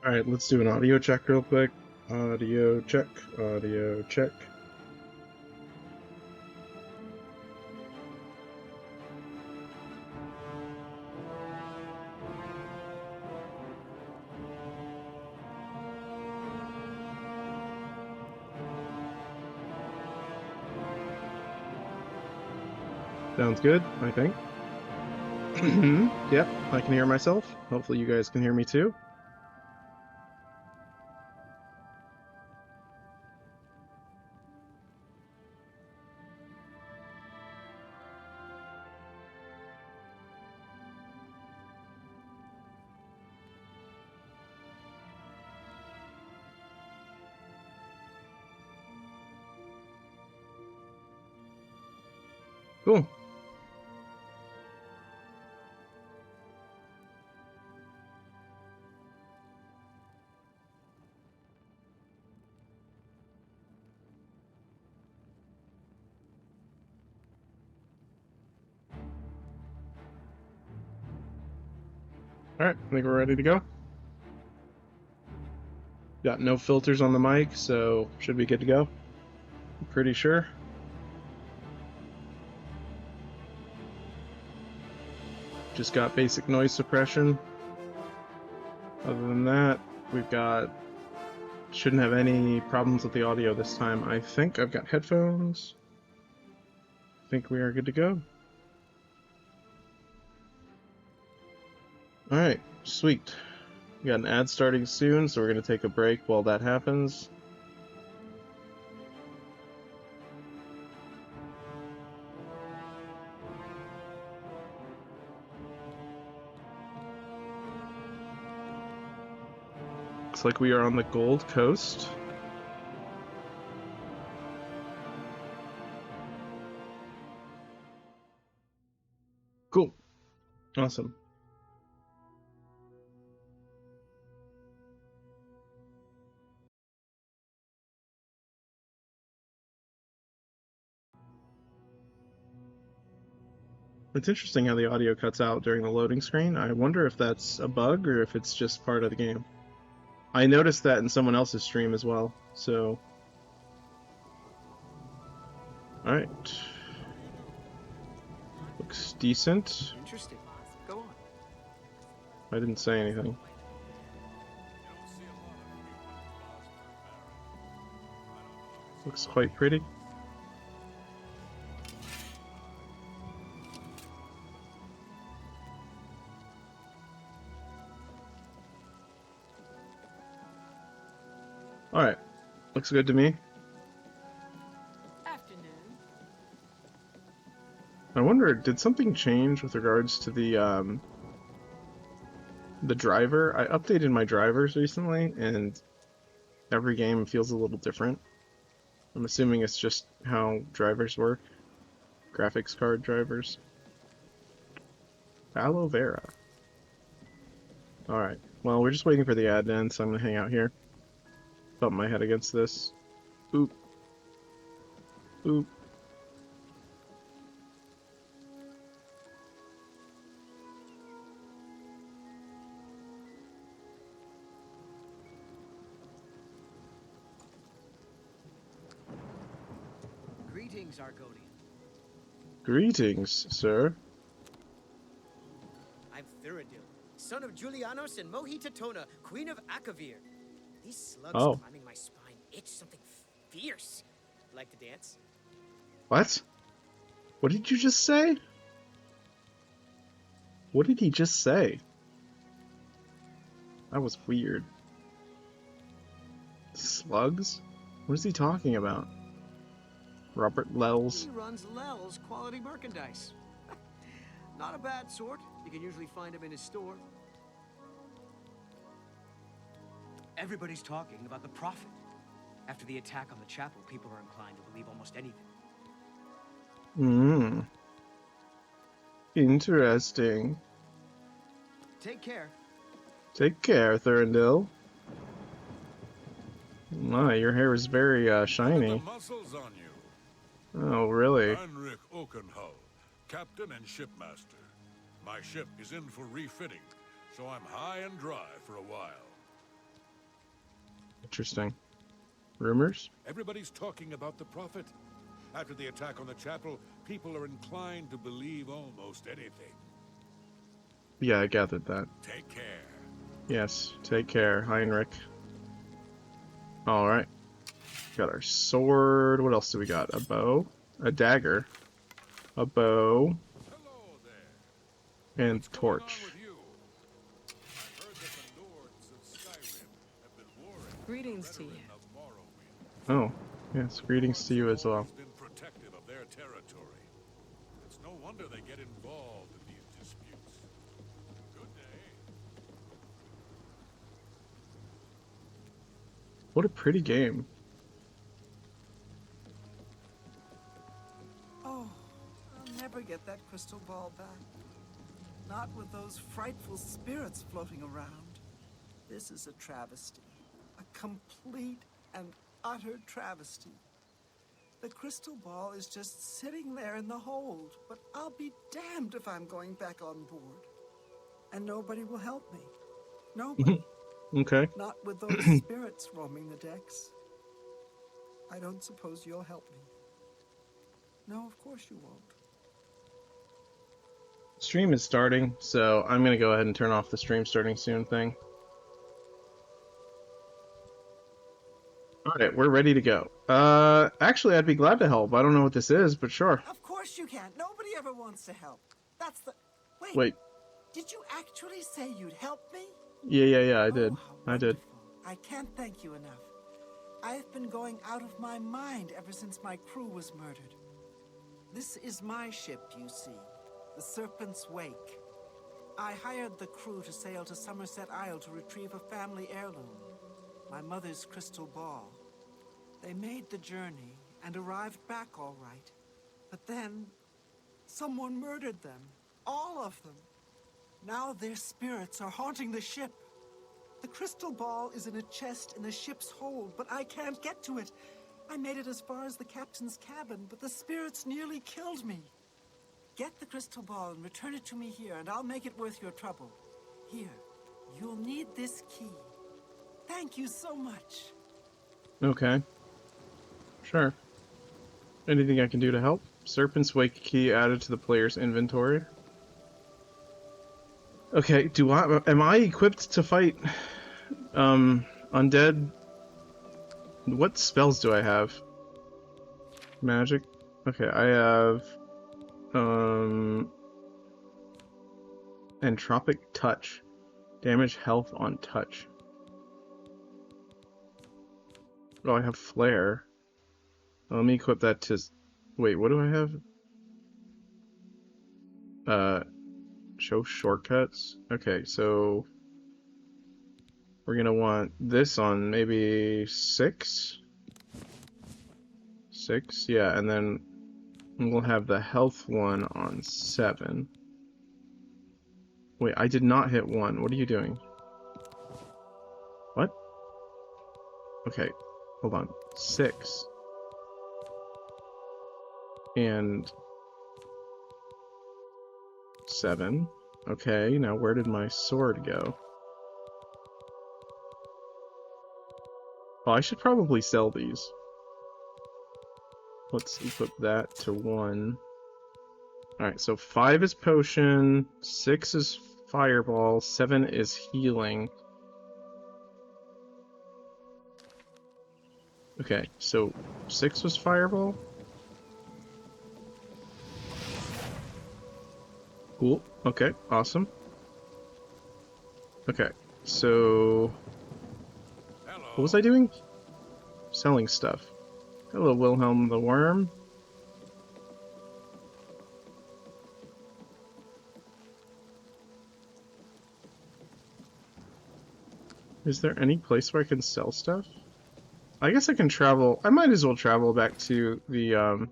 Alright, let's do an audio check real quick. Audio check, audio check. Sounds good, I think. Yep, I can hear myself. Hopefully you guys can hear me too. Cool. Alright, I think we're ready to go. Got no filters on the mic, so should be good to go. I'm pretty sure. Just got basic noise suppression. Other than that, shouldn't have any problems with the audio this time. I think I've got headphones. I think we are good to go. Alright, sweet. We got an ad starting soon, so we're going to take a break while that happens. Looks like we are on the Gold Coast. Cool. Awesome. It's interesting how the audio cuts out during the loading screen. I wonder if that's a bug or if it's just part of the game. I noticed that in someone else's stream as well, so... Alright. Looks decent. Interesting. Go on. I didn't say anything. Looks quite pretty. Alright. Looks good to me. Afternoon. I wonder, did something change with regards to the driver? I updated my drivers recently, and every game feels a little different. I'm assuming it's just how drivers work. Graphics card drivers. Aloe vera. Alright. Well, we're just waiting for the ad to end, so I'm gonna hang out here. Bump my head against this. Oop. Oop. Greetings, Argonian. Greetings, sir. I'm Thuradil, son of Julianos and Mohitatona, queen of Akavir. These slugs Oh. climbing my spine itch something fierce. Like to dance? What? What did you just say? What did he just say? That was weird. Slugs? What is he talking about? Robert Lells. He runs Lel's quality merchandise. Not a bad sort. You can usually find him in his store. Everybody's talking about the Prophet. After the attack on the chapel, people are inclined to believe almost anything. Hmm. Interesting. Take care. Take care, Thurndil. My, your hair is very shiny. The muscles on you. Oh, really? Heinrich Oakenhull, captain and shipmaster. My ship is in for refitting, so I'm high and dry for a while. Interesting. Rumors? Everybody's talking about the Prophet. After the attack on the chapel, people are inclined to believe almost anything. Yeah, I gathered that. Take care. Yes, take care, Heinrich. Alright. Got our sword. What else do we got? A bow? A dagger. A bow. Hello there. And What's going on with torch. you? I've heard that the lords of Skyrim have been warring Greetings with to the you. veteran of Morrowind. Oh, yes, greetings to you Orcs as have well. always been protective of their territory. It's no wonder they get involved in these disputes. Good day. What a pretty game. Oh, I'll never get that crystal ball back. Not with those frightful spirits floating around. This is a travesty. A complete and utter travesty. The crystal ball is just sitting there in the hold, but I'll be damned if I'm going back on board. And nobody will help me. Nobody. Okay. Not with those spirits roaming the decks. I don't suppose you'll help me. No, of course you won't. Stream is starting, so I'm gonna go ahead and turn off the stream starting soon thing. Alright, we're ready to go. Actually, I'd be glad to help. I don't know what this is, but sure. Of course you can't. Nobody ever wants to help. That's the... Wait. Did you actually say you'd help me? Yeah, I did. Oh, how I did. wonderful. I can't thank you enough. I've been going out of my mind ever since my crew was murdered. This is my ship, you see. The Serpent's Wake. I hired the crew to sail to Somerset Isle to retrieve a family heirloom. My mother's crystal ball. They made the journey and arrived back all right. But then, someone murdered them. All of them. Now their spirits are haunting the ship. The crystal ball is in a chest in the ship's hold, but I can't get to it. I made it as far as the captain's cabin, but the spirits nearly killed me. Get the crystal ball and return it to me here, and I'll make it worth your trouble. Here, you'll need this key. Thank you so much. Okay. Sure. Anything I can do to help? Serpent's Wake key added to the player's inventory. Okay, am I equipped to fight undead? What spells do I have? Magic? Okay, I have Entropic Touch. Damage health on touch. Oh, I have Flare. Let me equip that to... Wait, what do I have? Show shortcuts? Okay, so... We're gonna want this on maybe 6? 6, yeah, and then we'll have the health one on 7. Wait, I did not hit 1. What are you doing? What? Okay, hold on. 6. And 7. Okay, now where did my sword go? Oh, I should probably sell these. Let's equip that to 1. Alright, so 5 is potion, 6 is fireball, 7 is healing. Okay, so 6 was fireball? Cool. Okay, awesome. Okay, so... Hello. What was I doing? Selling stuff. Hello, Wilhelm the Worm. Is there any place where I can sell stuff? I guess I can travel. I might as well travel back to the,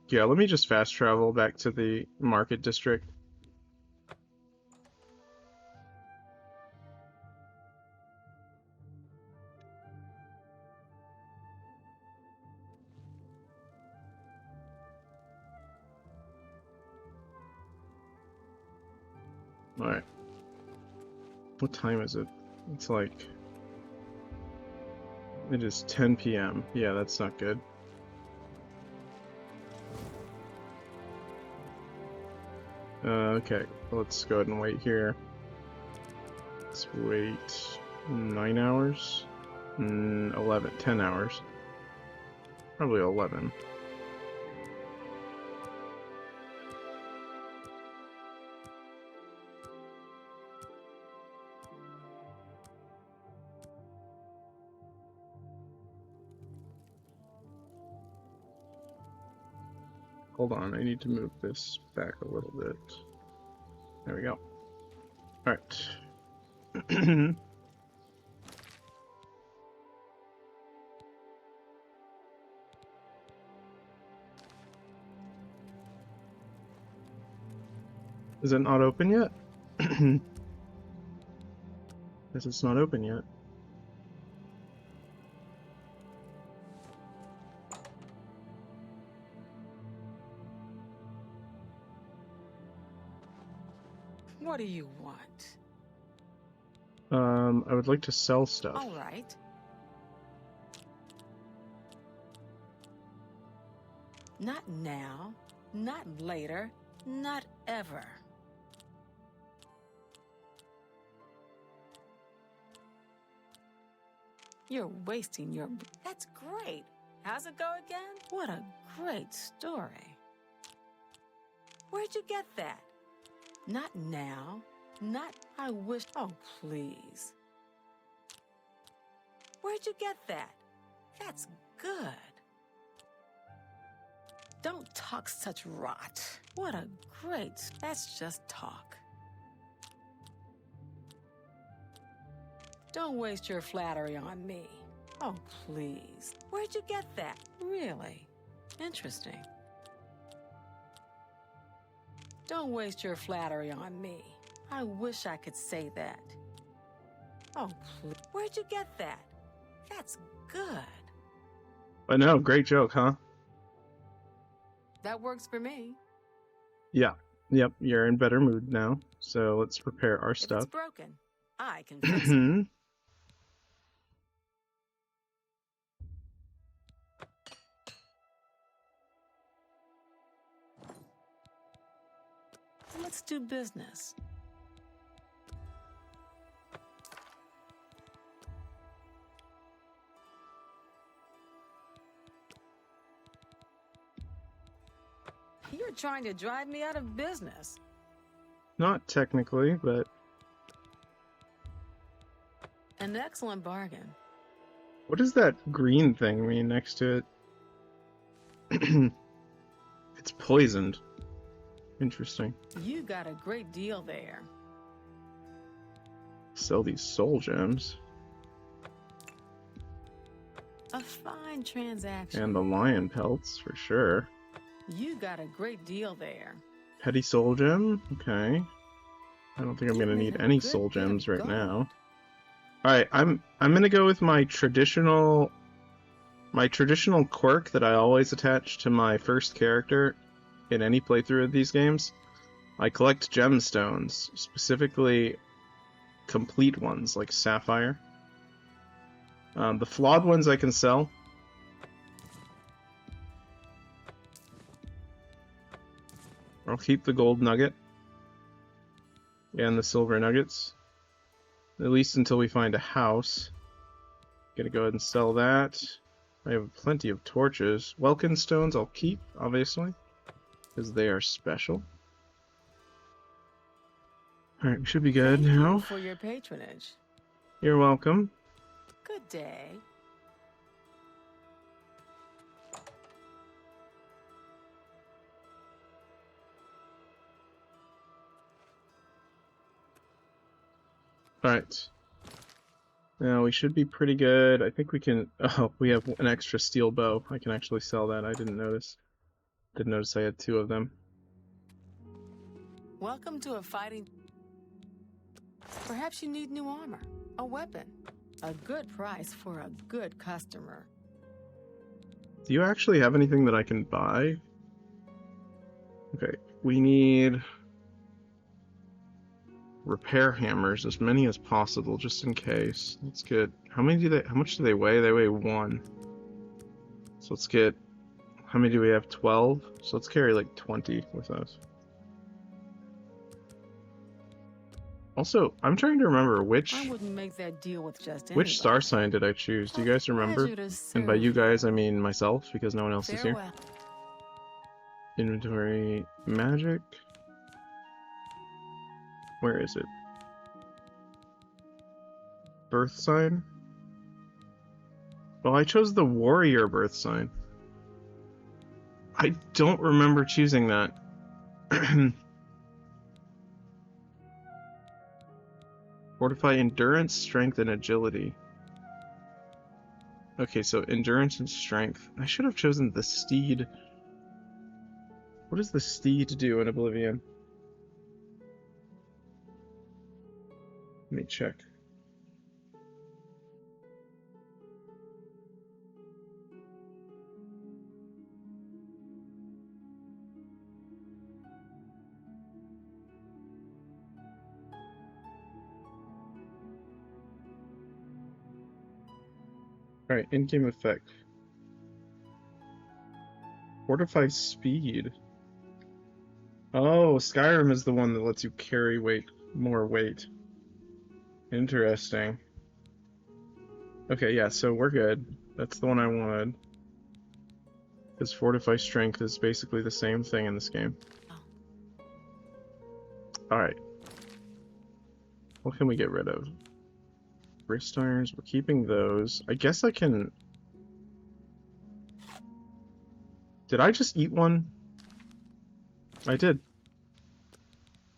Yeah, let me just fast travel back to the market district. Alright. What time is it? It's like It is 10 p.m. Yeah, that's not good. Okay, let's go ahead and wait here. Let's wait 9 hours? 11, 10 hours. Probably 11. Hold on, I need to move this back a little bit. There we go. Alright. Is it not open yet? Guess it's not open yet. What do you want? I would like to sell stuff. All right. Not now, not later, not ever. You're wasting your... That's great. How's it go again? What a great story. Where'd you get that? Not now. Not... I wish... Oh, please. Where'd you get that? That's good. Don't talk such rot. What a great... That's just talk. Don't waste your flattery on me. Oh, please. Where'd you get that? Really? Interesting. Don't waste your flattery on me. I wish I could say that. Oh, please. Where'd you get that? That's good. But no, great joke, huh? That works for me. Yeah. Yep, you're in better mood now. So let's repair our If stuff. it's broken, I can fix it. Let's do business. You're trying to drive me out of business. Not technically, but An excellent bargain. what does that green thing mean next to it? It's poisoned. Interesting. You got a great deal there. Sell these soul gems. A fine transaction. And the lion pelts, for sure. You got a great deal there. Petty soul gem? Okay. I don't think I'm You gonna made need a any good soul bit of gems right gold. now. Alright, I'm gonna go with my traditional quirk that I always attach to my first character in any playthrough of these games. I collect gemstones, specifically complete ones like sapphire. The flawed ones I can sell. I'll keep the gold nugget and the silver nuggets, at least until we find a house. Gonna go ahead and sell that. I have plenty of torches. Welkin stones I'll keep, obviously, because they are special. Alright, we should be good Thank now. you for your patronage. You're welcome. Good day. Alright. Now we should be pretty good. I think we can... Oh, we have an extra steel bow. I can actually sell that. I didn't notice. Didn't notice I had 2 of them. Welcome to a fighting... Perhaps you need new armor, a weapon, a good price for a good customer. Do you actually have anything that I can buy? Okay, we need... repair hammers, as many as possible, just in case. Let's get, how much do they weigh? They weigh 1. So let's get, how many do we have? 12? So let's carry like 20 with us. Also, I'm trying to remember I which wouldn't make that deal with just anybody. star sign did I choose? Do you guys remember? Pleasure to And by serve you guys, I mean myself, because no one else is here. Farewell. Inventory, magic. Where is it? Birth sign? Well, I chose the warrior birth sign. I don't remember choosing that. Fortify endurance, strength, and agility. Okay, so endurance and strength. I should have chosen the steed. What does the steed do in Oblivion? Let me check. Alright, in-game effect. Fortify speed. Oh, Skyrim is the one that lets you carry more weight. Interesting. Okay, yeah, so we're good. That's the one I wanted. Because Fortify Strength is basically the same thing in this game. Alright. What can we get rid of? Wrist irons, we're keeping those. I guess I can... Did I just eat one? I did.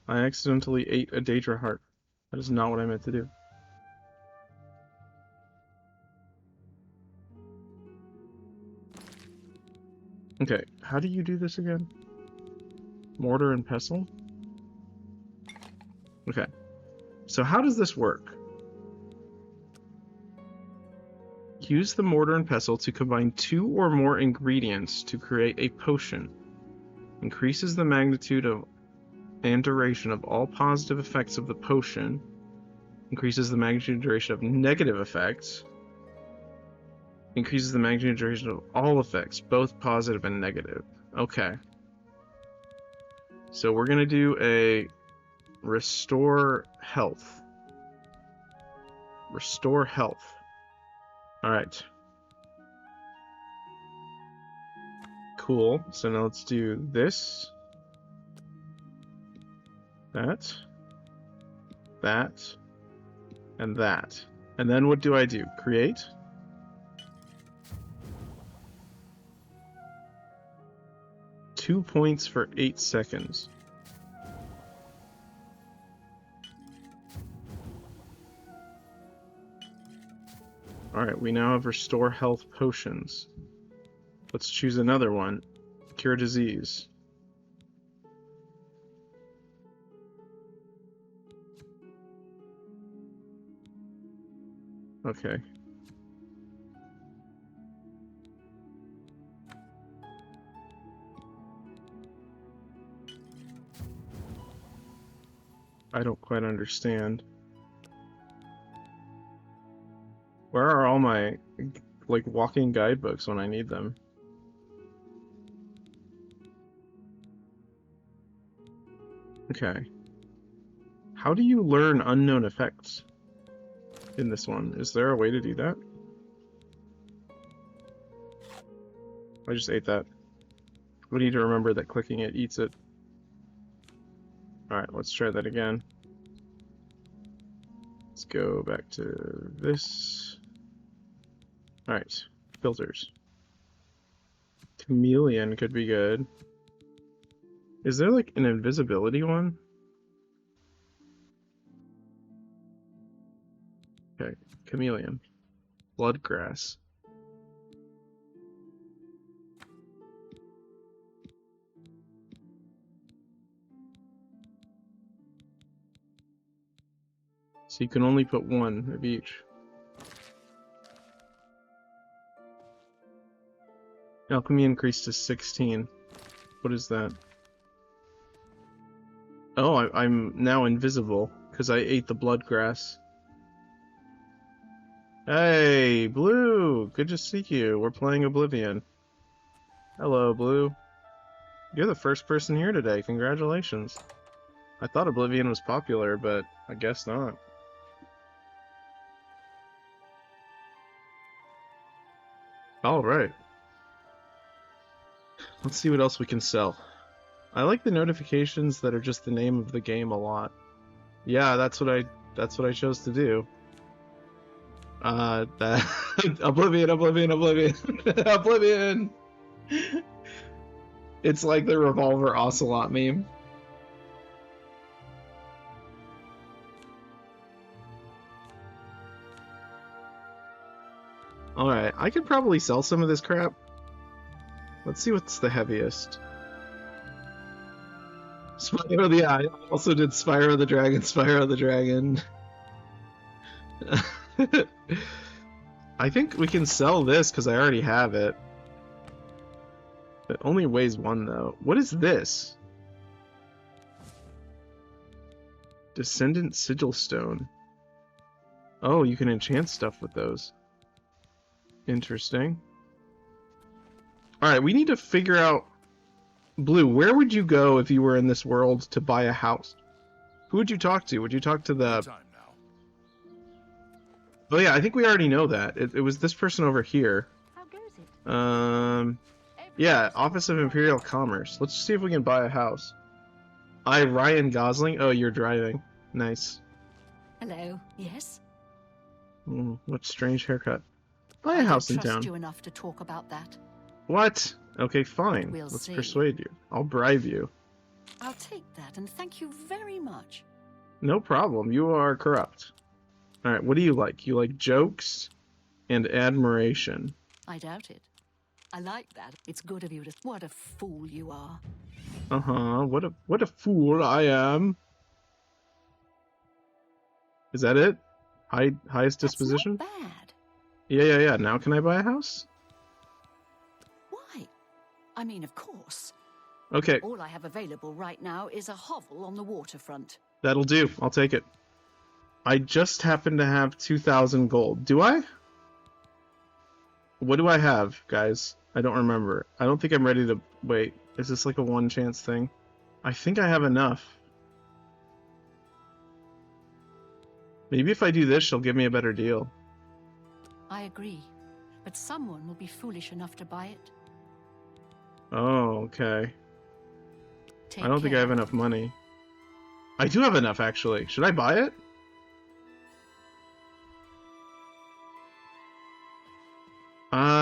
I accidentally ate a Daedra heart. That is not what I meant to do. Okay, how do you do this again? Mortar and pestle? Okay. So how does this work? Use the mortar and pestle to combine 2 or more ingredients to create a potion. Increases the magnitude of and duration of all positive effects of the potion. Increases the magnitude and duration of negative effects. Increases the magnitude and duration of all effects, both positive and negative. Okay. So we're gonna do a restore health. Restore health. Alright. Cool. So now let's do this. That. That. And that. And then what do I do? Create. Two points for 8 seconds. Alright, we now have restore health potions. Let's choose another one. Cure disease. Okay. I don't quite understand. Where are all my, like, walking guidebooks when I need them? Okay. How do you learn unknown effects in this one? Is there a way to do that? I just ate that. We need to remember that clicking it eats it. Alright, let's try that again. Let's go back to this. Alright, filters. Chameleon could be good. Is there like an invisibility one? Okay, chameleon. Bloodgrass. So you can only put one of each. Alchemy increased to 16. What is that? Oh, I'm now invisible. because I ate the blood grass. Hey, Blue! Good to see you. We're playing Oblivion. Hello, Blue. You're the first person here today. Congratulations. I thought Oblivion was popular, but I guess not. Alright. Let's see what else we can sell. I like the notifications that are just the name of the game a lot. Yeah, that's what I chose to do. That Oblivion, Oblivion, Oblivion, Oblivion. It's like the Revolver Ocelot meme. Alright, I could probably sell some of this crap. Let's see what's the heaviest. Spyro, yeah, I also did Spyro the Dragon, Spyro the Dragon. I think we can sell this because I already have it. It only weighs 1 though. What is this? Descendant Sigil Stone. Oh, you can enchant stuff with those. Interesting. Alright, we need to figure out... Blue, where would you go if you were in this world to buy a house? Who would you talk to? Would you talk to the... Time now. Oh yeah, I think we already know that. It was this person over here. How goes it? Yeah, Office of Imperial Commerce. Let's see if we can buy a house. Ryan Gosling? Oh, you're driving. Nice. Hello. Yes? What strange haircut. Buy a house in town. I don't trust you enough to talk about that. What? Okay, fine. We'll Let's see. persuade you. I'll bribe you. I'll take that, and thank you very much. No problem. You are corrupt. Alright, what do you like? You like jokes and admiration. I doubt it. I like that. It's good of you to... What a fool you are. Uh-huh. What a fool I am. Is that it? Highest disposition? That's not bad. Yeah. Now can I buy a house? Why? I mean, of course. Okay, All I have available right now is a hovel on the waterfront. that'll do. I'll take it. I just happen to have 2,000 gold. Do I? What do I have, guys? I don't remember. I don't think I'm ready to... Wait, is this like a one chance thing? I think I have enough. Maybe if I do this, she'll give me a better deal. I agree. But someone will be foolish enough to buy it. Oh, okay. Take I don't think I care. have enough money. I do have enough, actually. Should I buy it?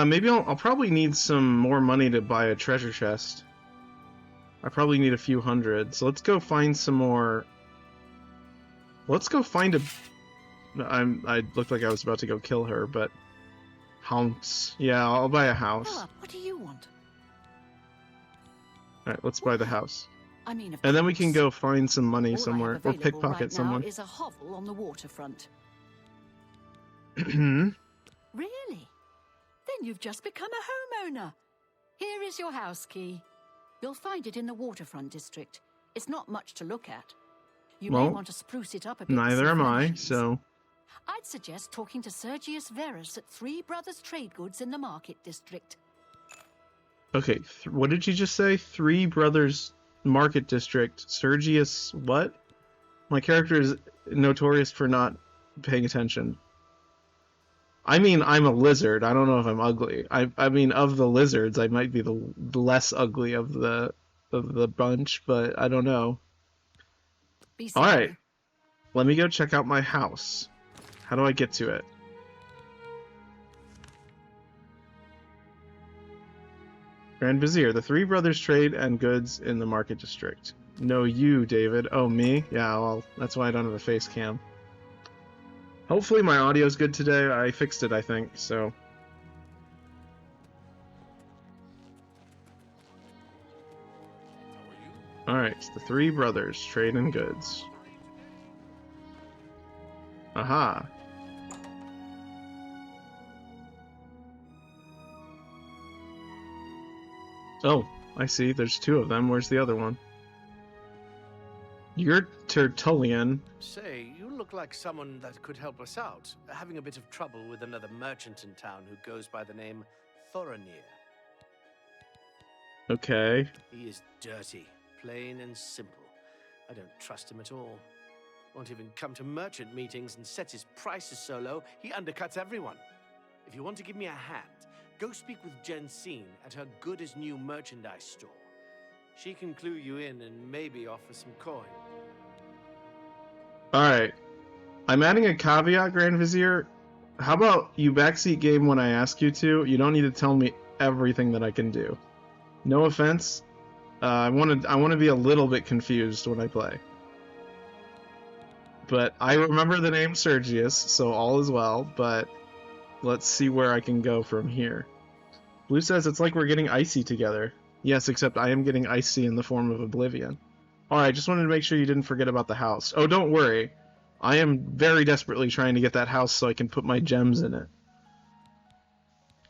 Maybe I'll probably need some more money to buy a treasure chest. I probably need a few hundred. So let's go find some more... Let's go find a... I looked like I was about to go kill her, but... House. Yeah, I'll buy a house. Philip, what do you want? Alright, let's buy the house. I mean, of And then we can course. go find some money All I somewhere. have Or available pickpocket right someone. now is a hovel on the waterfront. Mhm. Really? Then you've just become a homeowner. Here is your house key. You'll find it in the waterfront district. It's not much to look at. You may Well, want to spruce it up a bit. with Neither some am I, furnishings. so... I'd suggest talking to Sergius Verus at Three Brothers Trade Goods in the Market District. Okay, what did you just say? Three Brothers Market District. Sergius what? My character is notorious for not paying attention. I mean, I'm a lizard. I don't know if I'm ugly. I mean, of the lizards, I might be the less ugly of the bunch, but I don't know. Be safe. Alright. Let me go check out my house. How do I get to it? Grand Vizier, the Three Brothers trade and goods in the market district. No, you, David. Oh, me? Yeah, well, that's why I don't have a face cam. Hopefully my audio's good today. I fixed it, I think, so... Alright, it's the Three Brothers trade and goods. Aha. Oh, I see. There's two of them. Where's the other one? You're Tertullian. Say, you look like someone that could help us out. Having a bit of trouble with another merchant in town who goes by the name Thorinir. Okay. He is dirty, plain and simple. I don't trust him at all. Won't even come to merchant meetings and sets his prices so low, he undercuts everyone. If you want to give me a hand, go speak with Jensine at her good-as-new merchandise store. She can clue you in and maybe offer some coin. Alright. I'm adding a caveat, Grand Vizier. How about you backseat game when I ask you to? You don't need to tell me everything that I can do. No offense. I want to be a little bit confused when I play. But I remember the name Sergius, so all is well, but let's see where I can go from here. Blue says it's like we're getting icy together. Yes, except I am getting icy in the form of Oblivion. Alright, just wanted to make sure you didn't forget about the house. Oh, don't worry. I am very desperately trying to get that house so I can put my gems in it.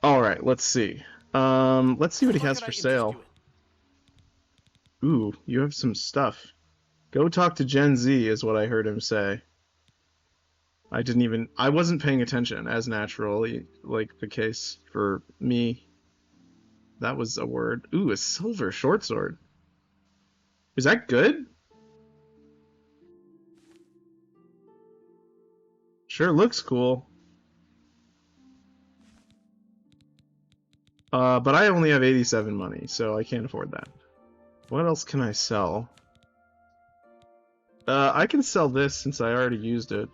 Alright, let's see. Let's see what he has for sale. Ooh, you have some stuff. Go talk to Gen Z is what I heard him say. I wasn't paying attention, as naturally, like the case for me. That was a word. Ooh, a silver short sword. Is that good? Sure looks cool. But I only have 87 money, so I can't afford that. What else can I sell? I can sell this since I already used it.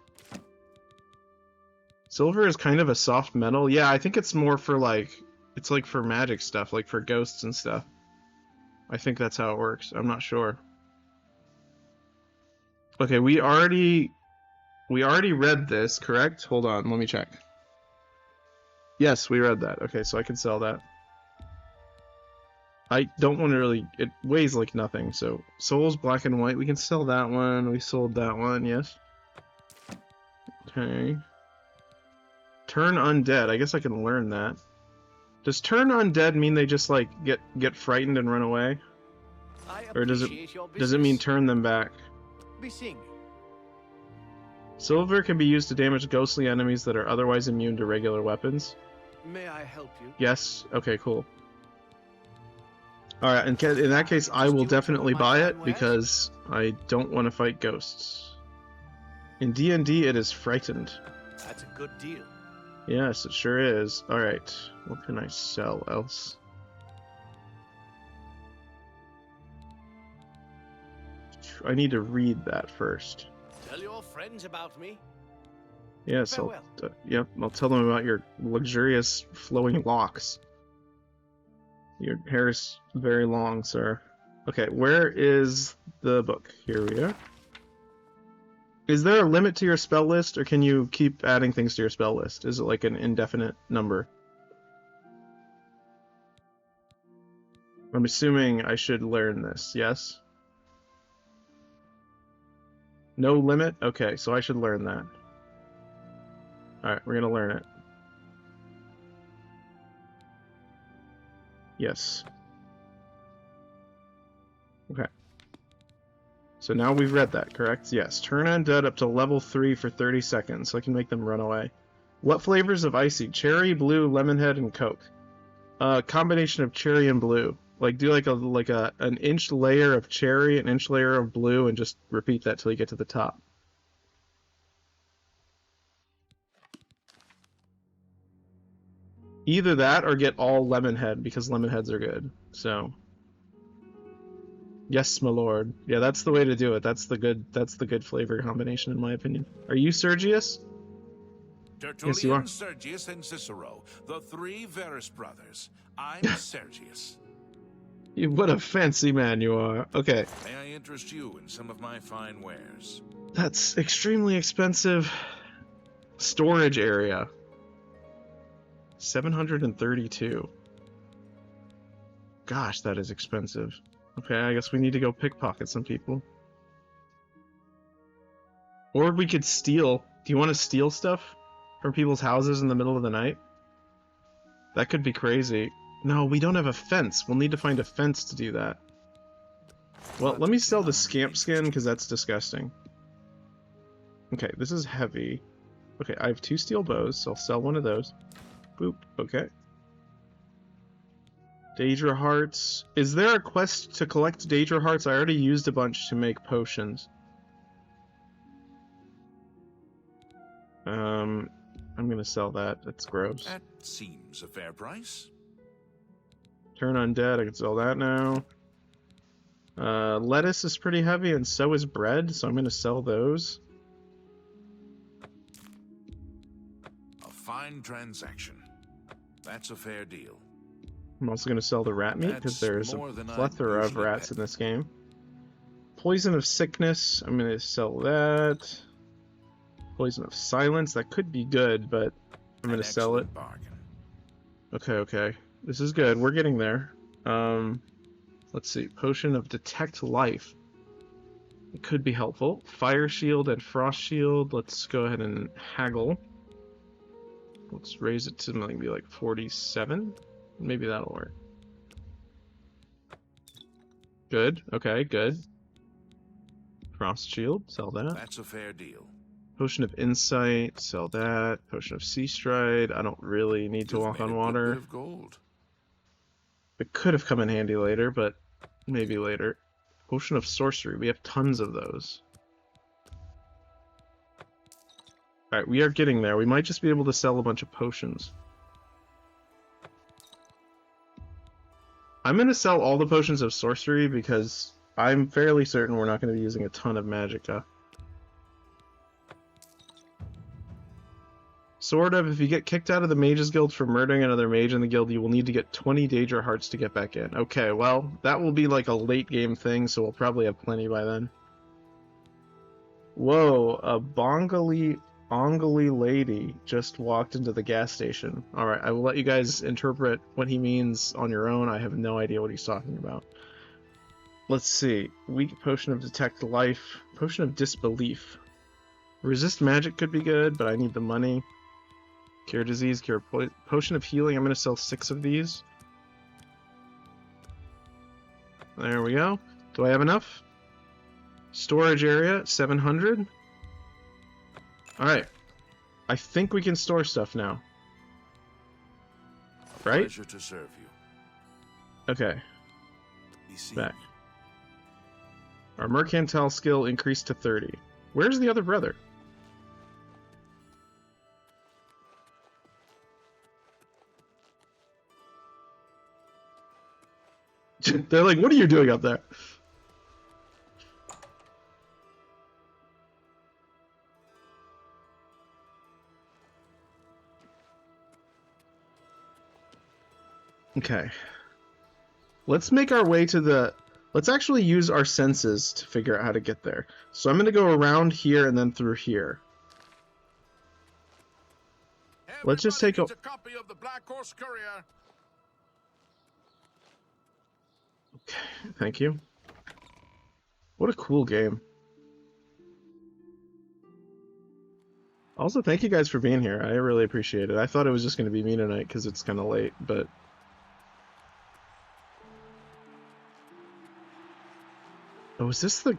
Silver is kind of a soft metal. Yeah, I think it's more for like... It's like for magic stuff, like for ghosts and stuff. I think that's how it works. I'm not sure. Okay, we already read this, correct? Hold on, let me check. Yes, we read that. Okay, so I can sell that. I don't want to really... It weighs like nothing, so... Souls, black and white, we can sell that one. We sold that one, yes. Okay. Turn undead, I guess I can learn that. Does turn undead mean they just, like, get frightened and run away? Or does it mean turn them back? Be seeing you. Silver can be used to damage ghostly enemies that are otherwise immune to regular weapons. May I help you? Yes? Okay, cool. Alright, in that case, I will definitely buy it, because I don't want to fight ghosts. In D&D, it is frightened. That's a good deal. Yes, it sure is. Alright, what can I sell else? I need to read that first. Tell your friends about me. Yes, I'll tell them about your luxurious flowing locks. Your hair is very long, sir. Okay, where is the book? Here we are. Is there a limit to your spell list, or can you keep adding things to your spell list? Is it like an indefinite number? I'm assuming I should learn this, yes? No limit? Okay, so I should learn that. Alright, we're gonna learn it. Yes. Okay. So now we've read that, correct? Yes. Turn undead up to level 3 for 30 seconds, so I can make them run away. What flavors of icy? Cherry, blue, lemonhead, and Coke. Combination of cherry and blue. Like, do like an inch layer of cherry, an inch layer of blue, and just repeat that till you get to the top. Either that or get all lemonhead, because lemonheads are good. So, yes, my lord. Yeah, that's the way to do it. That's the good flavor combination, in my opinion. Are you Sergius? Tertullian, Yes, you are. Sergius, and Cicero, the three Verus brothers. I'm Sergius. What a fancy man you are. Okay. May I interest you in some of my fine wares? That's extremely expensive storage area. 732. Gosh, that is expensive. Okay, I guess we need to go pickpocket some people. Or we could steal. Do you want to steal stuff from people's houses in the middle of the night? That could be crazy. No, we don't have a fence. We'll need to find a fence to do that. Well, But let me sell the none scamp skin, interesting. because that's disgusting. Okay, this is heavy. Okay, I have 2 steel bows, so I'll sell one of those. Boop, okay. Daedra hearts. Is there a quest to collect Daedra hearts? I already used a bunch to make potions. I'm gonna sell that. That's gross. That seems a fair price. Turn undead, I can sell that now. Lettuce is pretty heavy, and so is bread, so I'm gonna sell those. A fine transaction. That's a fair deal. I'm also gonna sell the rat meat, because That's there's a more than I'd plethora of usually rats pay. in this game. Poison of sickness, I'm gonna sell that. Poison of silence, that could be good, but I'm An gonna sell it. excellent bargain. Okay, okay. This is good. We're getting there. Let's see. Potion of detect life. It could be helpful. Fire shield and frost shield. Let's go ahead and haggle. Let's raise it to maybe like 47. Maybe that'll work. Good. Okay, good. Frost shield. Sell that. That's a fair deal. Potion of insight. Sell that. Potion of sea stride. I don't really need to You've walk made on a good water. bit of gold. It could have come in handy later, but maybe later. Potion of sorcery. We have tons of those. Alright, we are getting there. We might just be able to sell a bunch of potions. I'm going to sell all the potions of sorcery because I'm fairly certain we're not going to be using a ton of magicka. Sort of, if you get kicked out of the Mages Guild for murdering another mage in the guild, you will need to get 20 Daedra hearts to get back in. Okay, well, that will be like a late game thing, so we'll probably have plenty by then. Whoa, a Bongali lady just walked into the gas station. Alright, I will let you guys interpret what he means on your own. I have no idea what he's talking about. Let's see. Weak potion of detect life. Potion of disbelief. Resist magic could be good, but I need the money. Cure disease, cure potion of healing. I'm going to sell 6 of these. There we go. Do I have enough? Storage area, 700. Alright. I think we can store stuff now. A Right? pleasure to serve you. Okay. Be seen. Back. Our mercantile skill increased to 30. Where's the other brother? They're like, what are you doing up there? Okay. Let's make our way to the... Let's actually use our senses to figure out how to get there. So I'm going to go around here and then through here. Let's just take Everybody needs a copy of the Black Horse Courier. Thank you. What a cool game. Also, thank you guys for being here. I really appreciate it. I thought it was just going to be me tonight because it's kind of late, but... Oh, is this the...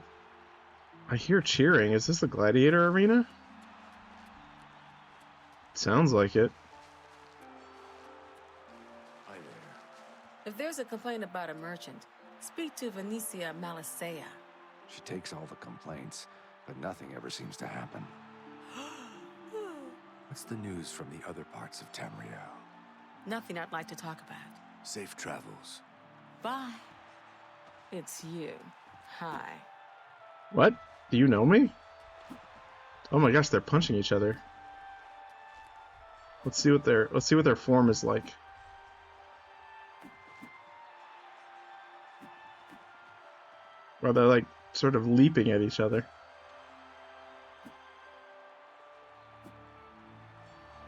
I hear cheering. Is this the Gladiator Arena? Sounds like it. Hi there. If there's a complaint about a merchant, speak to Venetia Malicea. She takes all the complaints, but nothing ever seems to happen. What's the news from the other parts of Tamriel? Nothing I'd like to talk about. Safe travels. Bye. It's you. Hi. What? Do you know me? Oh my gosh, they're punching each other. Let's see what their form is like. Or they're like sort of leaping at each other.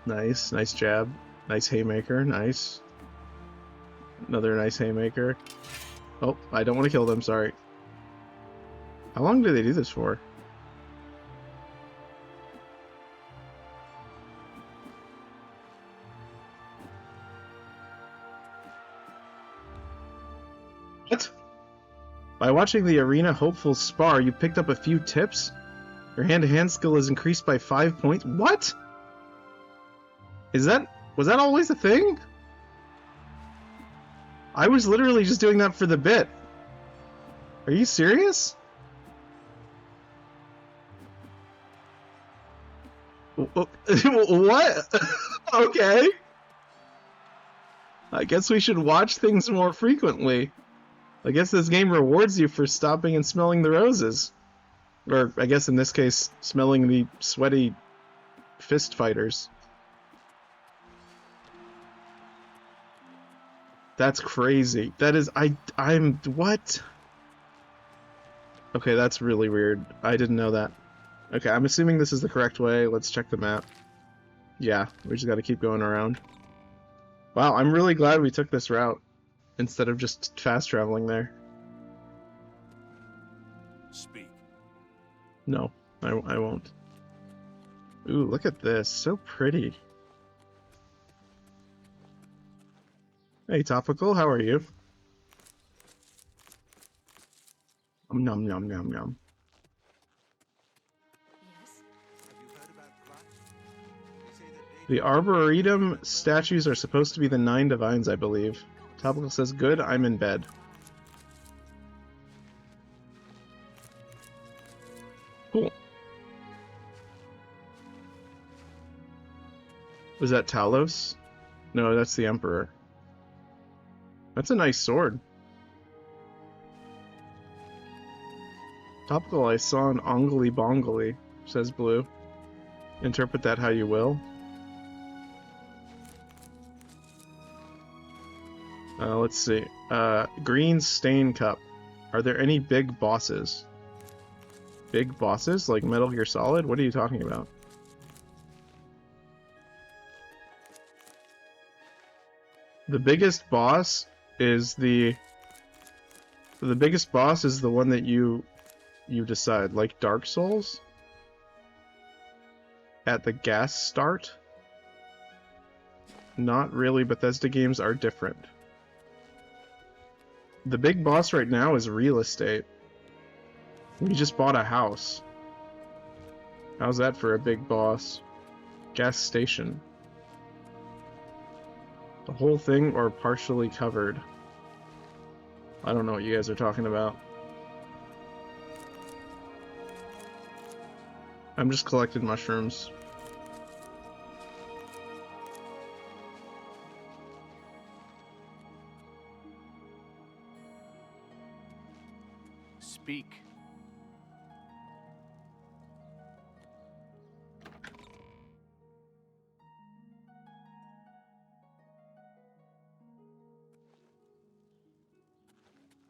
Nice, nice jab. Nice haymaker, nice. Another nice haymaker. Oh, I don't want to kill them, sorry. How long do they do this for? What? By watching the arena hopefuls spar, you picked up a few tips. Your hand-to-hand skill is increased by 5 points. What? Was that always a thing? I was literally just doing that for the bit. Are you serious? What? Okay. I guess we should watch things more frequently. I guess this game rewards you for stopping and smelling the roses. Or, I guess in this case, smelling the sweaty fist fighters. That's crazy. That is, I'm, what? Okay, that's really weird. I didn't know that. Okay, I'm assuming this is the correct way. Let's check the map. Yeah, we just gotta keep going around. Wow, I'm really glad we took this route instead of just fast traveling there. Speak. No, I won't. Ooh, look at this. So pretty. Hey, Topical, how are you? Nom nom nom nom. The Arboretum statues are supposed to be the 9 divines, I believe. Topical says, good, I'm in bed. Cool. Was that Talos? No, that's the Emperor. That's a nice sword. Topical, I saw an ongly bongly, says Blue. Interpret that how you will. Let's see. Green Stain Cup. Are there any big bosses? Big bosses? Like Metal Gear Solid? What are you talking about? The biggest boss is the biggest boss is the one that you decide, like Dark Souls at the gas start. Not really. Bethesda games are different. The big boss right now is real estate. We just bought a house. How's that for a big boss? Gas station. The whole thing or partially covered? I don't know what you guys are talking about. I'm just collecting mushrooms. Speak.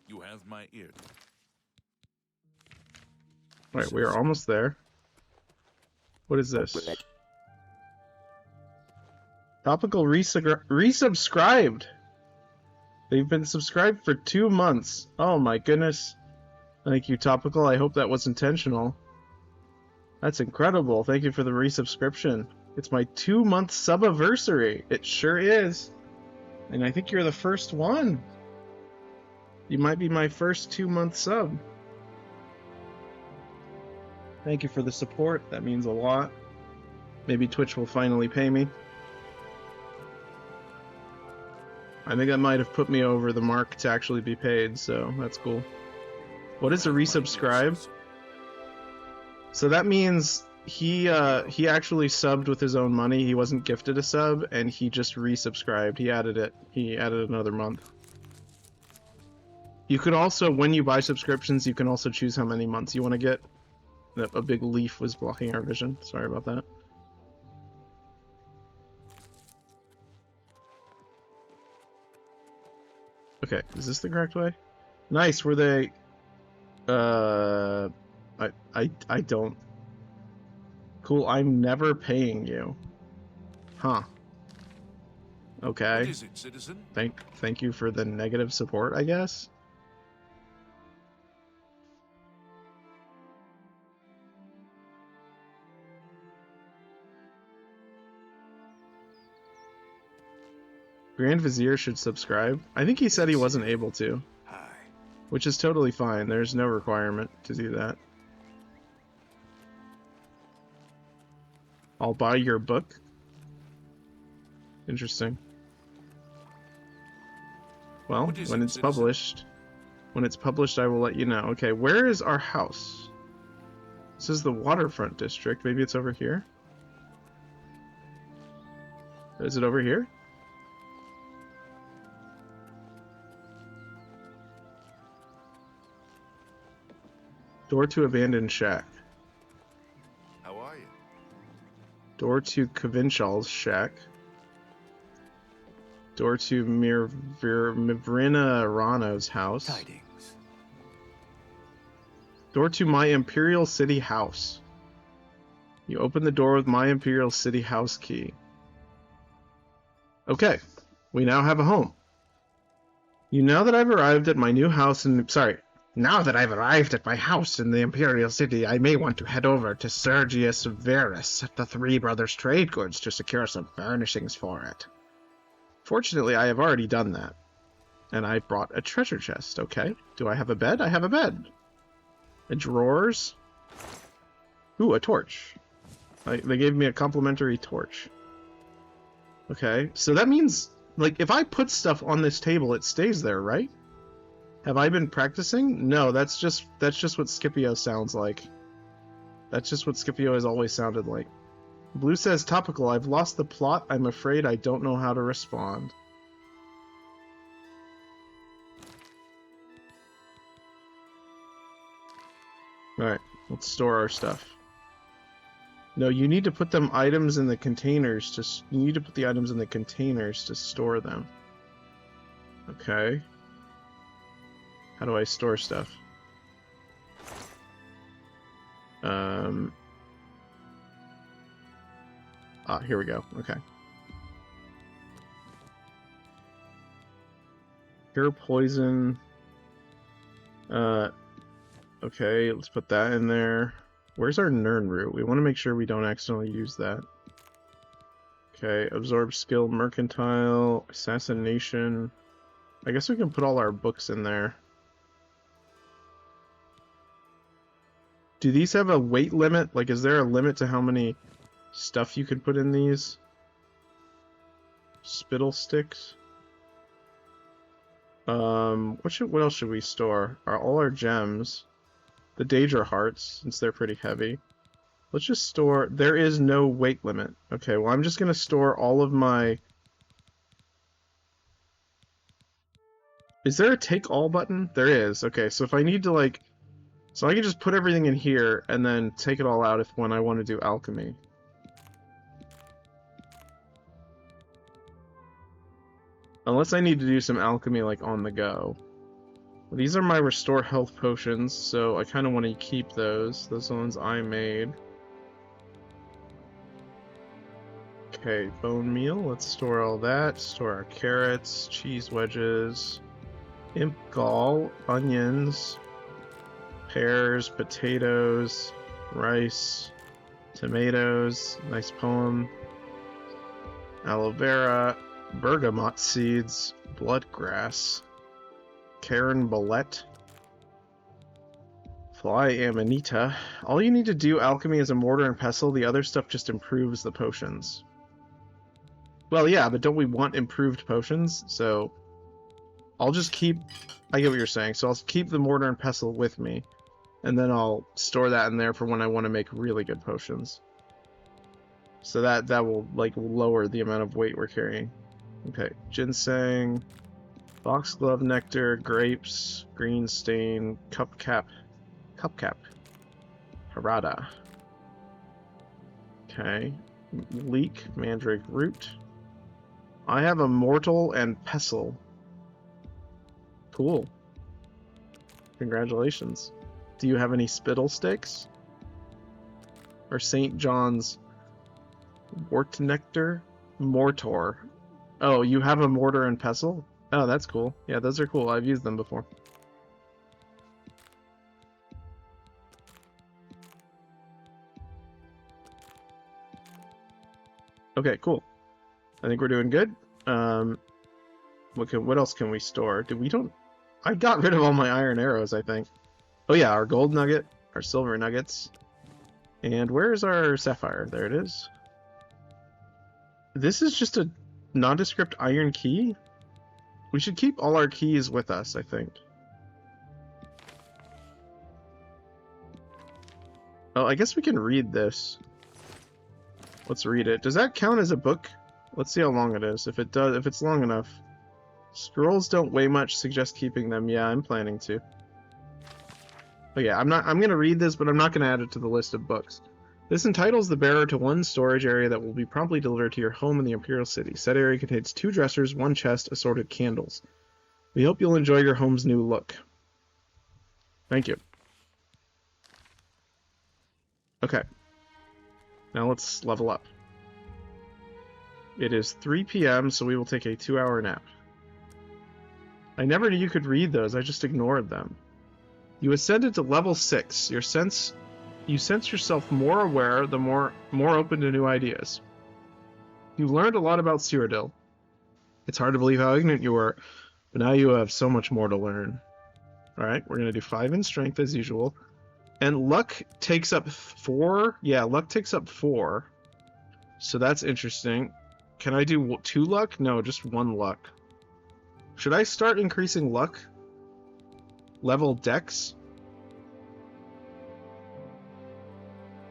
You have my ear. Alright, we are almost there. What is this? Topical resubscribed! They've been subscribed for 2 months. Oh my goodness. Thank you, Topical. I hope that was intentional. That's incredible. Thank you for the resubscription. It's my 2-month subiversary. It sure is. And I think you're the first one. You might be my first 2-month sub. Thank you for the support. That means a lot. Maybe Twitch will finally pay me. I think that might have put me over the mark to actually be paid, so that's cool. What is a resubscribe? So that means he actually subbed with his own money. He wasn't gifted a sub, and he just resubscribed. He added it. He added another month. You could also, when you buy subscriptions, you can also choose how many months you want to get. A big leaf was blocking our vision. Sorry about that. Okay, is this the correct way? Nice, were they... I don't... Cool, I'm never paying you. Huh. Okay. What is it, citizen? Thank you for the negative support, I guess? Grand Vizier should subscribe. I think he said he wasn't able to. Hi. which is totally fine. There's no requirement to do that. I'll buy your book. Interesting. Well, What is when it, it's citizen? published, I will let you know. Okay, where is our house? This is the waterfront district. Maybe it's over here? Is it over here? Door to abandoned shack. How are you? Door to Covinshal's shack. Door to Mivrina Rano's house. Tidings. Door to my Imperial City house. You open the door with my Imperial City house key. Okay, we now have a home. Now that I've arrived at my new house in... Now that I've arrived at my house in the Imperial City, I may want to head over to Sergius Verus at the Three Brothers Trade Goods to secure some furnishings for it. Fortunately, I have already done that. And I brought a treasure chest, okay? Do I have a bed? I have a bed. Drawers. Ooh, a torch. They gave me a complimentary torch. Okay, so that means, like, if I put stuff on this table, it stays there, right? Have I been practicing? No, that's just what Scipio sounds like. That's just what Scipio has always sounded like. Blue says, topical, I've lost the plot. I'm afraid I don't know how to respond. Alright, let's store our stuff. No, you need to put them items in the containers to... You need to put the items in the containers to store them. Okay. How do I store stuff? Here we go. Okay. Pure poison. Okay, let's put that in there. Where's our Nern root? We want to make sure we don't accidentally use that. Okay, absorb skill, mercantile, assassination. I guess we can put all our books in there. Do these have a weight limit? Like, is there a limit to how many stuff you can put in these? Spittle sticks. What else should we store? All our gems. The Daedra hearts, since they're pretty heavy. Let's just store... There is no weight limit. Okay, well, I'm just gonna store all of my... Is there a take all button? There is. Okay, so if I need to, like... So I can just put everything in here and then take it all out when I want to do alchemy. Unless I need to do some alchemy, like, on the go. Well, these are my restore health potions, so I kind of want to keep those. Those are the ones I made. Okay, bone meal. Let's store all that. Store our carrots, cheese wedges, imp gall, onions, pears, potatoes, rice, tomatoes, nice poem, aloe vera, bergamot seeds, bloodgrass, Karen Ballet, fly amanita. All you need to do alchemy is a mortar and pestle. The other stuff just improves the potions. Well, yeah, but don't we want improved potions? So I'll just keep... I get what you're saying. So I'll keep the mortar and pestle with me. And then I'll store that in there for when I want to make really good potions. So that will, like, lower the amount of weight we're carrying. Okay, ginseng, foxglove nectar, grapes, green stain, cupcap, harada. Okay, leek, mandrake root. I have a mortal and pestle. Cool. Congratulations. Do you have any spittle sticks? Or St. John's wort nectar? Mortor. Oh, you have a mortar and pestle? Oh, that's cool. Yeah, those are cool. I've used them before. Okay, cool. I think we're doing good. What else can we store? I got rid of all my iron arrows, I think. Oh yeah, our gold nugget, our silver nuggets. And where's our sapphire? There it is. This is just a nondescript iron key? We should keep all our keys with us, I think. Oh, I guess we can read this. Let's read it. Does that count as a book? Let's see how long it is. If it does, if it's long enough. Scrolls don't weigh much, suggest keeping them. Yeah, I'm planning to. But yeah, I'm gonna read this, but I'm not gonna add it to the list of books. This entitles the bearer to one storage area that will be promptly delivered to your home in the Imperial City. Said area contains 2 dressers, 1 chest, assorted candles. We hope you'll enjoy your home's new look. Thank you. Okay. Now let's level up. It is 3 p.m., so we will take a 2-hour nap. I never knew you could read those, I just ignored them. You ascended to level 6. You sense yourself more aware, the more open to new ideas. You learned a lot about Cyrodiil. It's hard to believe how ignorant you were, but now you have so much more to learn. Alright, we're going to do 5 in strength as usual. And luck takes up 4. Yeah, luck takes up 4. So that's interesting. Can I do 2 luck? No, just 1 luck. Should I start increasing luck? Level dex?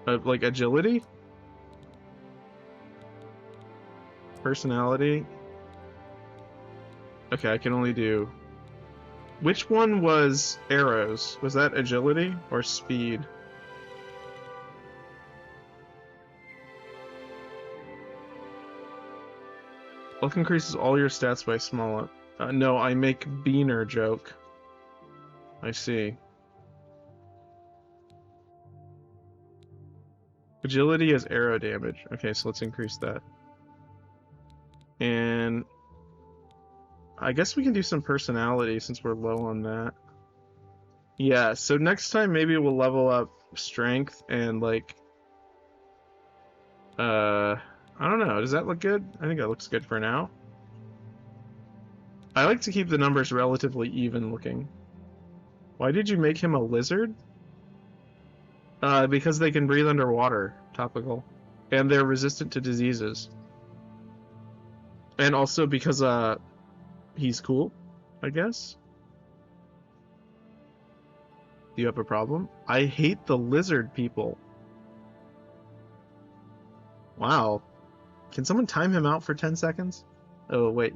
Like agility? Personality? Okay, I can only do... Which one was arrows? Was that agility or speed? Luck increases all your stats by small... no, I make Beaner joke. I see. Agility is arrow damage. Okay, so let's increase that. And I guess we can do some personality since we're low on that. Yeah, so next time maybe we'll level up strength and like... I don't know, does that look good? I think that looks good for now. I like to keep the numbers relatively even looking. Why did you make him a lizard? Because they can breathe underwater. Topical. And they're resistant to diseases. And also because, he's cool, I guess? Do you have a problem? I hate the lizard people. Wow. Can someone time him out for 10 seconds? Oh, wait.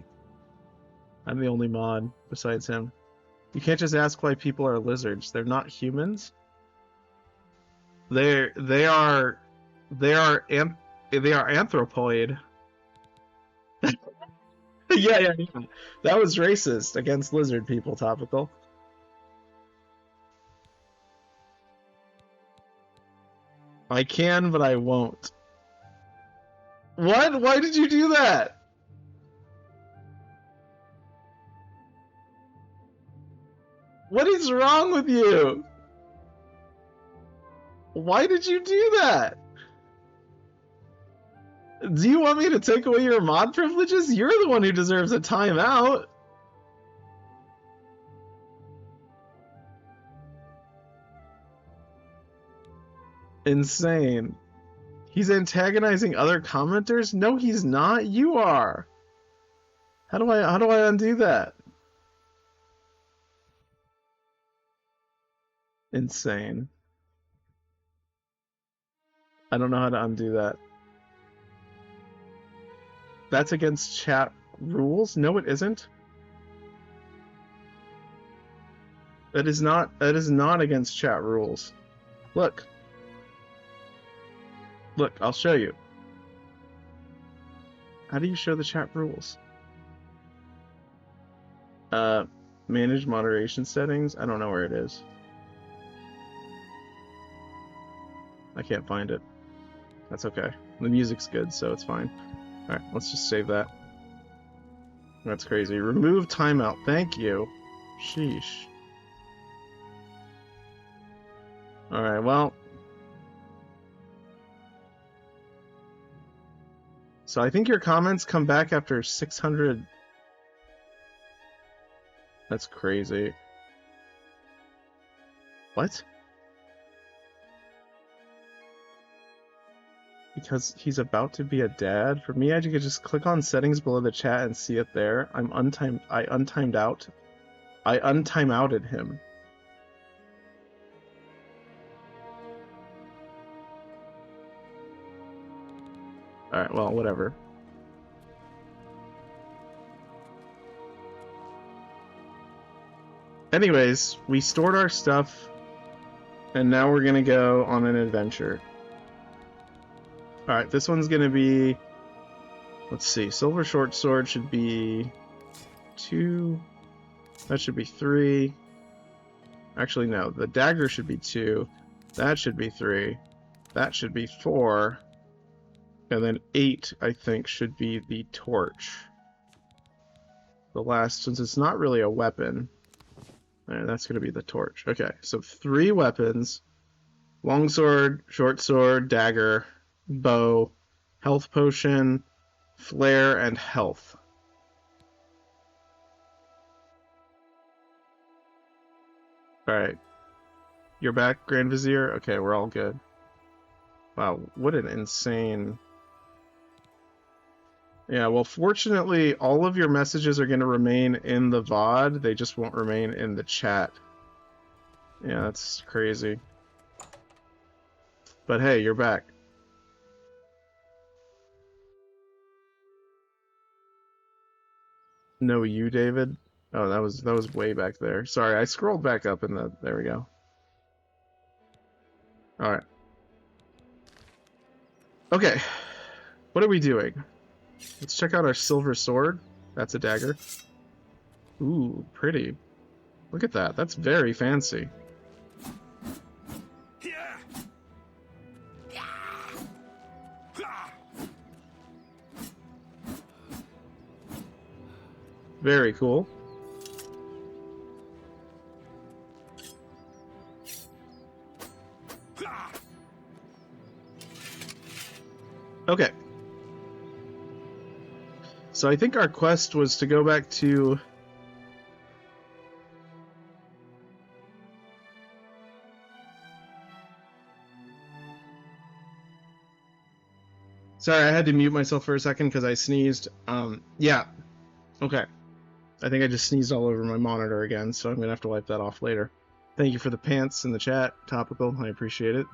I'm the only mod besides him. You can't just ask why people are lizards. They're not humans. They are anthropoid. Yeah. That was racist against lizard people, Topical. I can, but I won't. What? Why did you do that? What is wrong with you? Why did you do that? Do you want me to take away your mod privileges? You're the one who deserves a timeout. Insane. He's antagonizing other commenters? No, he's not. You are. How do I undo that? Insane. I don't know how to undo that. That's against chat rules? No, it isn't. That is not against chat rules. Look. Look, I'll show you. How do you show the chat rules? Manage moderation settings? I don't know where it is. I can't find it. That's okay. The music's good, so it's fine. Alright, let's just save that. That's crazy. Remove timeout. Thank you. Sheesh. Alright, well. So I think your comments come back after 600... That's crazy. What? Because he's about to be a dad? For me, I could just click on settings below the chat and see it there. I untimed out. I untime outed him. Alright, well, whatever. Anyways, we stored our stuff, and now we're gonna go on an adventure. Alright, this one's gonna be... Let's see, silver short sword should be 2. That should be 3. Actually, no, the dagger should be 2. That should be 3. That should be 4. And then 8, I think, should be the torch. The last, since it's not really a weapon, that's going to be the torch. Okay, so 3 weapons. Longsword, short sword, dagger, bow, health potion, flare, and health. Alright. You're back, Grand Vizier? Okay, we're all good. Wow, what an insane... Yeah, well, fortunately, all of your messages are going to remain in the VOD. They just won't remain in the chat. Yeah, that's crazy. But hey, you're back. No, you, David? Oh, that was way back there. Sorry, I scrolled back up and there we go. Alright. Okay. What are we doing? Let's check out our silver sword. That's a dagger. Ooh, pretty. Look at that. That's very fancy. Very cool. Okay. So I think our quest was to go back to... Sorry, I had to mute myself for a second because I sneezed. Yeah. Okay. I think I just sneezed all over my monitor again, so I'm going to have to wipe that off later. Thank you for the pants in the chat. Topical. I appreciate it.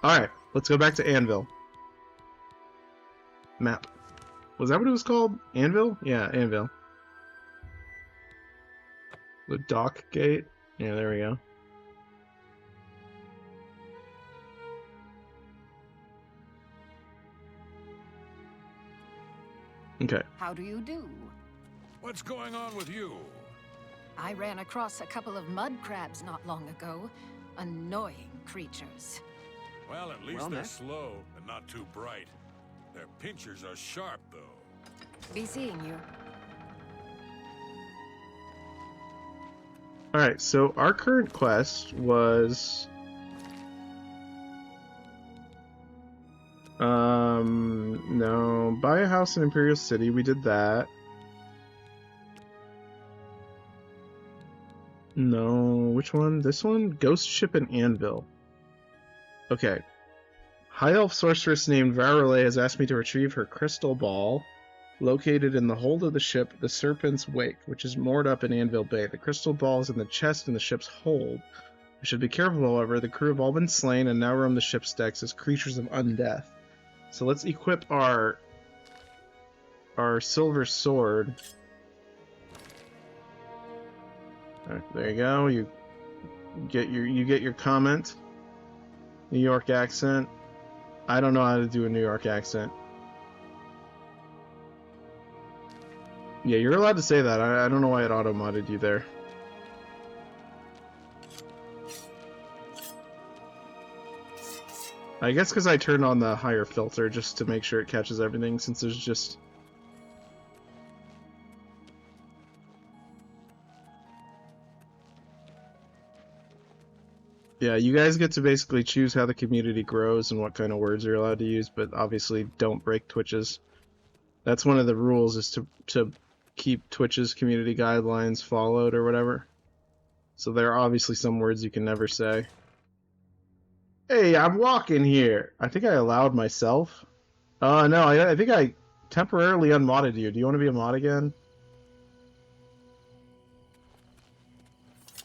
Alright, let's go back to Anvil. Map. Was that what it was called? Anvil? Yeah, Anvil. The dock gate? Yeah, there we go. Okay. How do you do? What's going on with you? I ran across a couple of mud crabs not long ago. Annoying creatures. Well, at least Well they're met. slow and not too bright. Their pinchers are sharp, though. Be seeing you. Alright, so our current quest was... no. Buy a house in Imperial City, we did that. No, which one? This one? Ghost Ship and Anvil. Okay. High Elf sorceress named Varole has asked me to retrieve her crystal ball, located in the hold of the ship, the Serpent's Wake, which is moored up in Anvil Bay. The crystal ball is in the chest in the ship's hold. I should be careful, however. The crew have all been slain and now roam the ship's decks as creatures of undeath. So let's equip our silver sword. Alright, there you go. You get your comment. New York accent. I don't know how to do a New York accent. Yeah, you're allowed to say that. I don't know why it auto-modded you there. I guess because I turned on the higher filter just to make sure it catches everything, since there's just... Yeah, you guys get to basically choose how the community grows and what kind of words you're allowed to use, but obviously don't break Twitch's. That's one of the rules, is to keep Twitch's community guidelines followed or whatever. So there are obviously some words you can never say. Hey, I'm walking here. I think I allowed myself. No, I think I temporarily unmodded you. Do you want to be a mod again?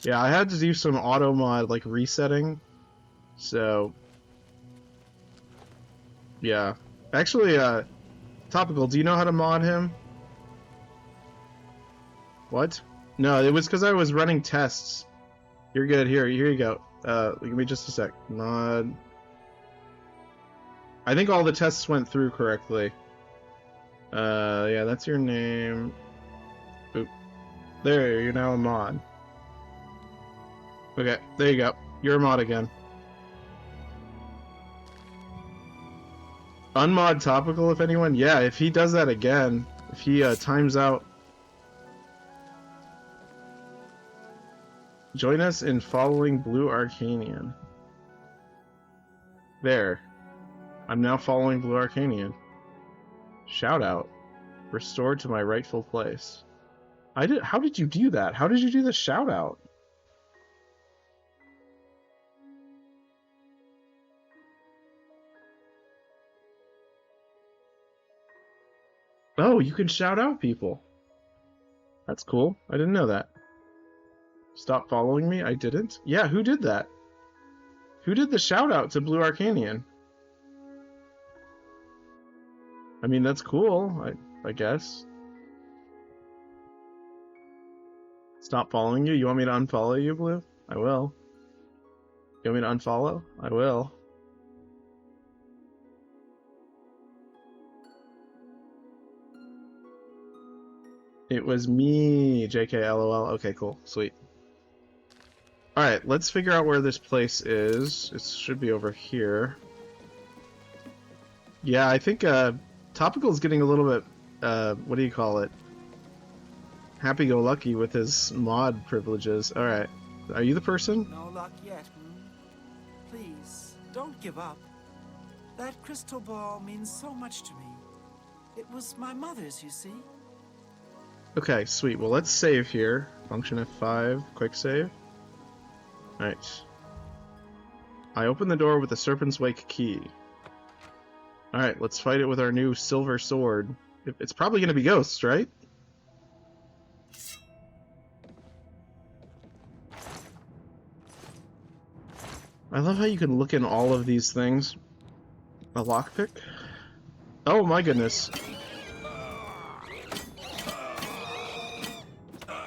Yeah, I had to do some auto mod, like, resetting. So... yeah. Actually, Topical, do you know how to mod him? What? No, it was because I was running tests. You're good. Here you go. Give me just a sec. Mod. I think all the tests went through correctly. Yeah, that's your name. Oop. There, you're now a mod. Okay, there you go. You're a mod again. Unmod Topical, if anyone? Yeah, if he does that again, if he times out. Join us in following Blue Arcanian. There. I'm now following Blue Arcanian. Shout out. Restored to my rightful place. How did you do that? How did you do the shout out? Oh, you can shout out people. That's cool. I didn't know that. Stop following me? I didn't? Yeah, who did that? Who did the shout out to Blue Arcanian? I mean, that's cool, I guess. Stop following you? You want me to unfollow you, Blue? I will. You want me to unfollow? I will. It was me, JK LOL. Okay, cool. Sweet. Alright, let's figure out where this place is. It should be over here. Yeah, I think Topical's getting a little bit, what do you call it? Happy-go-lucky with his mod privileges. Alright. Are you the person? No luck yet, Please, don't give up. That crystal ball means so much to me. It was my mother's, you see. Okay, sweet. Well, let's save here. Function F5, quick save. Alright. I open the door with the Serpent's Wake key. Alright, let's fight it with our new silver sword. It's probably gonna be ghosts, right? I love how you can look in all of these things. A lockpick? Oh my goodness.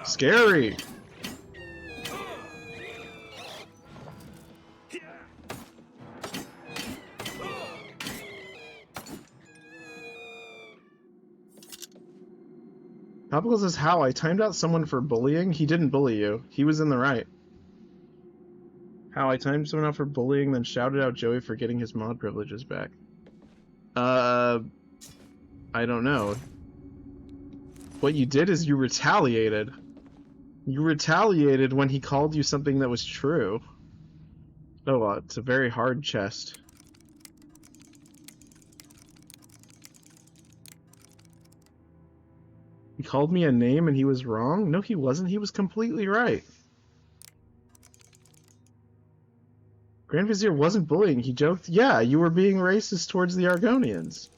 Scary! Topical says, how? I timed out someone for bullying? He didn't bully you. He was in the right. How? I timed someone out for bullying, then shouted out Joey for getting his mod privileges back. I don't know. What you did is you retaliated. You retaliated when he called you something that was true. Oh, it's a very hard chest. He called me a name and he was wrong? No, he wasn't. He was completely right. Grand Vizier wasn't bullying. He joked, yeah, you were being racist towards the Argonians.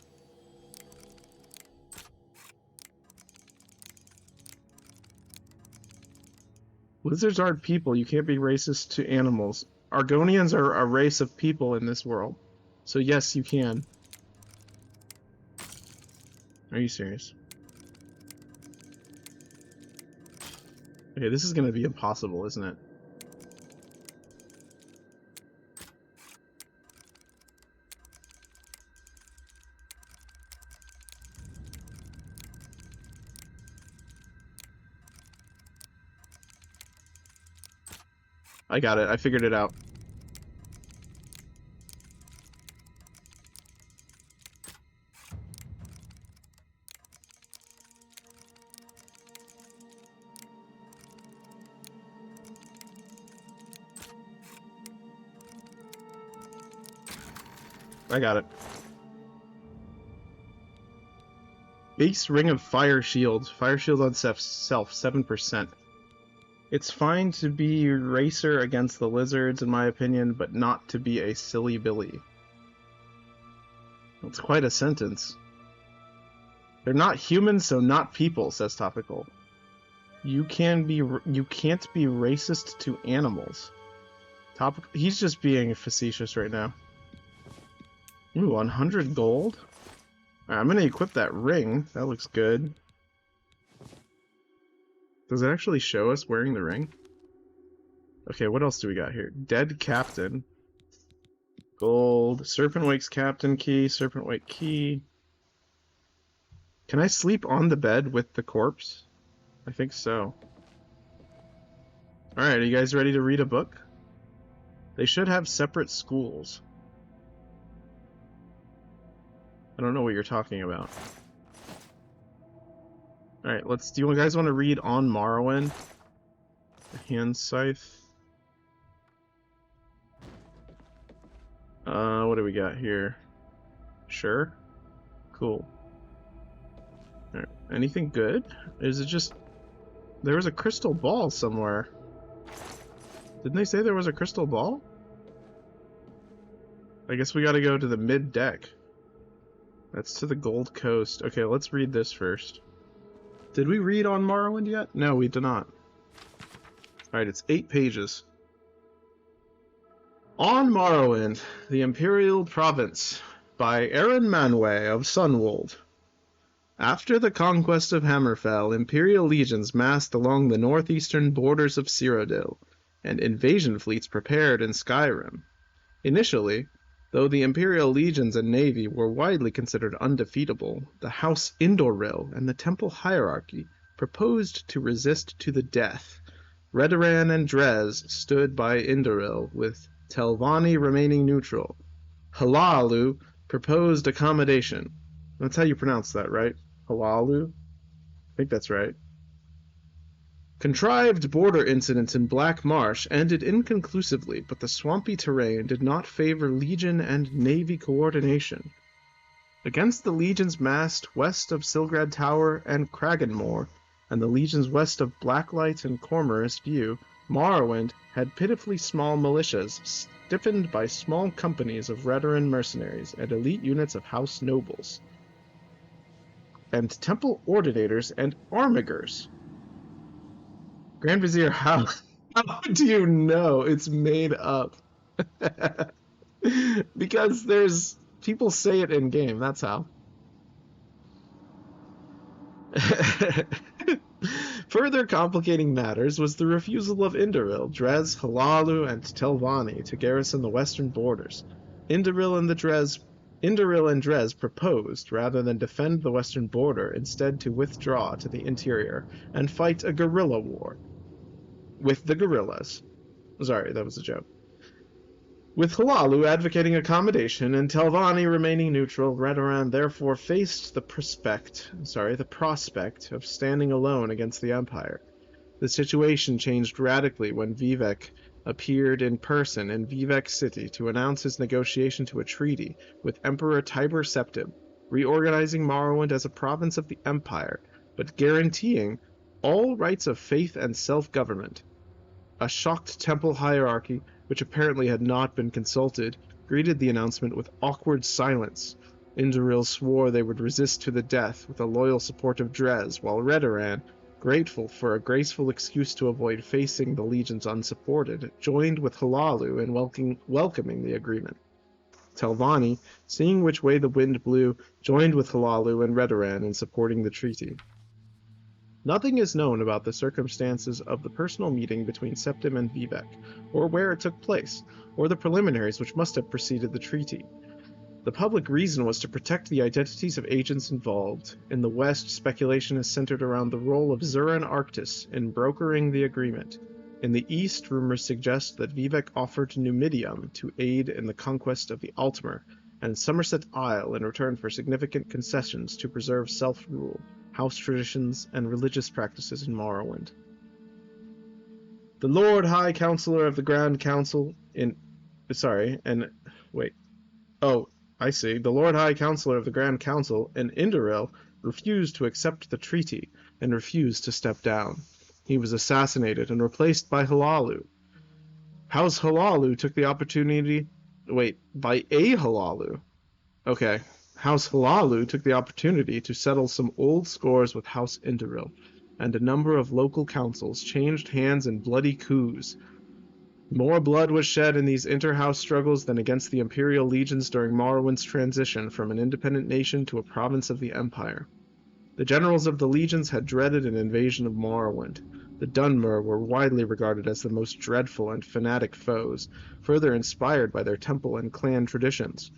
Lizards aren't people. You can't be racist to animals. Argonians are a race of people in this world. So yes, you can. Are you serious? Okay, this is gonna be impossible, isn't it? I got it. I figured it out. I got it. Base Ring of Fire Shield. Fire Shield on self, 7%. It's fine to be racer against the lizards, in my opinion, but not to be a silly Billy. That's quite a sentence. They're not humans, so not people, says Topical. You can't be racist to animals. He's just being facetious right now. Ooh, 100 gold? Right, I'm gonna equip that ring. That looks good. Does it actually show us wearing the ring? Okay, what else do we got here? Dead Captain. Gold. Serpent Wake's Captain Key. Serpent Wake Key. Can I sleep on the bed with the corpse? I think so. Alright, are you guys ready to read a book? They should have separate schools. I don't know what you're talking about. Alright, do you guys want to read On Morrowind? The Hand Scythe. What do we got here? Sure. Cool. Alright, anything good? Is it just... There was a crystal ball somewhere. Didn't they say there was a crystal ball? I guess we gotta go to the mid-deck. That's to the Gold Coast. Okay, let's read this first. Did we read On Morrowind yet? No, we did not. Alright, it's 8 pages. On Morrowind, the Imperial Province, by Aaron Manwë of Sunwold. After the conquest of Hammerfell, Imperial legions massed along the northeastern borders of Cyrodiil, and invasion fleets prepared in Skyrim. Initially, though the Imperial legions and navy were widely considered undefeatable, the House Indoril and the Temple Hierarchy proposed to resist to the death. Redoran and Dres stood by Indoril, with Telvanni remaining neutral. Hlaalu proposed accommodation. That's how you pronounce that, right? Hlaalu? I think that's right. Contrived border incidents in Black Marsh ended inconclusively, but the swampy terrain did not favor Legion and Navy coordination. Against the Legion's massed west of Silgrad Tower and Kraganmore, and the Legion's west of Blacklight and Cormorus View, Morrowind had pitifully small militias, stiffened by small companies of Redoran mercenaries and elite units of House Nobles, and Temple Ordinators and Armigers. Grand Vizier, how do you know it's made up? Because there's... people say it in game, that's how. Further complicating matters was the refusal of Indoril, Dres, Hlaalu, and Telvanni to garrison the western borders. Indoril and Dres proposed, rather than defend the western border, instead to withdraw to the interior and fight a guerrilla war with the guerrillas. Sorry, that was a joke. With Hlaalu advocating accommodation and Telvanni remaining neutral, Redoran therefore faced the prospect of standing alone against the Empire. The situation changed radically when Vivek appeared in person in Vivek City to announce his negotiation to a treaty with Emperor Tiber Septim, reorganizing Morrowind as a province of the Empire, but guaranteeing all rights of faith and self-government. A shocked temple hierarchy, which apparently had not been consulted, greeted the announcement with awkward silence. Indoril swore they would resist to the death with a loyal support of Dres, while Redoran, grateful for a graceful excuse to avoid facing the legions unsupported, joined with Hlaalu in welcoming the agreement. Telvanni, seeing which way the wind blew, joined with Hlaalu and Redoran in supporting the treaty. Nothing is known about the circumstances of the personal meeting between Septim and Vivek, or where it took place, or the preliminaries which must have preceded the treaty. The public reason was to protect the identities of agents involved. In the West, speculation is centered around the role of Zuran Arctis in brokering the agreement. In the East, rumors suggest that Vivek offered Numidium to aid in the conquest of the Altmer, and Somerset Isle in return for significant concessions to preserve self-rule, house traditions, and religious practices in Morrowind. The Lord High Counselor of the Grand Council The Lord High Counselor of the Grand Council in Indoril refused to accept the treaty and refused to step down. He was assassinated and replaced by Halalu. House Halalu took the opportunity... Wait, by a Halalu? Okay. House Halalu took the opportunity to settle some old scores with House Indoril, and a number of local councils changed hands in bloody coups. More blood was shed in these inter-house struggles than against the Imperial legions during Morrowind's transition from an independent nation to a province of the Empire. The generals of the legions had dreaded an invasion of Morrowind. The Dunmer were widely regarded as the most dreadful and fanatic foes, further inspired by their temple and clan traditions.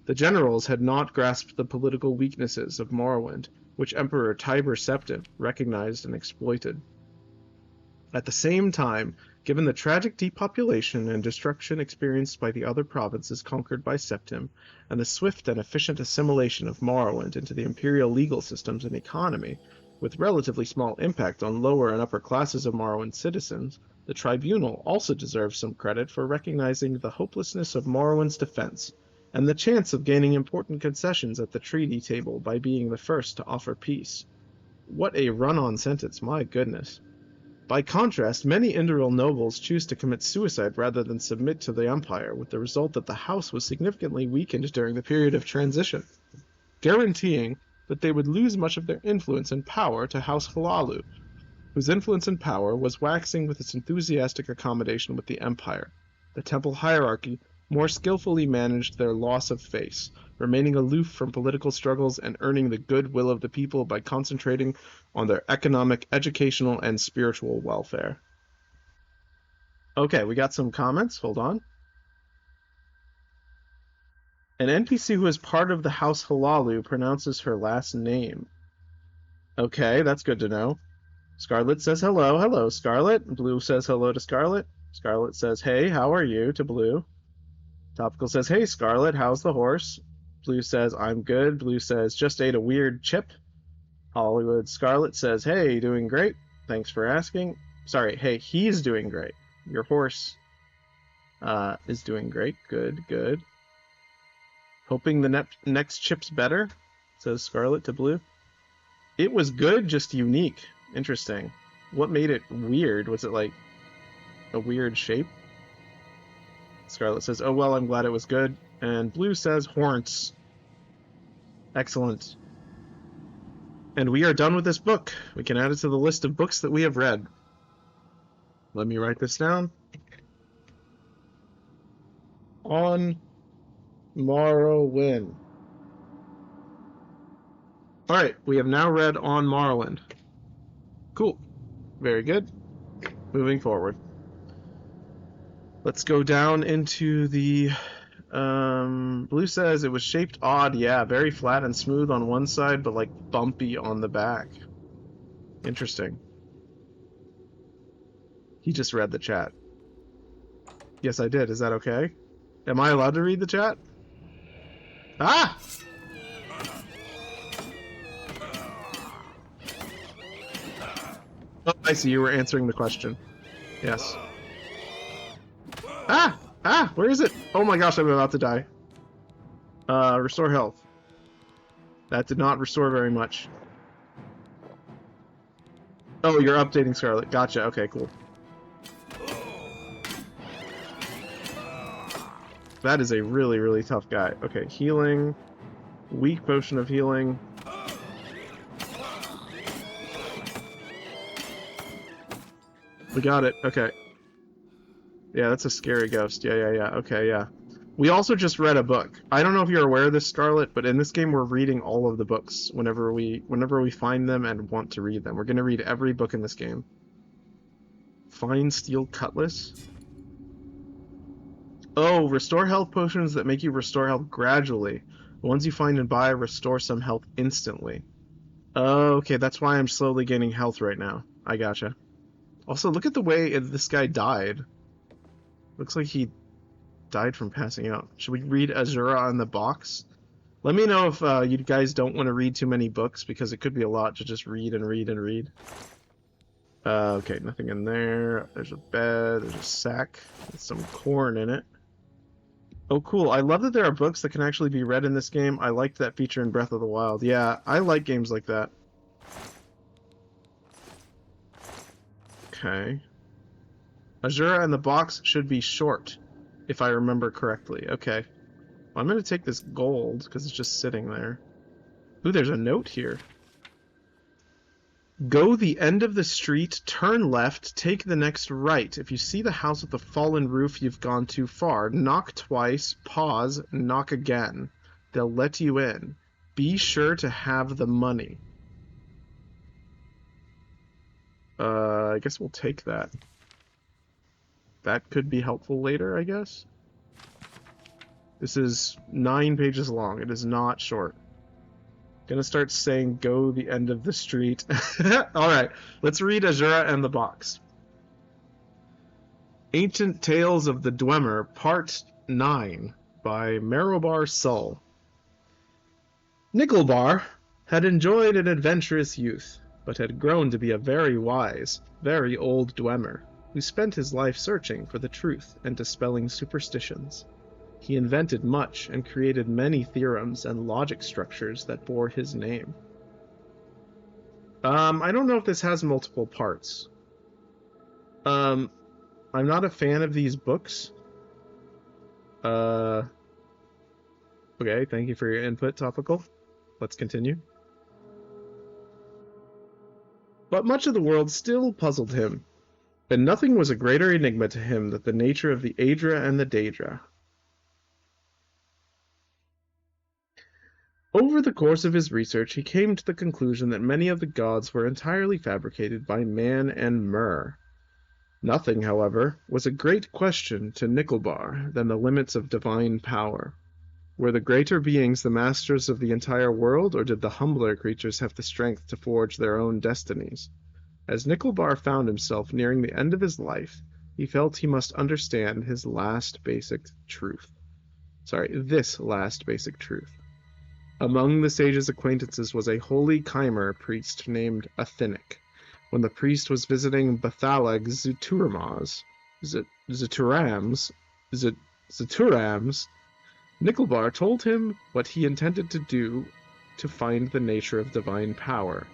The generals had not grasped the political weaknesses of Morrowind, which Emperor Tiber Septim recognized and exploited. At the same time, given the tragic depopulation and destruction experienced by the other provinces conquered by Septim, and the swift and efficient assimilation of Morrowind into the imperial legal systems and economy, with relatively small impact on lower and upper classes of Morrowind citizens, the Tribunal also deserves some credit for recognizing the hopelessness of Morrowind's defense, and the chance of gaining important concessions at the treaty table by being the first to offer peace. What a run-on sentence, my goodness. By contrast, many Indoril nobles choose to commit suicide rather than submit to the Empire, with the result that the house was significantly weakened during the period of transition, guaranteeing that they would lose much of their influence and power to House Halalu, whose influence and power was waxing with its enthusiastic accommodation with the Empire. The temple hierarchy more skillfully managed their loss of face, remaining aloof from political struggles and earning the goodwill of the people by concentrating on their economic, educational, and spiritual welfare. Okay, we got some comments. Hold on. An NPC who is part of the House Halalu pronounces her last name. Okay, that's good to know. Scarlet says hello. Hello, Scarlet. Blue says hello to Scarlet. Scarlet says, hey, how are you, to Blue. Topical says, hey, Scarlet, how's the horse? Blue says, I'm good. Blue says, just ate a weird chip. Hollywood Scarlet says, hey, doing great. Thanks for asking. Sorry, hey, he's doing great. Your horse is doing great. Good, good. Hoping the next chip's better, says Scarlet to Blue. It was good, just unique. Interesting. What made it weird? Was it like a weird shape? Scarlet says, oh well, I'm glad it was good. And Blue says, horns. Excellent. And we are done with this book. We can add it to the list of books that we have read. Let me write this down. On Morrowind. Alright, we have now read On Morrowind. Cool. Very good. Moving forward. Let's go down into the... Blue says it was shaped odd. Yeah, very flat and smooth on one side, but like bumpy on the back. Interesting. He just read the chat. Yes, I did. Is that okay? Am I allowed to read the chat? Ah! Oh, I see. You were answering the question. Yes. Ah! Ah! Where is it? Oh my gosh, I'm about to die. Restore health. That did not restore very much. Oh, you're updating Scarlet. Gotcha. Okay, cool. That is a really, really tough guy. Okay, healing. Weak potion of healing. We got it. Okay. Yeah, that's a scary ghost. Yeah. Okay, yeah. We also just read a book. I don't know if you're aware of this, Scarlet, but in this game we're reading all of the books whenever we find them and want to read them. We're going to read every book in this game. Fine steel cutlass. Oh, restore health potions that make you restore health gradually. The ones you find and buy restore some health instantly. Oh, okay, that's why I'm slowly gaining health right now. I gotcha. Also, look at the way this guy died. Looks like he died from passing out. Should we read Azura on the box? Let me know if you guys don't want to read too many books, because it could be a lot to just read and read and read. Okay, nothing in there. There's a bed, there's a sack with some corn in it. Oh, cool. I love that there are books that can actually be read in this game. I liked that feature in Breath of the Wild. Yeah, I like games like that. Okay. Azura and the box should be short, if I remember correctly. Okay. Well, I'm going to take this gold, because it's just sitting there. Ooh, there's a note here. Go the end of the street, turn left, take the next right. If you see the house with the fallen roof, you've gone too far. Knock twice, pause, knock again. They'll let you in. Be sure to have the money. I guess we'll take that. That could be helpful later, I guess. This is 9 pages long. It is not short. Gonna start saying go the end of the street. Alright, let's read Azura and the Box. Ancient Tales of the Dwemer, Part 9, by Merobar Sull. Nickelbar had enjoyed an adventurous youth, but had grown to be a very wise, very old Dwemer, who spent his life searching for the truth and dispelling superstitions. He invented much and created many theorems and logic structures that bore his name. I don't know if this has multiple parts. I'm not a fan of these books. Okay, thank you for your input, Topical. Let's continue. But much of the world still puzzled him, and nothing was a greater enigma to him than the nature of the Aedra and the Daedra. Over the course of his research, he came to the conclusion that many of the gods were entirely fabricated by man and Mer. Nothing, however, was a great question to Nickelbar than the limits of divine power. Were the greater beings the masters of the entire world, or did the humbler creatures have the strength to forge their own destinies? As Nickelbar found himself nearing the end of his life, he felt he must understand this last basic truth. Among the sage's acquaintances was a holy Chimer priest named Athenic. When the priest was visiting Bathalag Zeturams, Nickelbar told him what he intended to do to find the nature of divine power.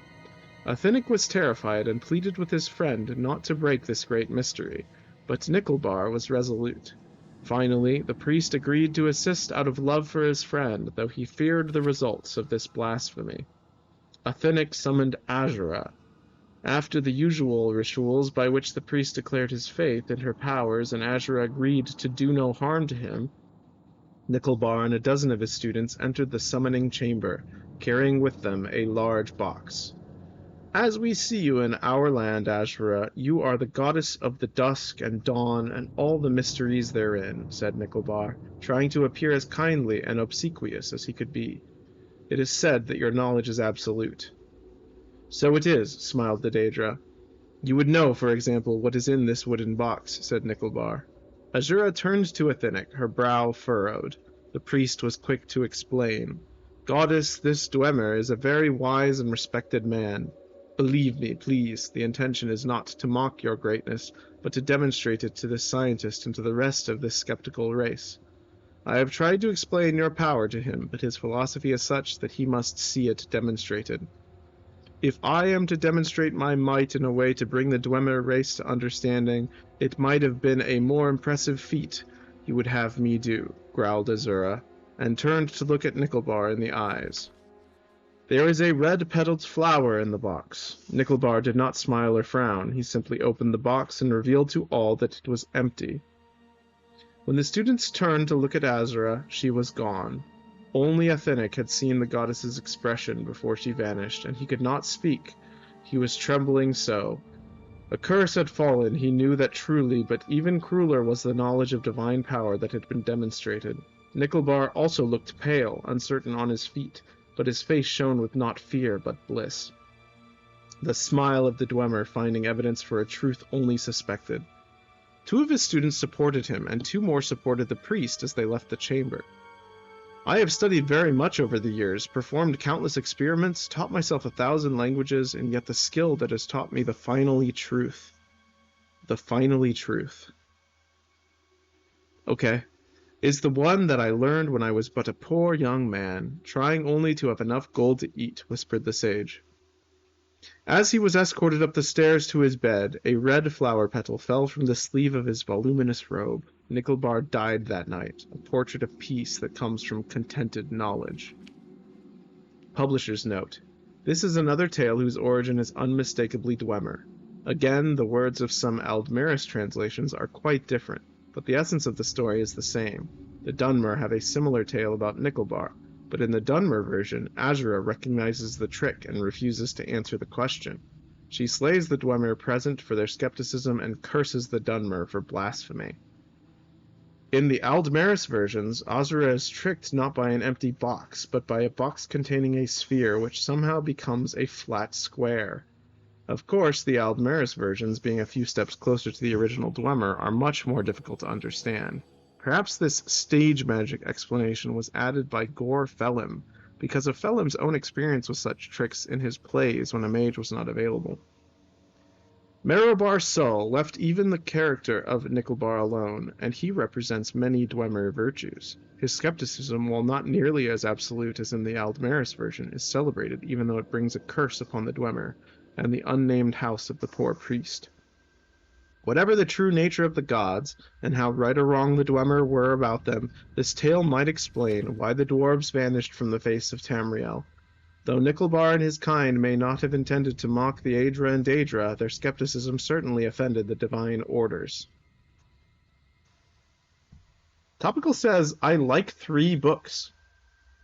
Athenic was terrified and pleaded with his friend not to break this great mystery, but Nickelbar was resolute. Finally, the priest agreed to assist out of love for his friend, though he feared the results of this blasphemy. Athenic summoned Azura. After the usual rituals by which the priest declared his faith in her powers and Azura agreed to do no harm to him, Nickelbar and a dozen of his students entered the summoning chamber, carrying with them a large box. As we see you in our land, Azura, you are the goddess of the dusk and dawn and all the mysteries therein, said Nickelbar, trying to appear as kindly and obsequious as he could be. It is said that your knowledge is absolute. So it is, smiled the Daedra. You would know, for example, what is in this wooden box, said Nickelbar. Azura turned to Athenic, her brow furrowed. The priest was quick to explain. Goddess, this Dwemer is a very wise and respected man. Believe me, please, the intention is not to mock your greatness, but to demonstrate it to this scientist and to the rest of this skeptical race. I have tried to explain your power to him, but his philosophy is such that he must see it demonstrated. If I am to demonstrate my might in a way to bring the Dwemer race to understanding, it might have been a more impressive feat you would have me do, growled Azura, and turned to look at Nickelbar in the eyes. There is a red-petaled flower in the box. Nickelbar did not smile or frown. He simply opened the box and revealed to all that it was empty. When the students turned to look at Azura, she was gone. Only Athenic had seen the goddess's expression before she vanished, and he could not speak. He was trembling so. A curse had fallen, he knew that truly, but even crueler was the knowledge of divine power that had been demonstrated. Nickelbar also looked pale, uncertain on his feet, but his face shone with not fear but bliss. The smile of the Dwemer finding evidence for a truth only suspected. 2 of his students supported him, and 2 more supported the priest as they left the chamber. I have studied very much over the years, performed countless experiments, taught myself 1,000 languages, and yet the skill that has taught me the finally truth. The finally truth. Okay. Is the one that I learned when I was but a poor young man, trying only to have enough gold to eat, whispered the sage. As he was escorted up the stairs to his bed, a red flower petal fell from the sleeve of his voluminous robe. Nickelbar died that night, a portrait of peace that comes from contented knowledge. Publisher's note. This is another tale whose origin is unmistakably Dwemer. Again, the words of some Aldmeris translations are quite different, but the essence of the story is the same. The Dunmer have a similar tale about Nickelbar, but in the Dunmer version, Azura recognizes the trick and refuses to answer the question. She slays the Dwemer present for their skepticism and curses the Dunmer for blasphemy. In the Aldmeris versions, Azura is tricked not by an empty box, but by a box containing a sphere which somehow becomes a flat square. Of course, the Aldmeris versions, being a few steps closer to the original Dwemer, are much more difficult to understand. Perhaps this stage magic explanation was added by Gore Felim, because of Felim's own experience with such tricks in his plays when a mage was not available. Merobar Sol left even the character of Nickelbar alone, and he represents many Dwemer virtues. His skepticism, while not nearly as absolute as in the Aldmeris version, is celebrated even though it brings a curse upon the Dwemer and the unnamed house of the poor priest. Whatever the true nature of the gods, and how right or wrong the Dwemer were about them, this tale might explain why the dwarves vanished from the face of Tamriel. Though Nickelbar and his kind may not have intended to mock the Aedra and Daedra, their skepticism certainly offended the divine orders. Topical says, I like 3 books.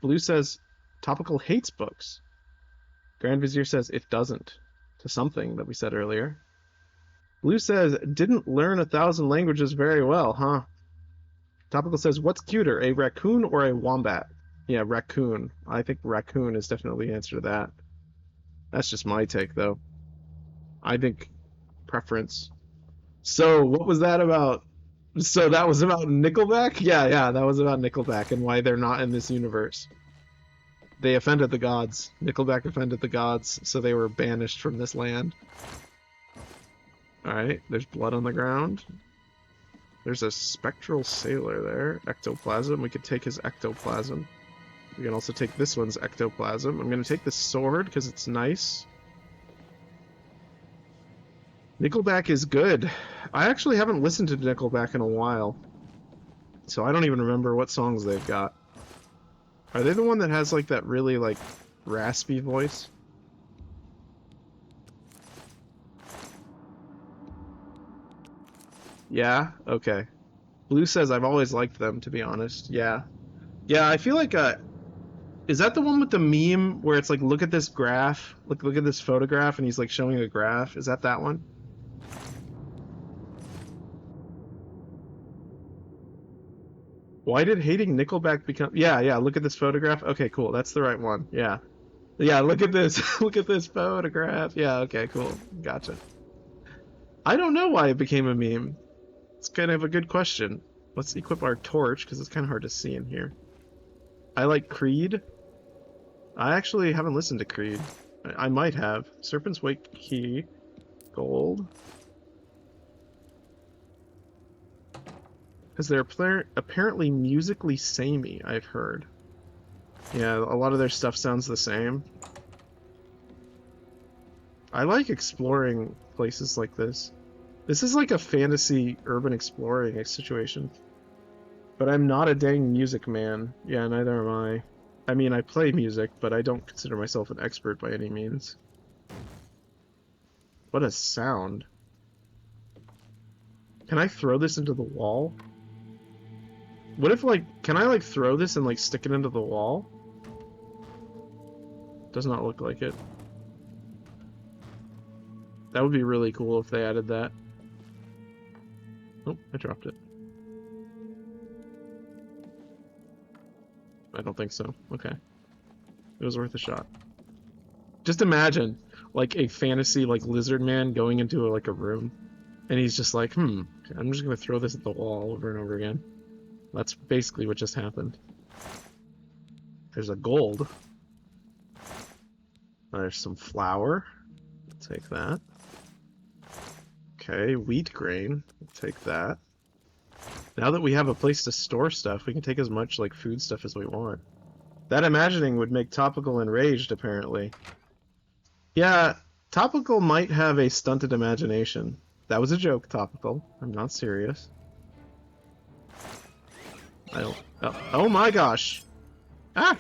Blue says, Topical hates books. Grand Vizier says, it doesn't. To something that we said earlier. Blue says, didn't learn 1,000 languages very well, huh? Topical says, what's cuter, a raccoon or a wombat? Yeah, raccoon. I think raccoon is definitely the answer to that. That's just my take, though. I think preference. So, what was that about? So that was about Nickelback? Yeah, that was about Nickelback and why they're not in this universe. They offended the gods. Nickelback offended the gods, so they were banished from this land. Alright, there's blood on the ground. There's a spectral sailor there. Ectoplasm. We could take his ectoplasm. We can also take this one's ectoplasm. I'm going to take the sword because it's nice. Nickelback is good. I actually haven't listened to Nickelback in a while, so I don't even remember what songs they've got. Are they the one that has like that really like raspy voice? Yeah? Okay. Blue says I've always liked them, to be honest. Yeah. Yeah, I feel like is that the one with the meme where it's like, look at this graph, look at this photograph, and he's like showing a graph? Is that one? Why did hating Nickelback become... Yeah, look at this photograph. Okay, cool. That's the right one. Yeah. Yeah, look at this. Look at this photograph. Yeah, okay, cool. Gotcha. I don't know why it became a meme. It's kind of a good question. Let's equip our torch, because it's kind of hard to see in here. I like Creed. I actually haven't listened to Creed. I might have. Serpent's Wake key. Gold. Because they're apparently musically samey, I've heard. Yeah, a lot of their stuff sounds the same. I like exploring places like this. This is like a fantasy urban exploring situation. But I'm not a dang music man. Yeah, neither am I. I mean, I play music, but I don't consider myself an expert by any means. What a sound. Can I throw this into the wall? What if, like, can I, like, throw this and, like, stick it into the wall? Does not look like it. That would be really cool if they added that. Oh, I dropped it. I don't think so. Okay. It was worth a shot. Just imagine, like, a fantasy, like, lizard man going into, like, a room. And he's just like, I'm just gonna throw this at the wall over and over again. That's basically what just happened. There's a gold. There's some flour. I'll take that. Okay, wheat grain. I'll take that. Now that we have a place to store stuff, we can take as much, like, food stuff as we want. That imagining would make Topical enraged, apparently. Yeah, Topical might have a stunted imagination. That was a joke, Topical. I'm not serious. I don't... Oh my gosh! Ah!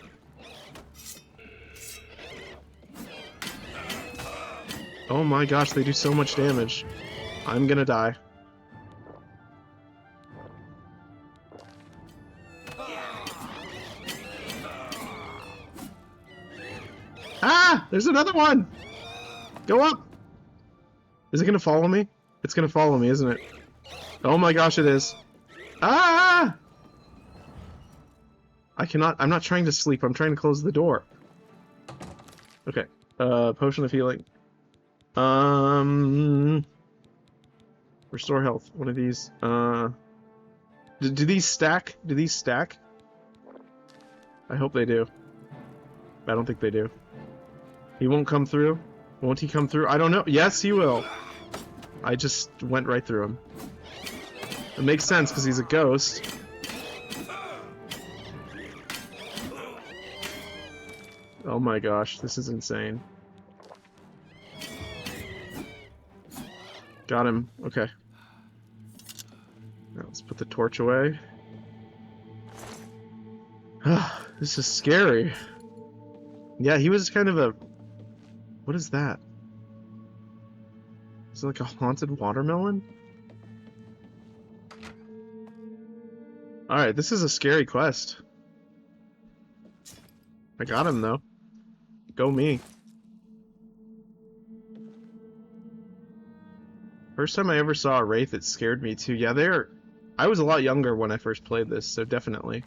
Oh my gosh, they do so much damage. I'm gonna die. Ah! There's another one! Go up! Is it gonna follow me? It's gonna follow me, isn't it? Oh my gosh, it is. Ah! I cannot... I'm not trying to sleep. I'm trying to close the door. Okay. Potion of healing. Restore health. One of these. Do these stack? Do these stack? I hope they do. I don't think they do. He won't come through? Won't he come through? I don't know. Yes, he will. I just went right through him. It makes sense because he's a ghost. Oh my gosh, this is insane. Got him. Okay. Now let's put the torch away. This is scary. Yeah, he was kind of a... What is that? Is it like a haunted watermelon? Alright, this is a scary quest. I got him though. Go me. First time I ever saw a wraith, it scared me too. Yeah, they're... I was a lot younger when I first played this, so definitely.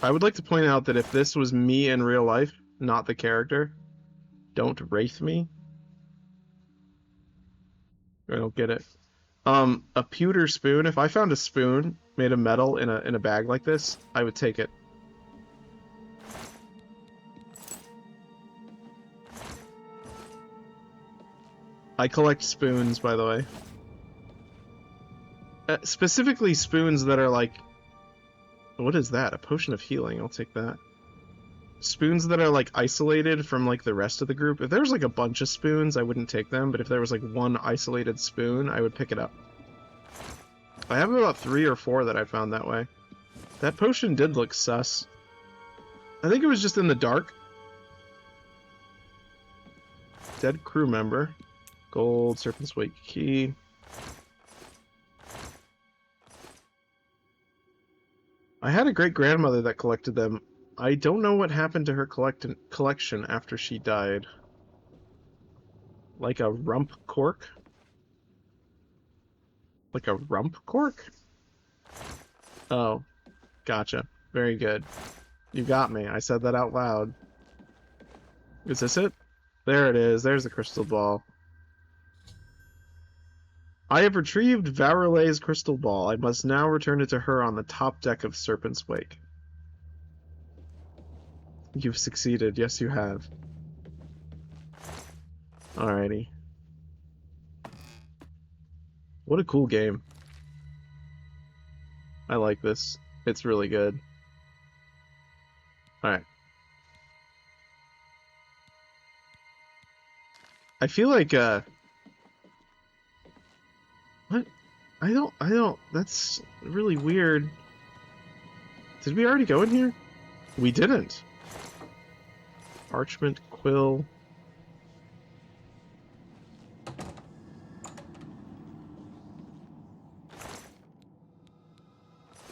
I would like to point out that if this was me in real life, not the character, don't wraith me. I don't get it. A pewter spoon. If I found a spoon made of metal in a bag like this, I would take it. I collect spoons, by the way. Specifically spoons that are like... What is that? A potion of healing. I'll take that. Spoons that are like isolated from like the rest of the group. If there's like a bunch of spoons, I wouldn't take them, but if there was like one isolated spoon, I would pick it up. I have about 3 or 4 that I found that way. That potion did look sus. I think it was just in the dark. Dead crew member. Gold, Serpent's Wake key. I had a great-grandmother that collected them. I don't know what happened to her collection after she died. Like a rump cork? Like a rump cork? Oh, gotcha. Very good. You got me. I said that out loud. Is this it? There it is. There's the crystal ball. I have retrieved Varelay's crystal ball. I must now return it to her on the top deck of Serpent's Wake. You've succeeded. Yes, you have. Alrighty. What a cool game. I like this. It's really good. Alright. I feel like, what? I don't, that's really weird. Did we already go in here? We didn't. Parchment, quill.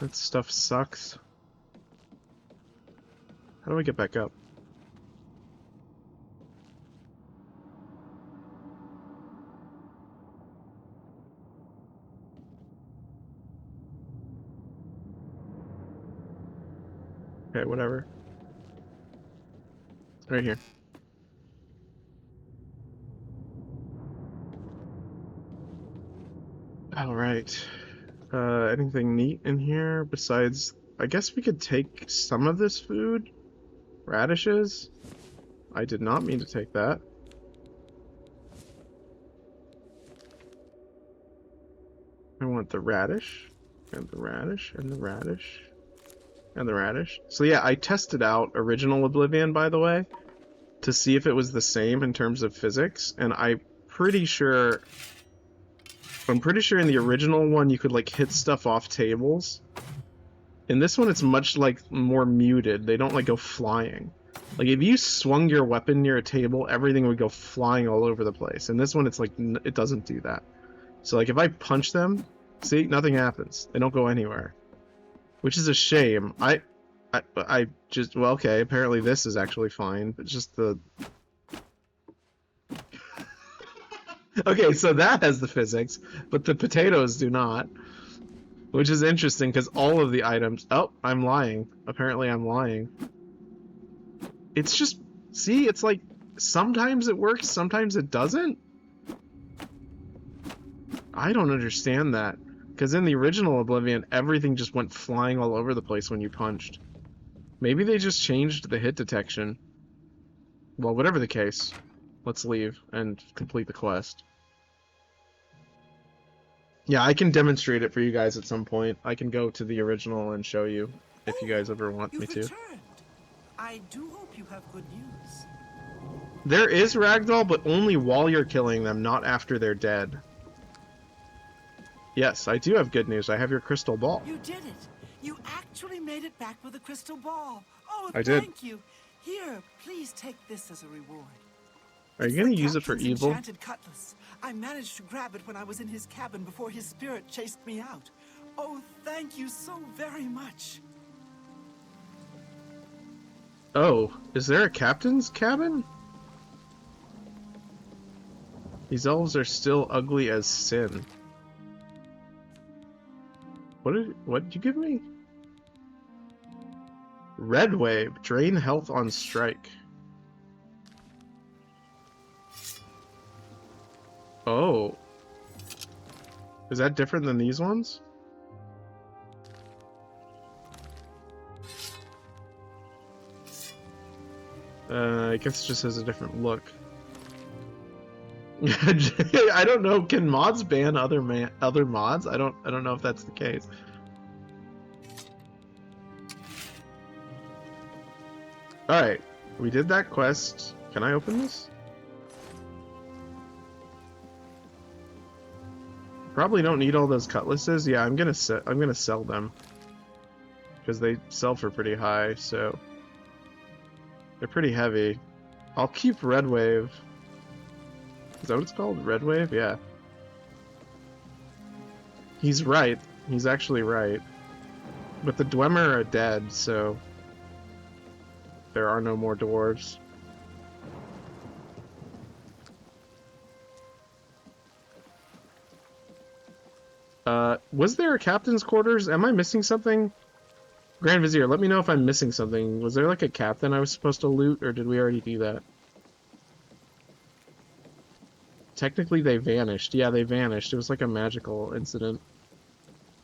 That stuff sucks. How do I get back up? Okay, whatever. Right here. Alright. Anything neat in here besides... I guess we could take some of this food? Radishes? I did not mean to take that. I want the radish, and the radish, and the radish, and the radish. So yeah, I tested out original Oblivion, by the way, to see if it was the same in terms of physics, and I'm pretty sure in the original one you could like hit stuff off tables. In this one it's much like more muted. They don't like go flying. Like if you swung your weapon near a table, everything would go flying all over the place. In this one it's like it doesn't do that. So like if I punch them, see, nothing happens. They don't go anywhere. Which is a shame. I just, well, okay, apparently this is actually fine, but just the... Okay, so that has the physics, but the potatoes do not. Which is interesting, because all of the items... Oh, I'm lying. Apparently I'm lying. It's just... See, it's like, sometimes it works, sometimes it doesn't? I don't understand that. Because in the original Oblivion, everything just went flying all over the place when you punched. Maybe they just changed the hit detection. Well, whatever the case, let's leave and complete the quest. Yeah, I can demonstrate it for you guys at some point. I can go to the original and show you if you guys ever want me to. Returned. I do hope you have good news. There is ragdoll, but only while you're killing them, not after they're dead. Yes, I do have good news. I have your crystal ball. You did it. You actually made it back with a crystal ball. Oh, I did. Thank you. Here, please take this as a reward. Are you going to use it for Captain's evil? Enchanted cutlass. I managed to grab it when I was in his cabin before his spirit chased me out. Oh, thank you so very much. Oh, is there a captain's cabin? These elves are still ugly as sin. What did you give me? Red wave, drain health on strike. Oh. Is that different than these ones? I guess it just has a different look. I don't know. Can mods ban other mods? I don't know if that's the case. All right, we did that quest. Can I open this? Probably don't need all those cutlasses. Yeah, I'm gonna sell them because they sell for pretty high. So they're pretty heavy. I'll keep Red Wave. Is that what it's called? Red Wave? Yeah. He's right. He's actually right. But the Dwemer are dead, so there are no more dwarves. Was there a captain's quarters? Am I missing something? Grand Vizier, let me know if I'm missing something. Was there like a captain I was supposed to loot, or did we already do that? Technically they vanished. Yeah, they vanished. It was like a magical incident.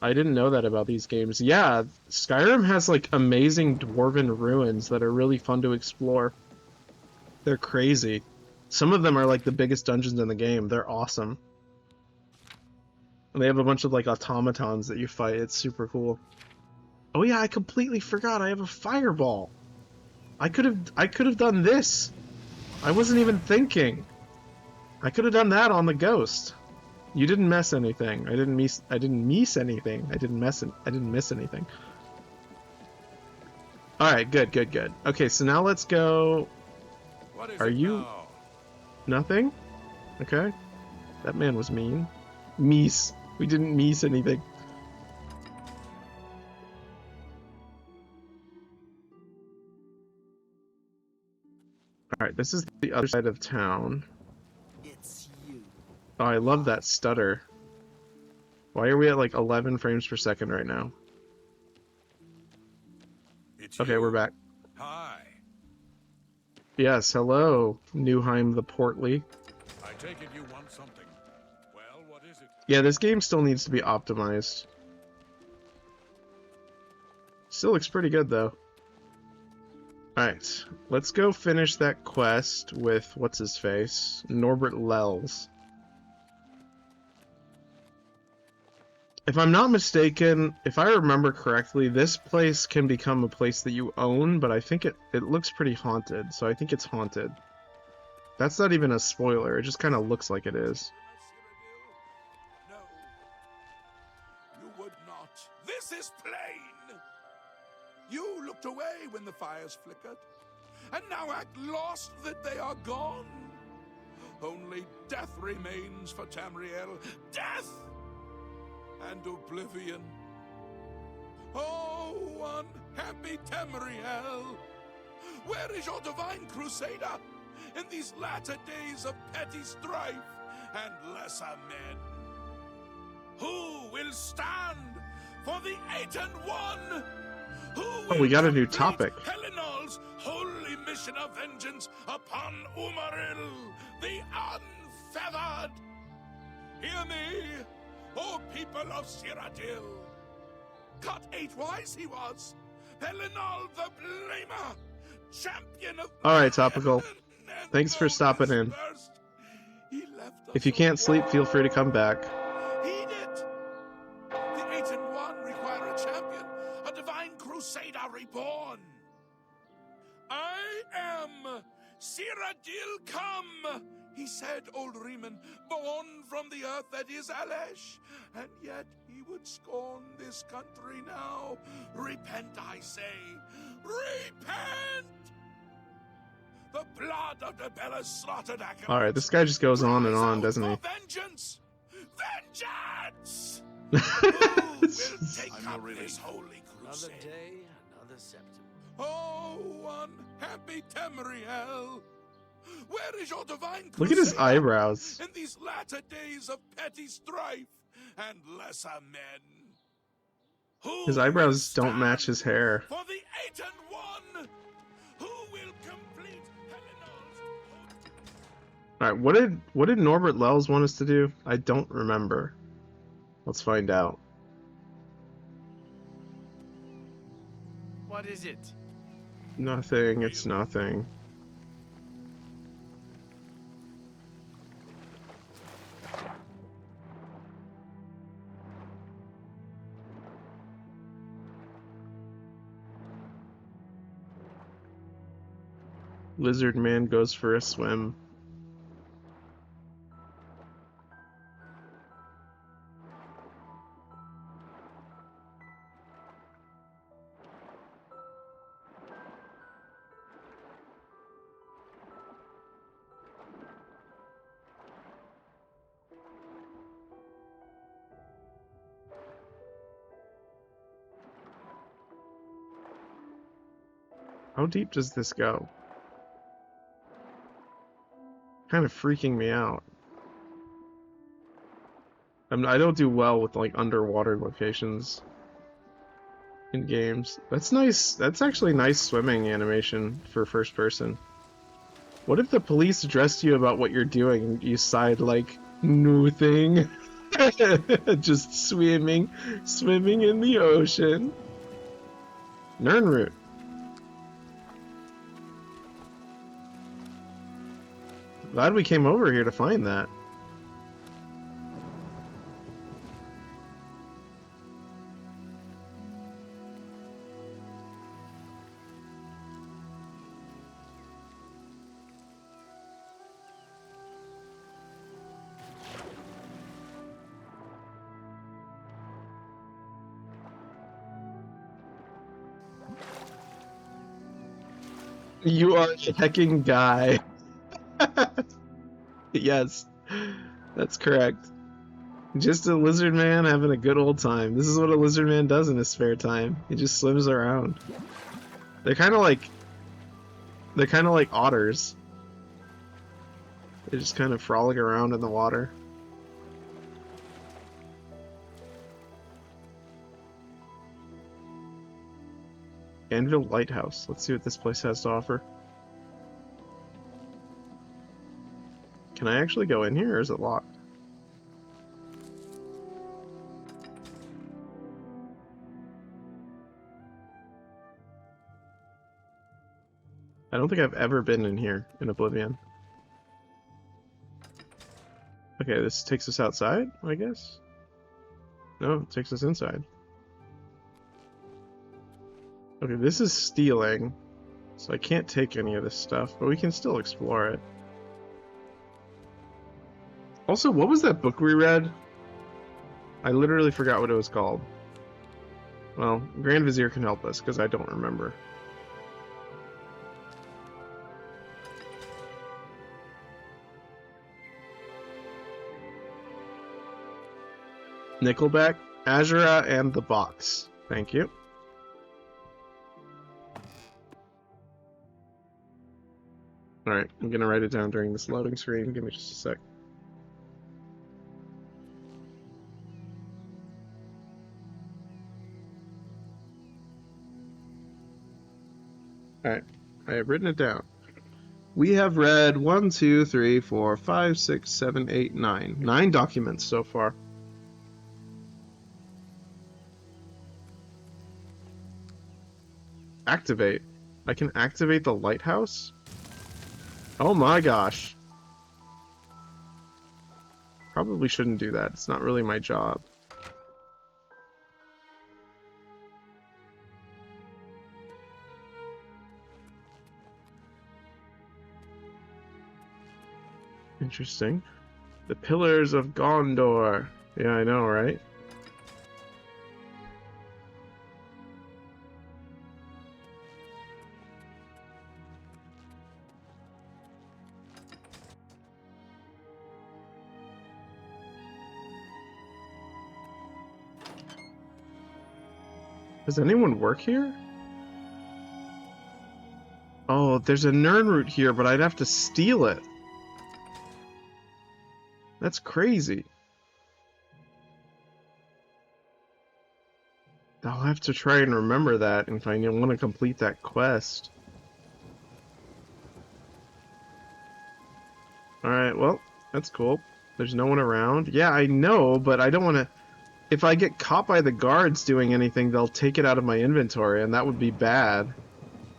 I didn't know that about these games. Yeah, Skyrim has like amazing dwarven ruins that are really fun to explore. They're crazy. Some of them are like the biggest dungeons in the game. They're awesome. And they have a bunch of like automatons that you fight. It's super cool. Oh yeah, I completely forgot. I have a fireball. I could have done this. I wasn't even thinking. I could have done that on the ghost. You didn't miss anything. I didn't miss anything. I didn't miss anything. All right, good. Okay, so now let's go. What is Are it you now? nothing? Okay. That man was mean. Meese. We didn't meese anything. Alright, this is the other side of town. It's you. Oh, I love that stutter. Why are we at like 11 frames per second right now? It's Okay, you. we're back. Hi. Yes, hello, Newheim the Portly. I take it you want something. Well, what is it? Yeah, this game still needs to be optimized. Still looks pretty good though. Alright, let's go finish that quest with, what's his face? Norbert Lels. If I'm not mistaken, if I remember correctly, this place can become a place that you own, but I think it looks pretty haunted, so I think it's haunted. That's not even a spoiler, it just kind of looks like it is. No, you would not. This is plain. You looked away when the fires flickered, and now act lost that they are gone. Only death remains for Tamriel. Death! And oblivion. Oh, unhappy Tamriel! Where is your divine crusader in these latter days of petty strife and lesser men? Who will stand for the 8 and 1? Who will Oh, we got a new complete topic. Helenol's holy mission of vengeance upon Umaril, the unfeathered? Hear me, O people of Cyrodiil. Cut 8 wise he was, Helenol the Blamer, champion of... Alright, Topical. Thanks for stopping in. If you can't sleep, feel free to come back. Heed it! The 8 and 1 require a champion, a divine crusader reborn. I am Cyrodiil come, he said, old Riemann, born from the earth that is Alesh, and yet he would scorn this country now. Repent, I say, repent! The blood of the Bellas slaughtered Achaeans. Alright, this guy just goes on and on, doesn't he? Vengeance! Vengeance! Who will take up this holy crusade? Another day, another September. Oh, unhappy Tamriel! Where is your divine Look at his crusader eyebrows. in these latter days of petty strife and lesser men? Who His eyebrows will don't match his hair. for the 8 and 1? Who will complete Helenol's... Alright, what did Norbert Lels want us to do? I don't remember. Let's find out. What is it? Nothing, it's nothing. Lizard man goes for a swim. How deep does this go? Kind of freaking me out. I don't do well with like underwater locations in games. That's nice. That's actually nice swimming animation for first person. What if the police addressed you about what you're doing and you sighed like, nothing? Just swimming in the ocean. Nernroot. Glad we came over here to find that. You are a hecking guy. Yes, that's correct. Just a lizard man having a good old time. This is what a lizard man does in his spare time. He just swims around. They're kind of like otters. They just kind of frolic around in the water. Anvil Lighthouse. Let's see what this place has to offer. Can I actually go in here, or is it locked? I don't think I've ever been in here in Oblivion. Okay, this takes us outside, I guess. No, it takes us inside. Okay, this is stealing, so I can't take any of this stuff, but we can still explore it. Also, what was that book we read? I literally forgot what it was called. Well, Grand Vizier can help us, because I don't remember. Nickelback, Azura, and the Box. Thank you. Alright, I'm gonna write it down during this loading screen. Give me just a sec. Alright, I have written it down. We have read 1, 2, 3, 4, 5, 6, 7, 8, 9. 9 documents so far. Activate. I can activate the lighthouse? Oh my gosh. Probably shouldn't do that. It's not really my job. Interesting. The Pillars of Gondor. Yeah, I know, right? Does anyone work here? Oh, there's a Nirnroot here, but I'd have to steal it. That's crazy. I'll have to try and remember that if I want to complete that quest. Alright, well, that's cool. There's no one around. Yeah, I know, but I don't want to... If I get caught by the guards doing anything, they'll take it out of my inventory, and that would be bad.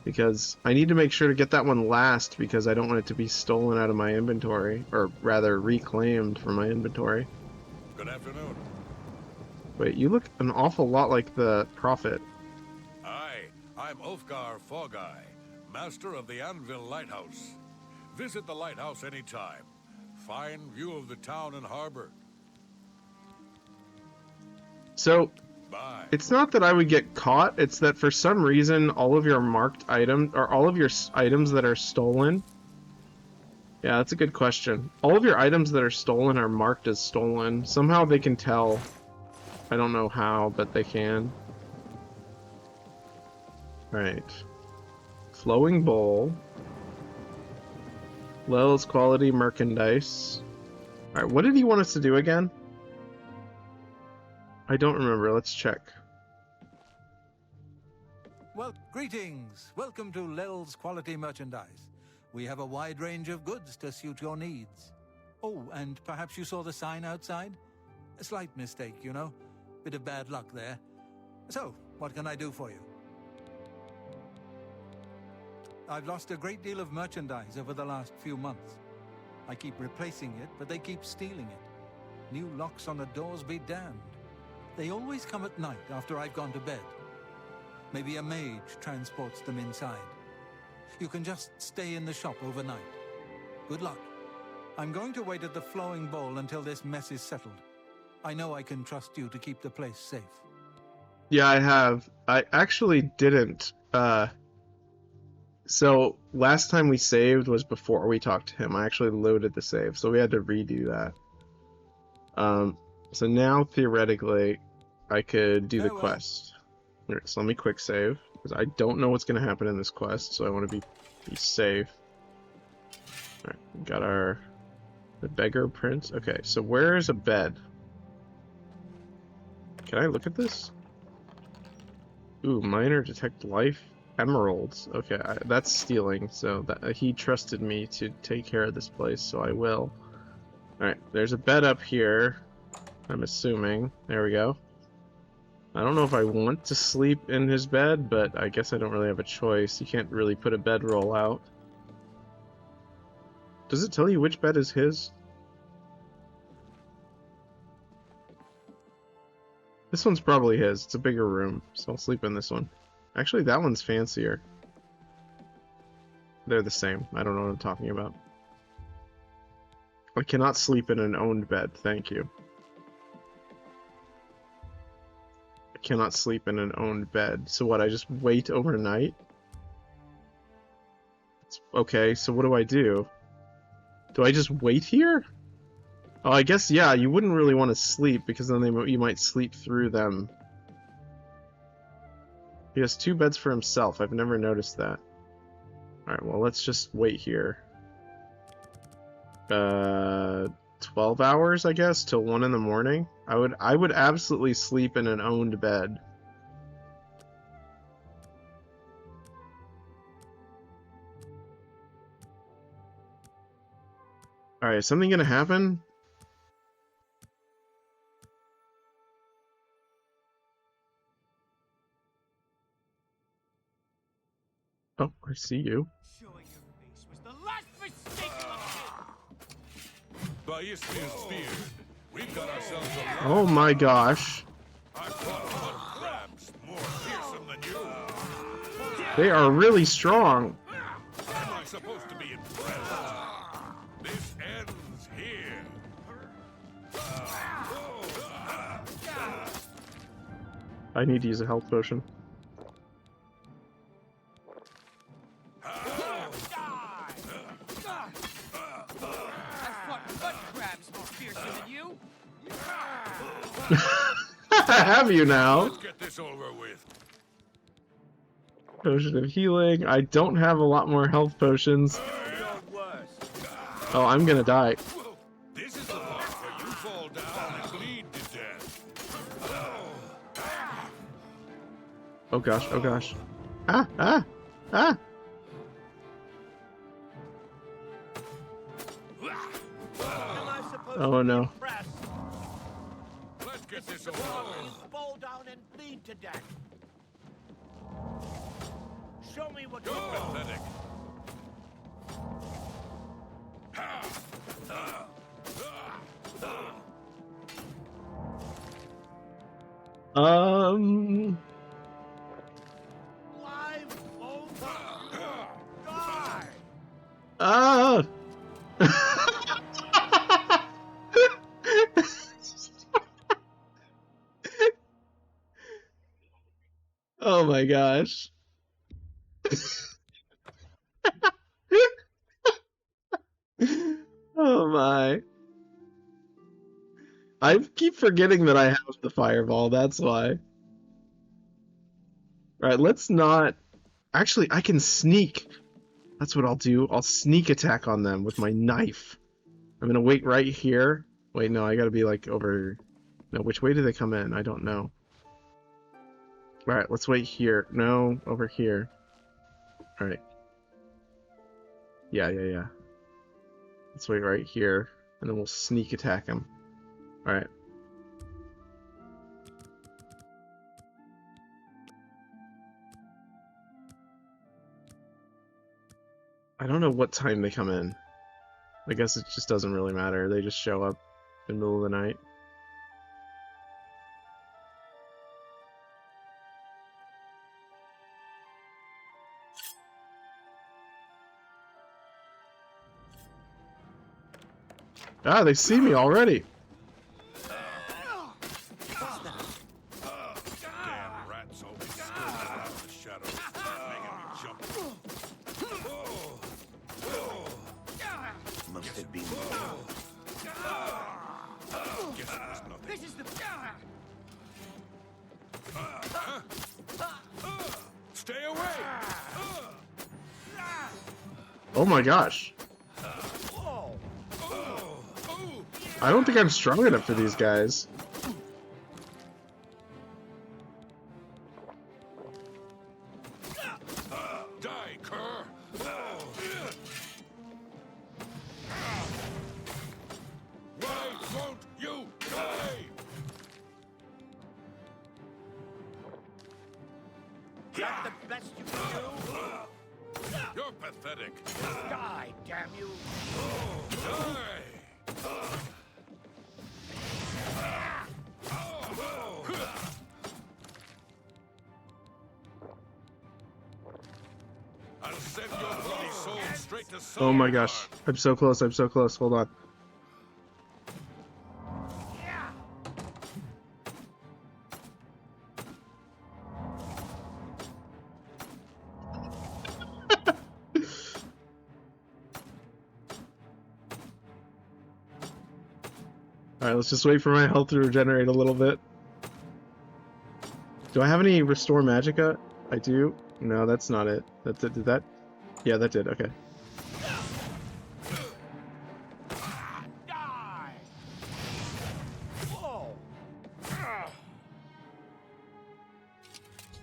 Because I need to make sure to get that one last, because I don't want it to be stolen out of my inventory. Or rather, reclaimed from my inventory. Good afternoon. Wait, you look an awful lot like the Prophet. Aye, I'm Ulfgar Fogai, master of the Anvil Lighthouse. Visit the lighthouse anytime. Fine view of the town and harbor. So, Bye. it's not that I would get caught, it's that for some reason all of your marked items, or all of your items that are stolen... Yeah, that's a good question. All of your items that are stolen are marked as stolen. Somehow they can tell. I don't know how, but they can. Right. Flowing Bowl. Lel's Quality Merchandise. Alright, what did he want us to do again? I don't remember. Let's check. Well, greetings. Welcome to Lel's Quality Merchandise. We have a wide range of goods to suit your needs. Oh, and perhaps you saw the sign outside? A slight mistake, you know. Bit of bad luck there. So, what can I do for you? I've lost a great deal of merchandise over the last few months. I keep replacing it, but they keep stealing it. New locks on the doors be damned. They always come at night after I've gone to bed. Maybe a mage transports them inside. You can just stay in the shop overnight. Good luck. I'm going to wait at the Flowing Bowl until this mess is settled. I know I can trust you to keep the place safe. Yeah, I have. I actually didn't. So, last time we saved was before we talked to him. I actually loaded the save, so we had to redo that. So now, theoretically, I could do the quest. Alright, so let me quick save, because I don't know what's going to happen in this quest, so I want to be safe. Alright, we got the beggar prince. Okay, so where is a bed? Can I look at this? Ooh, miner detect life emeralds. Okay, that's stealing, so he trusted me to take care of this place, so I will. Alright, there's a bed up here, I'm assuming. There we go. I don't know if I want to sleep in his bed, but I guess I don't really have a choice. You can't really put a bedroll out. Does it tell you which bed is his? This one's probably his. It's a bigger room, so I'll sleep in this one. Actually, that one's fancier. They're the same. I don't know what I'm talking about. I cannot sleep in an owned bed, thank you. I cannot sleep in an owned bed. So what, I just wait overnight? Okay, so what do I do? Do I just wait here? Oh, I guess, yeah, you wouldn't really want to sleep, because then you might sleep through them. He has 2 beds for himself. I've never noticed that. Alright, well, let's just wait here. 12 hours, I guess, till 1 in the morning. I would absolutely sleep in an owned bed. Alright, is something gonna happen? Oh, I see you. Showing your face was the last mistake you By Istrian's beard, we've got ourselves a Oh my gosh. I've fought mud crabs more fearsome than you. They are really strong. Am I supposed to be impressed? This ends here. I need to use a health potion. Have you now? Let's get this over with. Potion of healing. I don't have a lot more health potions. Oh, I'm gonna die. This is the part where you fall down and bleed to death. Oh gosh, oh gosh. Ah, ah, ah! Oh no. Let's get this over with. Fall down and bleed to death. Show me what You're pathetic. Live over. Die. Ah! Oh my gosh. Oh my. I keep forgetting that I have the fireball, that's why. Alright, let's not... Actually, I can sneak. That's what I'll do. I'll sneak attack on them with my knife. I'm gonna wait right here. Wait, no, I gotta be like over... No, which way do they come in? I don't know. Alright, let's wait here. No, over here. Alright. Yeah. Let's wait right here, and then we'll sneak attack him. Alright. I don't know what time they come in. I guess it just doesn't really matter. They just show up in the middle of the night. Ah, they see me already. Damn rats always scurrying out of the shadows, making me jump. Must have been. Guess it was nothing. This is the... Stay away! Oh my gosh. I don't think I'm strong enough for these guys. Die, cur! Why won't you die? That the best you can do? You're pathetic. Die, damn you! Die! Send your bloody soul straight to Oh my gosh. I'm so close. I'm so close. Hold on. Alright, let's just wait for my health to regenerate a little bit. Do I have any restore magicka? I do. No, that's not it. Did that? Yeah, that did. Okay.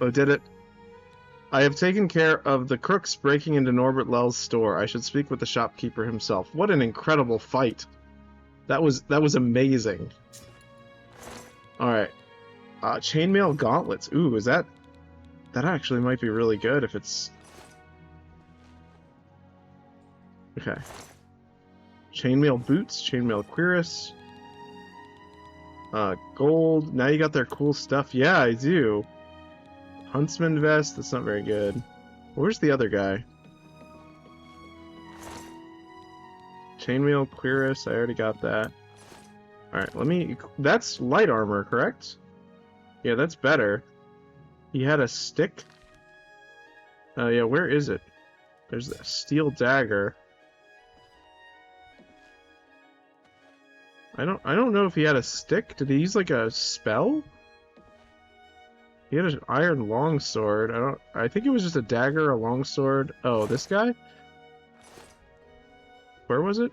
Oh, did it? I have taken care of the crooks breaking into Norbert Lell's store. I should speak with the shopkeeper himself. What an incredible fight. That was amazing. Alright. Chainmail gauntlets. Ooh, is that... That actually might be really good if it's... Okay. Chainmail boots, chainmail cuirass. Gold. Now you got their cool stuff. Yeah, I do. Huntsman vest. That's not very good. Where's the other guy? Chainmail cuirass. I already got that. Alright, let me... That's light armor, correct? Yeah, that's better. He had a stick? Yeah, where is it? There's a steel dagger. I don't know if he had a stick. Did he use like a spell? He had an iron longsword. I think it was just a dagger, a longsword. Oh, this guy? Where was it?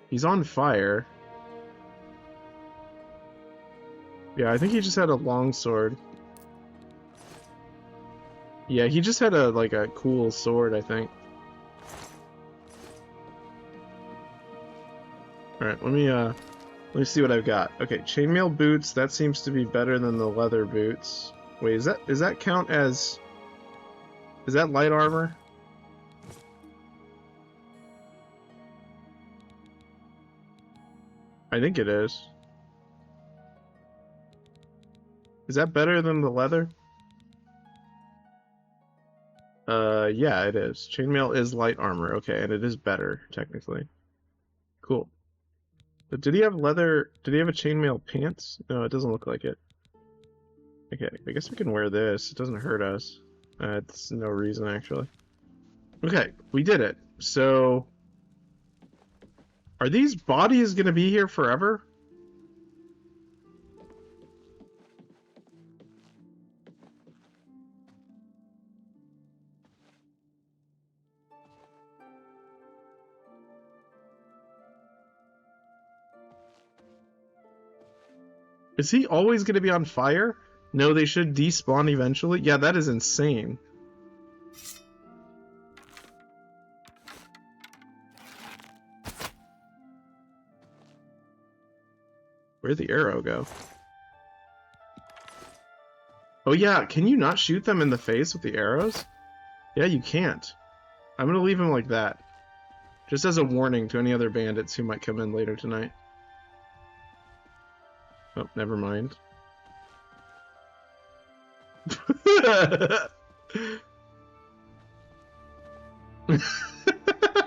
He's on fire. Yeah, I think he just had a longsword. Yeah, he just had a cool sword, I think. Alright, let me see what I've got. Okay, chainmail boots, that seems to be better than the leather boots. Wait, does that count as... Is that light armor? I think it is. Is that better than the leather? Yeah, it is. Chainmail is light armor. Okay, and it is better, technically. Cool. But did he have leather... Did he have a chainmail pants? No, it doesn't look like it. Okay, I guess we can wear this. It doesn't hurt us. It's no reason, actually. Okay, we did it. So... Are these bodies gonna be here forever? Is he always going to be on fire? No, they should despawn eventually. Yeah, that is insane. Where'd the arrow go? Oh yeah, can you not shoot them in the face with the arrows? Yeah, you can't. I'm going to leave him like that. Just as a warning to any other bandits who might come in later tonight. Oh, never mind.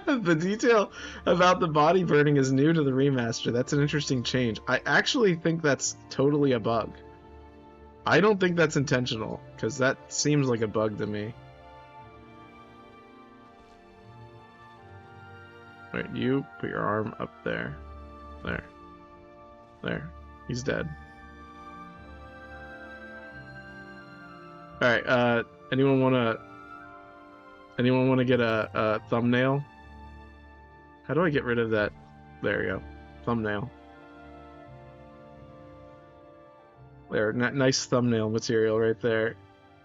The detail about the body burning is new to the remaster. That's an interesting change. I actually think that's totally a bug. I don't think that's intentional, because that seems like a bug to me. Alright, you put your arm up there. There. There. He's dead. Alright, anyone wanna get a thumbnail? How do I get rid of that? There we go. Thumbnail. There, nice thumbnail material right there.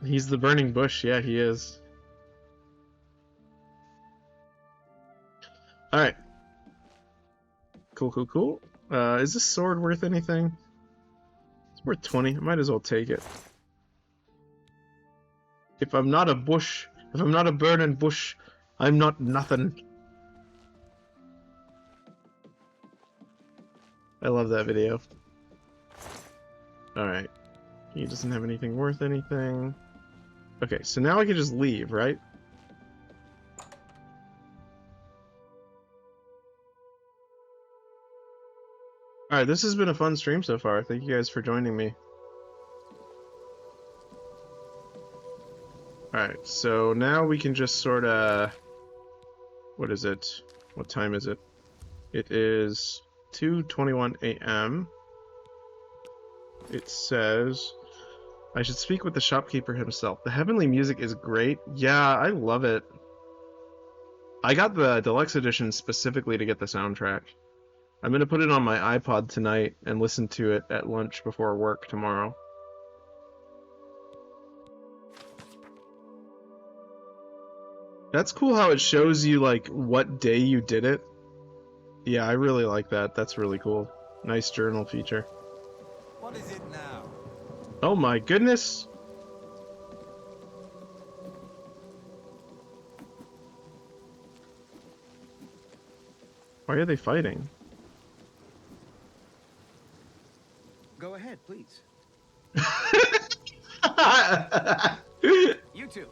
He's the burning bush, yeah, he is. Alright. Cool, cool, cool. Is this sword worth anything? It's worth 20. I might as well take it. If I'm not a bush, if I'm not a burning bush, I'm not nothing. I love that video. Alright. He doesn't have anything worth anything. Okay, so now I can just leave, right? Alright, this has been a fun stream so far. Thank you guys for joining me. Alright, so now we can just sort of... What is it? What time is it? It is 2:21 a.m. It says... I should speak with the shopkeeper himself. The heavenly music is great. Yeah, I love it. I got the deluxe edition specifically to get the soundtrack. I'm gonna put it on my iPod tonight and listen to it at lunch before work tomorrow. That's cool how it shows you, like, what day you did it. Yeah, I really like that. That's really cool. Nice journal feature. What is it now? Oh my goodness! Why are they fighting? Go ahead, please. You two.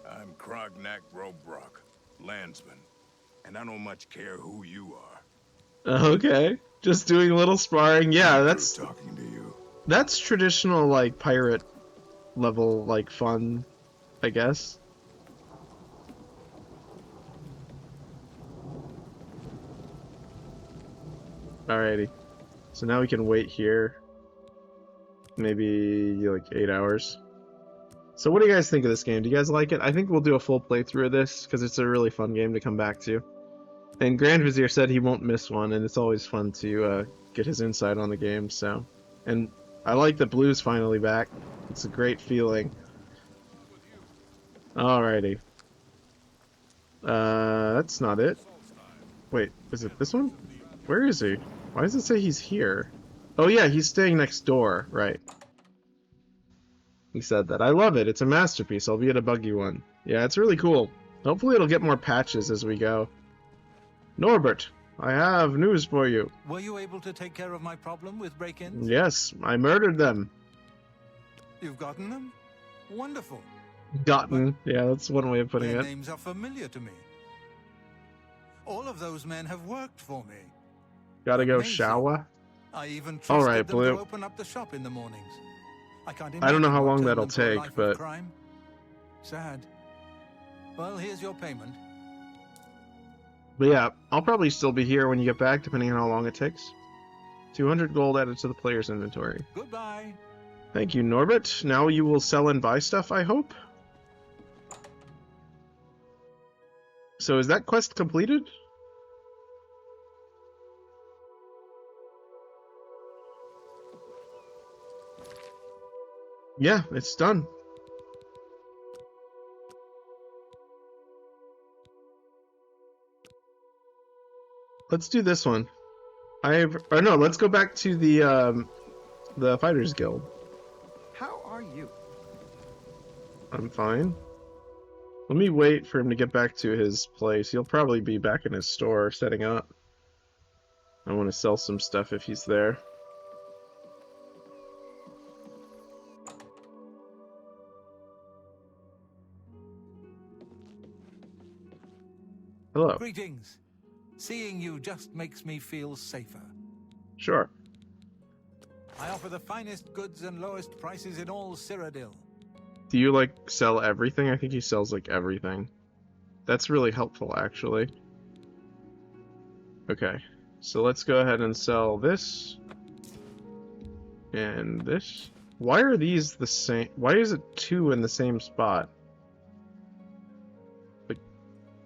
I'm Krognak Robrock, landsman, and I don't much care who you are. Okay, just doing a little sparring. Yeah, I'm that's talking to you. that's traditional, like, pirate level, like, fun, I guess. Alrighty, so now we can wait here. Maybe like 8 hours. So what do you guys think of this game? Do you guys like it? I think we'll do a full playthrough of this because it's a really fun game to come back to. And Grand Vizier said he won't miss one, and it's always fun to get his insight on the game. So, and I like that Blue's finally back. It's a great feeling. Alrighty. That's not it. Wait, is it this one? Where is he? Why does it say he's here? Oh yeah, he's staying next door, right. He said that. I love it. It's a masterpiece, albeit a buggy one. Yeah, it's really cool. Hopefully it'll get more patches as we go. Norbert, I have news for you. Were you able to take care of my problem with break-ins? Yes, I murdered them. You've gotten them? Wonderful. Gotten. Yeah, that's one way of putting Their it. names are familiar to me. All of those men have worked for me. Gotta go Amazing. shower. I even All trusted right, them Blue. to open up the shop in the mornings. I can't I don't know imagine how what long turned that'll them to a take, life of but- crime. Sad. Well, here's your payment. But yeah, I'll probably still be here when you get back, depending on how long it takes. 200 gold added to the player's inventory. Goodbye. Thank you, Norbert. Now you will sell and buy stuff, I hope? So is that quest completed? Yeah, it's done. Let's do this one. Or no, let's go back to the Fighters Guild. How are you? I'm fine. Let me wait for him to get back to his place. He'll probably be back in his store setting up. I want to sell some stuff if he's there. Hello. Greetings. Seeing you just makes me feel safer. Sure. I offer the finest goods and lowest prices in all Cyrodiil. Do you, like, sell everything? I think he sells, like, everything. That's really helpful, actually. Okay. So let's go ahead and sell this. And this. Why are these the same? Why is it two in the same spot? Like,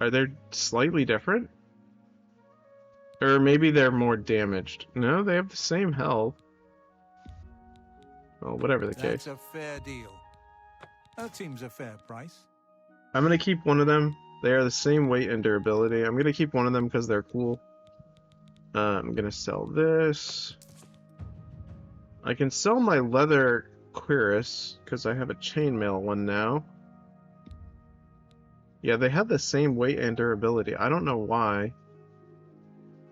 are they slightly different? Or maybe they're more damaged. No, they have the same health. Well, whatever the case. That's a fair deal. That seems a fair price. I'm gonna keep one of them. They are the same weight and durability. I'm gonna keep one of them because they're cool. I'm gonna sell this. I can sell my leather cuirass because I have a chainmail one now. Yeah, they have the same weight and durability. I don't know why.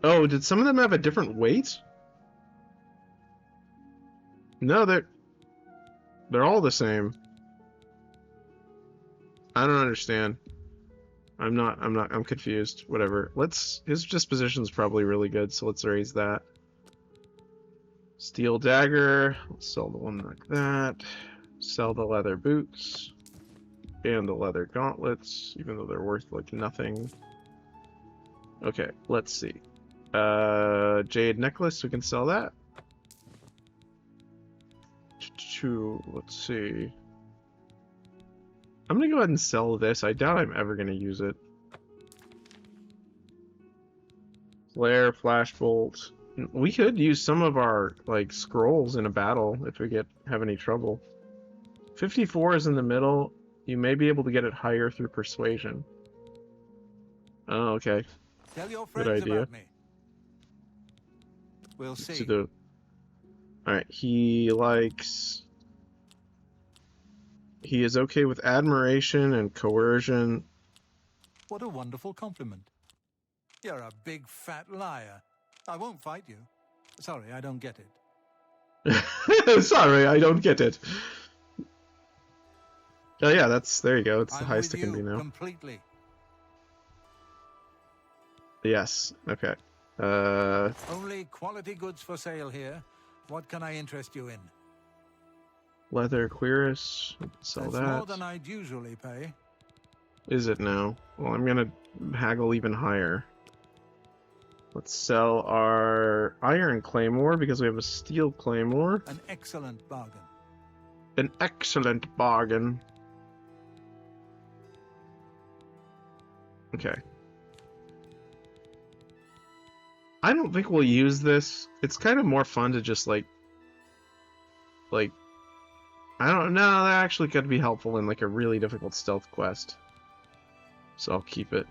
Oh, did some of them have a different weight? No, they're... They're all the same. I don't understand. I'm confused. Whatever. His disposition's probably really good, so let's raise that. Steel dagger. Let's sell the one like that. Sell the leather boots. And the leather gauntlets, even though they're worth like nothing. Okay, let's see. Jade necklace, we can sell that. Let's see. I'm gonna go ahead and sell this. I doubt I'm ever gonna use it. Flare, flashbolt. We could use some of our like scrolls in a battle if we have any trouble. 54 is in the middle. You may be able to get it higher through persuasion. Oh, okay. Tell your Good friends idea. about me. We'll see. Alright, he is okay with admiration and coercion. What a wonderful compliment. You're a big fat liar. I won't fight you. Sorry, I don't get it. Sorry, I don't get it. Oh yeah, there you go. It's the highest it can be now. Completely. Yes. Okay. Only quality goods for sale here. What can I interest you in? Leather cuirass. Sell That's that. more than I'd usually pay. Is it now? Well, I'm gonna haggle even higher. Let's sell our iron claymore because we have a steel claymore. An excellent bargain. An excellent bargain. Okay. I don't think we'll use this. It's kind of more fun to just like I don't know, that actually could be helpful in like a really difficult stealth quest. So I'll keep it.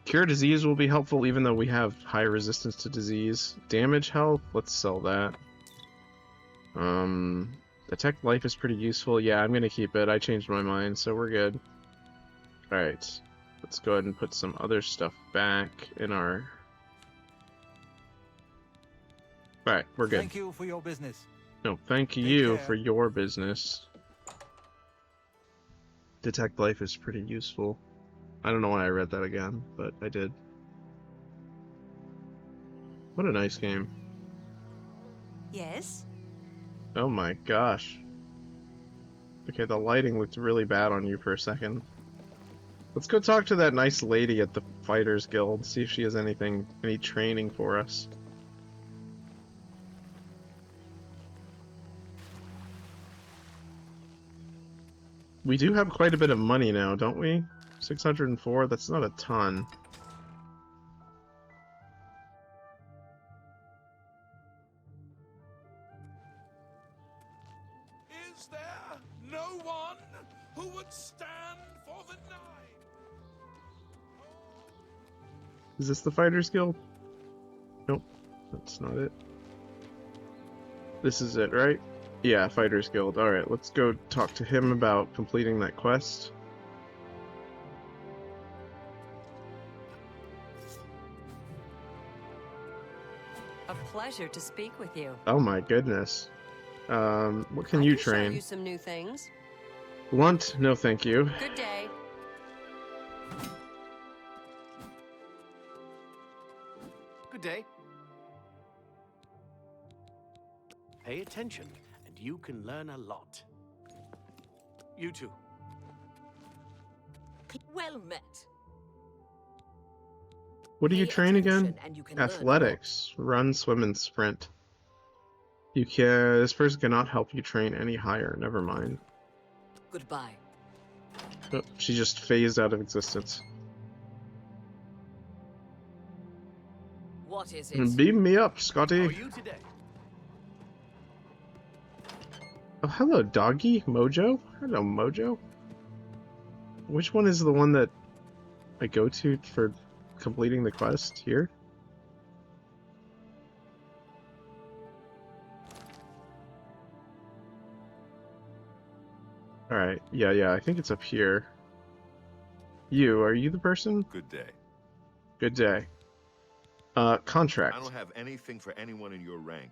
Cure disease will be helpful even though we have high resistance to disease. Damage health, let's sell that. Detect life is pretty useful. Yeah, I'm gonna keep it. I changed my mind, so we're good. Alright. Let's go ahead and put some other stuff back in our... Alright, we're good. Thank you for your business. No, thank you for your business. Detect life is pretty useful. I don't know why I read that again, but I did. What a nice game. Yes? Oh my gosh. Okay, the lighting looked really bad on you for a second. Let's go talk to that nice lady at the Fighters Guild, see if she has any training for us. We do have quite a bit of money now, don't we? 604, that's not a ton. Is there no one who would stand for the knight? Is this the Fighters Guild? Nope, that's not it. This is it, right? Yeah, Fighters Guild. Alright, let's go talk to him about completing that quest. A pleasure to speak with you. Oh my goodness. What can I you can train? show you some new things. Blunt? No thank you. Good day. Good day. Pay attention, and you can learn a lot. You too. Well met. What do you Pay train again? attention and you can learn Athletics. Run, swim, and sprint. You can. This person cannot help you train any higher. Never mind. Goodbye. Oh, she just phased out of existence. What is it? Beam me up, How Scotty. are you today? Oh, hello, doggy. Mojo? Hello, Mojo. Which one is the one that I go to for completing the quest here? Alright, yeah, I think it's up here. Are you the person? Good day. Good day. Contract. I don't have anything for anyone in your rank.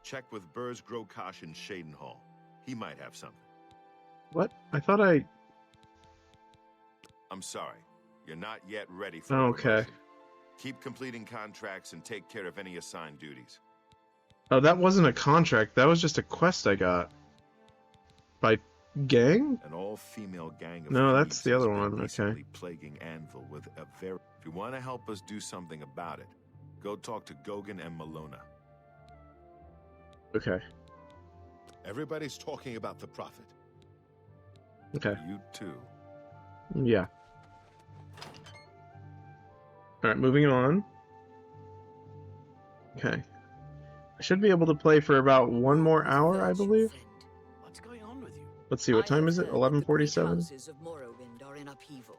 Check with Burrs Grokash in Shadenhall. He might have something. What? I thought I... I'm sorry. You're not yet ready for Oh, a okay. promotion. Keep completing contracts and take care of any assigned duties. Oh, that wasn't a contract. That was just a quest I got. By gang? An all-female gang of No, thieves that's the has other been one. Okay. recently plaguing Anvil with a very... If you want to help us do something about it, go talk to Gauguin and Malona. Okay. Everybody's talking about the Prophet. Okay. You too. Yeah. Alright, moving on. Okay. I should be able to play for about one more hour, I believe. What's going on with you? Let's see, what time is it? 11:47? Houses of Morrowind are in upheaval.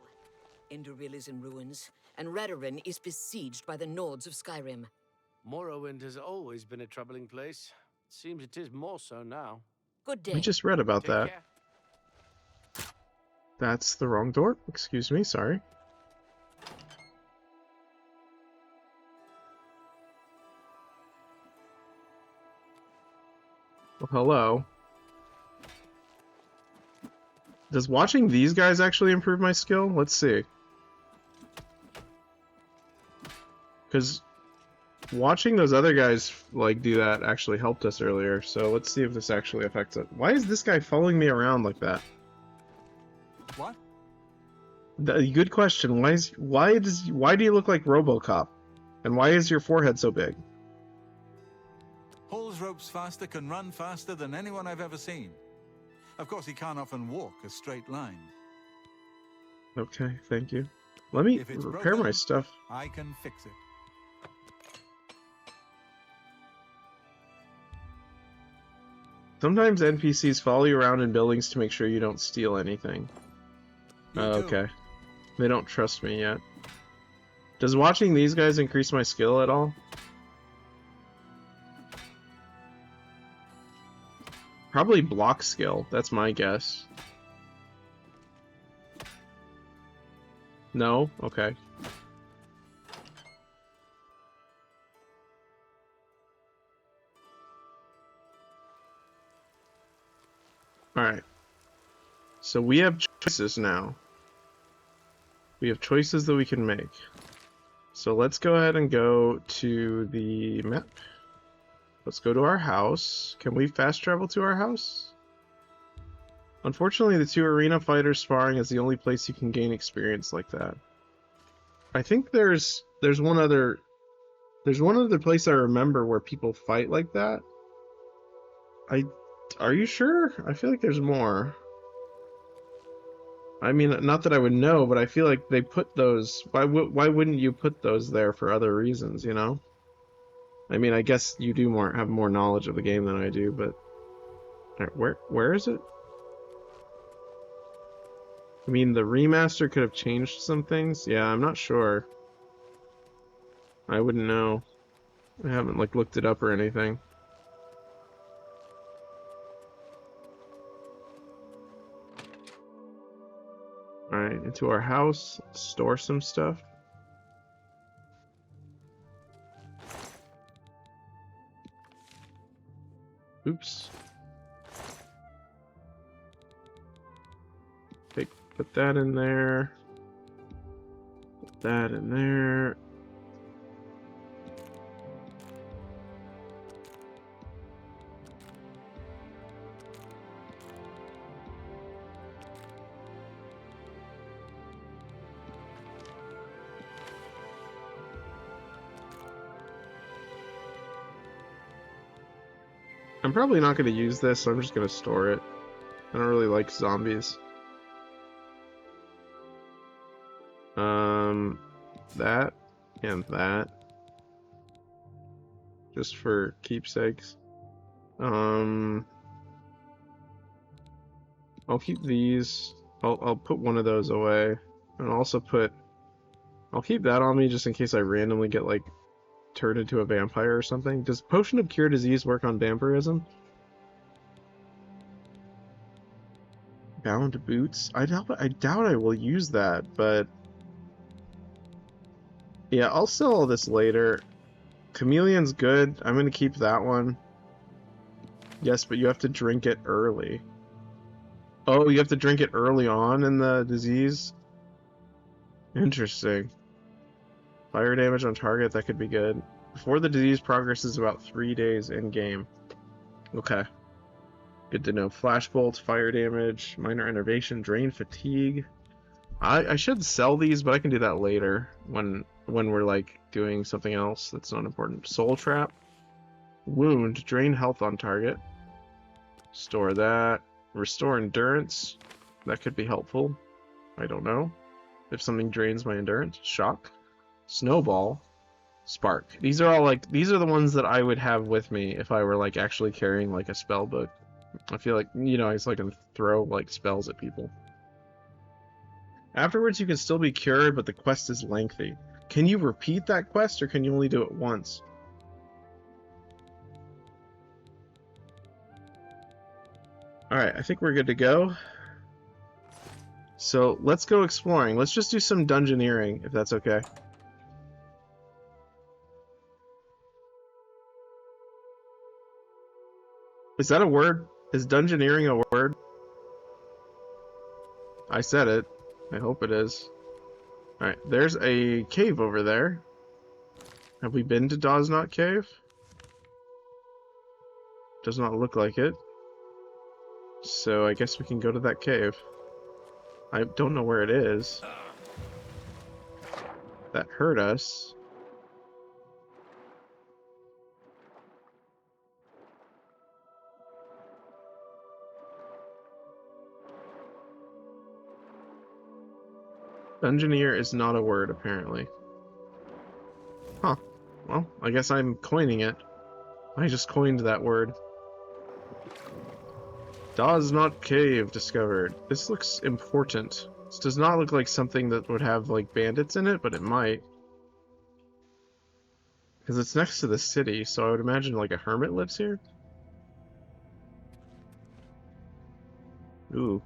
Enderville is in ruins, and Redoran is besieged by the Nords of Skyrim. Morrowind has always been a troubling place. Seems it is more so now. Good day. I just read about Take that. care. That's the wrong door. Excuse me, sorry. Well, hello. Does watching these guys actually improve my skill? Let's see. Because watching those other guys like do that actually helped us earlier. So let's see if this actually affects it. Why is this guy following me around like that? What? Good question. Why do you look like RoboCop? And why is your forehead so big? Hall's ropes faster can run faster than anyone I've ever seen. Of course, he can't often walk a straight line. Okay, thank you. Let me If it's repair my broken, stuff. I can fix it. Sometimes NPCs follow you around in buildings to make sure you don't steal anything. You Oh, too. okay. They don't trust me yet. Does watching these guys increase my skill at all? Probably block skill, that's my guess. No? Okay. Alright. So we have choices now. We have choices that we can make. So let's go ahead and go to the map. Let's go to our house. Can we fast travel to our house? Unfortunately, the 2 arena fighters sparring is the only place you can gain experience like that. I think there's one other place I remember where people fight like that. Are you sure? I feel like there's more. I mean, not that I would know, but I feel like they put those. Why wouldn't you put those there for other reasons? You know. I mean, I guess you do have more knowledge of the game than I do, but where is it? I mean, the remaster could have changed some things. Yeah, I'm not sure. I wouldn't know. I haven't like looked it up or anything. Alright, into our house, store some stuff. Oops. Put that in there. Put that in there. I'm probably not going to use this, so I'm just going to store it. I don't really like zombies. That and that. Just for keepsakes. I'll keep these. I'll put one of those away. And also I'll keep that on me just in case I randomly get like turned into a vampire or something. Does Potion of Cure Disease work on vampirism? Bound boots? I doubt I will use that, but yeah, I'll sell all this later. Chameleon's good. I'm gonna keep that one. Yes, but you have to drink it early. Oh, you have to drink it early on in the disease? Interesting. Fire damage on target, that could be good. Before the disease progresses about 3 days in-game. Okay. Good to know. Flash bolts, fire damage, minor enervation, drain fatigue. I should sell these, but I can do that later when we're like doing something else that's not important. Soul trap. Wound, drain health on target. Store that. Restore endurance. That could be helpful. I don't know. If something drains my endurance. Shock. Snowball. Spark. These are the ones that I would have with me if I were like actually carrying like a spell book. I feel like, you know, I can throw like spells at people. Afterwards, you can still be cured, but the quest is lengthy. Can you repeat that quest, or can you only do it once? Alright, I think we're good to go. So, let's go exploring. Let's just do some dungeoneering, if that's okay. Is that a word? Is dungeoneering a word? I said it. I hope it is. Alright, there's a cave over there. Have we been to Doznot Cave? Does not look like it. So I guess we can go to that cave. I don't know where it is. That hurt us. Dungeoneer is not a word, apparently. Huh. Well, I guess I'm coining it. I just coined that word. Doznot Cave discovered. This looks important. This does not look like something that would have, like, bandits in it, but it might. Because it's next to the city, so I would imagine, like, a hermit lives here? Ooh.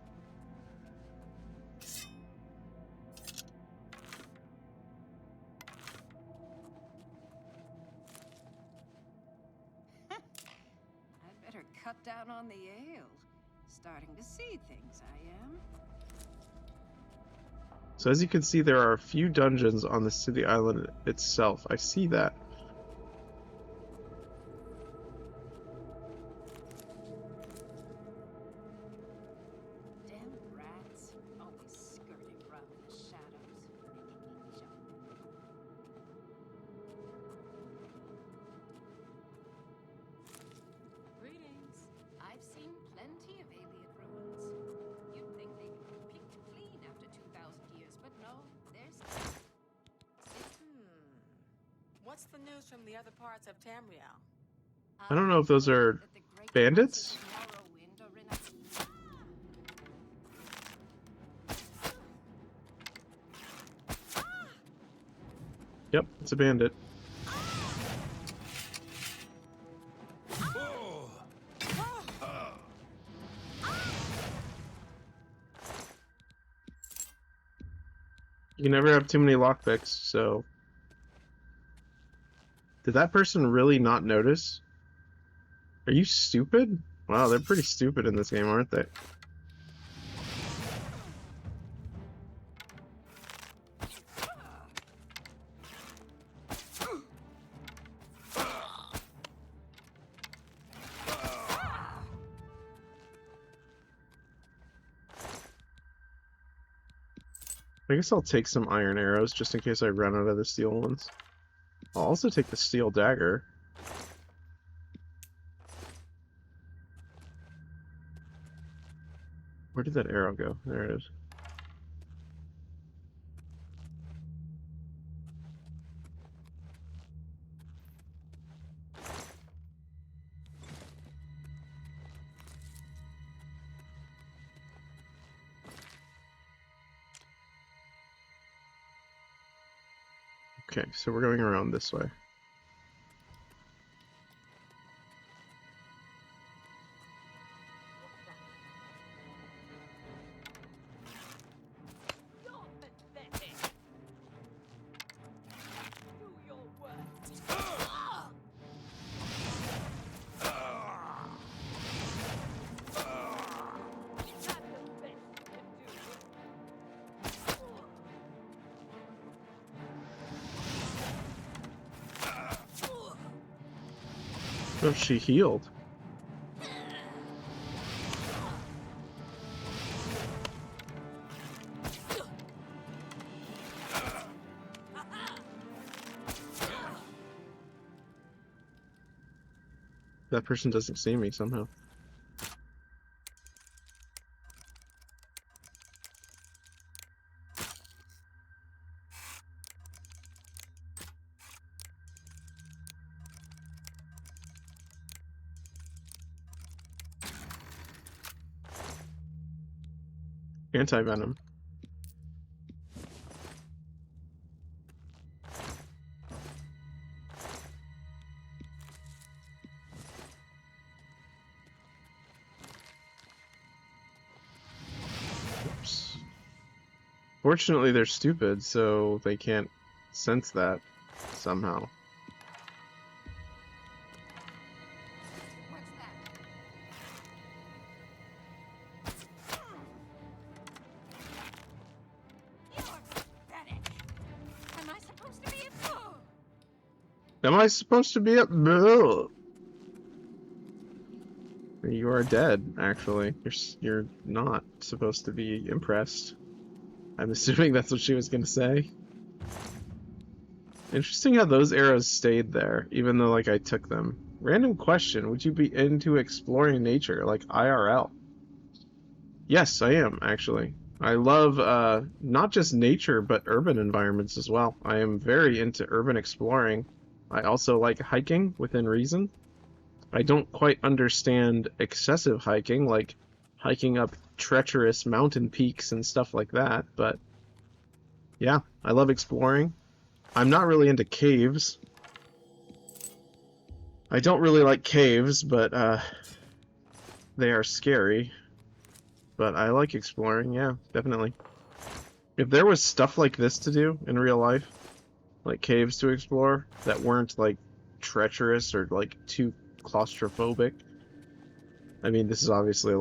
I'd better cut down on the ale. Starting to see things, I am. So as you can see, there are a few dungeons on the city island itself. I see that. Damn rats, always skirting around in the shadows. Greetings. I've seen plenty of alien ruins. You'd think they could be picked clean after 2,000 years, but no, there's... What's the news from the other parts of Tamriel? I don't know if those are bandits? Yep, it's a bandit. You can never have too many lockpicks, so... Did that person really not notice? Are you stupid? Wow, they're pretty stupid in this game, aren't they? I guess I'll take some iron arrows just in case I run out of the steel ones. I'll also take the steel dagger. Where did that arrow go? There it is. Okay, so we're going around this way. Oh, she healed. That person doesn't see me somehow. Anti-venom. Oops. Fortunately, they're stupid, so they can't sense that somehow. Am I supposed to be a fool? You are dead, actually. You're not supposed to be impressed. I'm assuming that's what she was gonna say. Interesting how those arrows stayed there, even though, like, I took them. Random question, would you be into exploring nature, like IRL? Yes, I am, actually. I love, not just nature, but urban environments as well. I am very into urban exploring. I also like hiking within reason. I don't quite understand excessive hiking, like hiking up treacherous mountain peaks and stuff like that, but yeah, I love exploring. I'm not really into caves. I don't really like caves, but they are scary. But I like exploring, yeah, definitely. If there was stuff like this to do in real life, like caves to explore, that weren't like treacherous or like too claustrophobic. I mean, this is obviously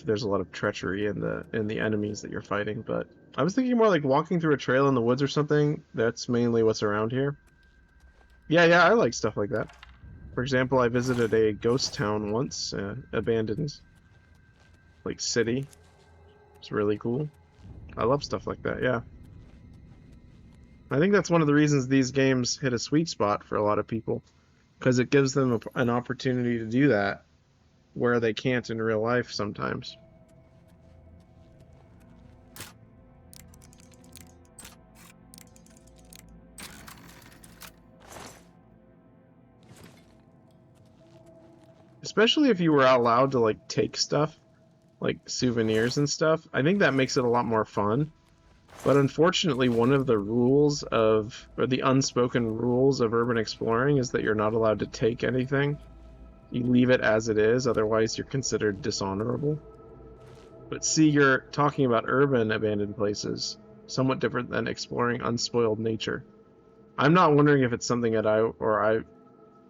there's a lot of treachery in the enemies that you're fighting, but I was thinking more like walking through a trail in the woods or something. That's mainly what's around here. Yeah, I like stuff like that. For example, I visited a ghost town once, abandoned like city. It's really cool. I love stuff like that, yeah. I think that's one of the reasons these games hit a sweet spot for a lot of people, because it gives them an opportunity to do that where they can't in real life sometimes. Especially if you were allowed to like take stuff, like souvenirs and stuff. I think that makes it a lot more fun. But unfortunately, one of the rules of, or the unspoken rules of urban exploring is that you're not allowed to take anything. You leave it as it is, otherwise you're considered dishonorable. But see, you're talking about urban abandoned places, somewhat different than exploring unspoiled nature. I'm not wondering if it's something that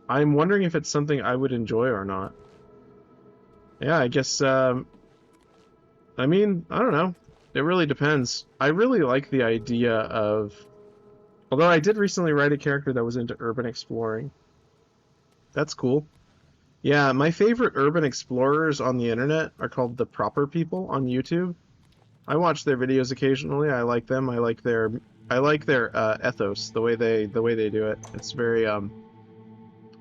I'm wondering if it's something I would enjoy or not. Yeah, I guess, I mean, I don't know. It really depends. I really like the idea of... Although I did recently write a character that was into urban exploring. That's cool. Yeah, my favorite urban explorers on the internet are called the Proper People on YouTube. I watch their videos occasionally. I like them. I like their ethos, the way they do it. It's very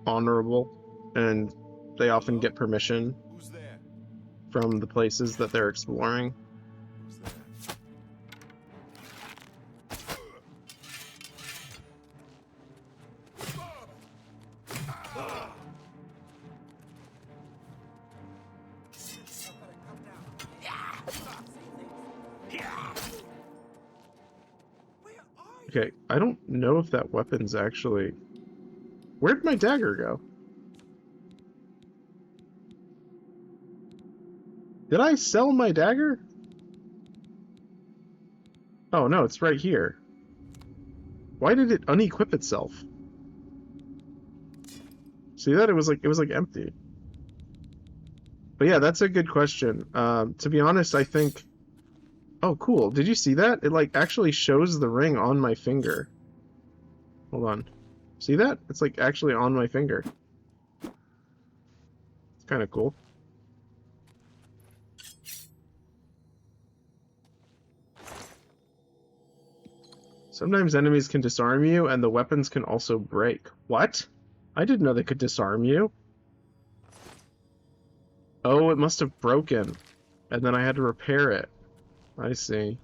honorable, and they often get permission from the places that they're exploring. Okay, I don't know if that weapon's actually... Where'd my dagger go? Did I sell my dagger? Oh no, it's right here. Why did it unequip itself? See that? It was like empty. But yeah, that's a good question. To be honest, I think... Oh, cool. Did you see that? It, like, actually shows the ring on my finger. Hold on. See that? It's, like, actually on my finger. kind of cool. Sometimes enemies can disarm you, and the weapons can also break. What? I didn't know they could disarm you. Oh, it must have broken, and then I had to repair it. I see.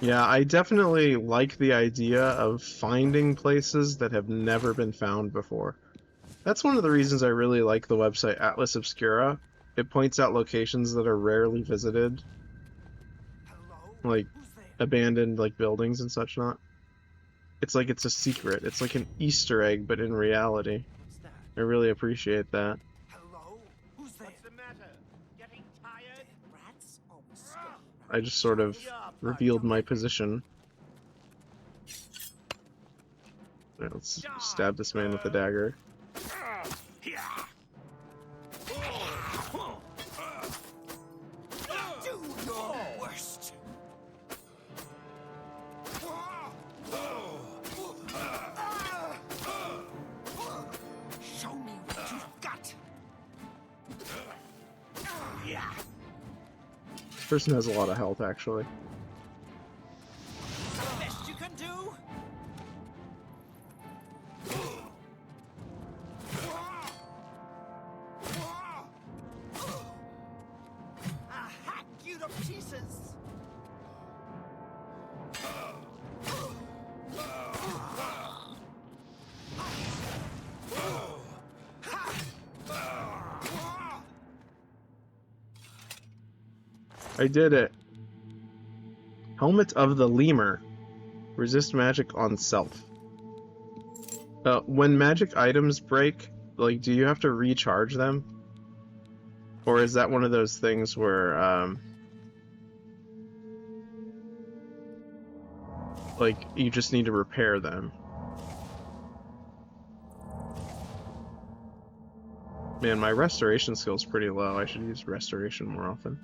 Yeah, I definitely like the idea of finding places that have never been found before. That's one of the reasons I really like the website Atlas Obscura. It points out locations that are rarely visited, like abandoned like buildings and such not. It's like it's a secret. It's like an Easter egg, but in reality. I really appreciate that. I just sort of revealed my position. Right, let's stab this man with the dagger. This person has a lot of health, actually. Best you can do. I'll hack you to pieces. I did it. Helmet of the Lemur. Resist magic on self. When magic items break, like, do you have to recharge them? Or is that one of those things where, like, you just need to repair them? Man, my restoration skill's pretty low. I should use restoration more often.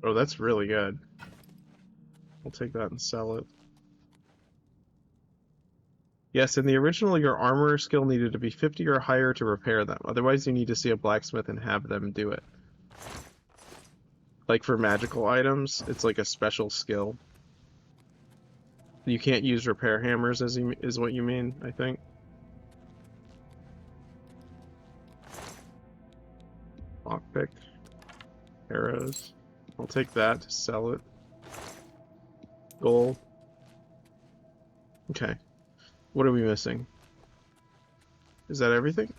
Oh, that's really good. I'll take that and sell it. Yes, in the original, your armor skill needed to be 50 or higher to repair them. Otherwise, you need to see a blacksmith and have them do it. Like for magical items, it's like a special skill. You can't use repair hammers, is what you mean, I think. Lockpick. Arrows. I'll take that to sell it. Gold. Okay. What are we missing? Is that everything?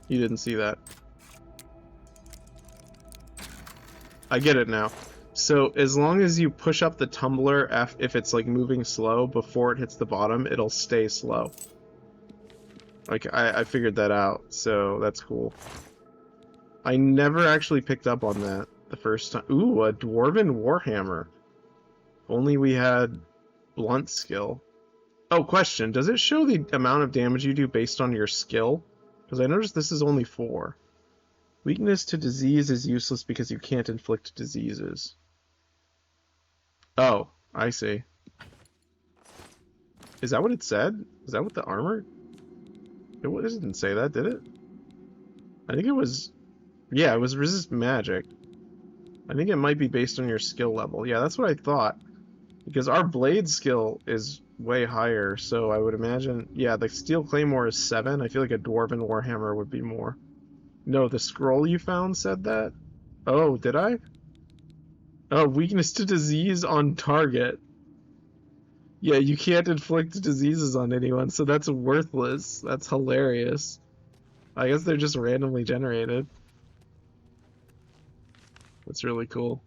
You didn't see that. I get it now. So as long as you push up the tumbler, if it's like moving slow, before it hits the bottom, it'll stay slow. Like, I figured that out, so that's cool. I never actually picked up on that the first time. Ooh, a Dwarven Warhammer. Only we had blunt skill. Oh, question. Does it show the amount of damage you do based on your skill? Because I noticed this is only 4. Weakness to disease is useless because you can't inflict diseases. Oh, I see. Is that what it said? Is that what the armor? It didn't say that, did it? I think it was... Yeah, it was resist magic. I think it might be based on your skill level. Yeah, that's what I thought. Because our blade skill is way higher, so I would imagine... Yeah, the steel claymore is 7. I feel like a dwarven warhammer would be more. No, the scroll you found said that? Oh, did I? Oh, weakness to disease on target. Yeah, you can't inflict diseases on anyone, so that's worthless. That's hilarious. I guess they're just randomly generated. That's really cool.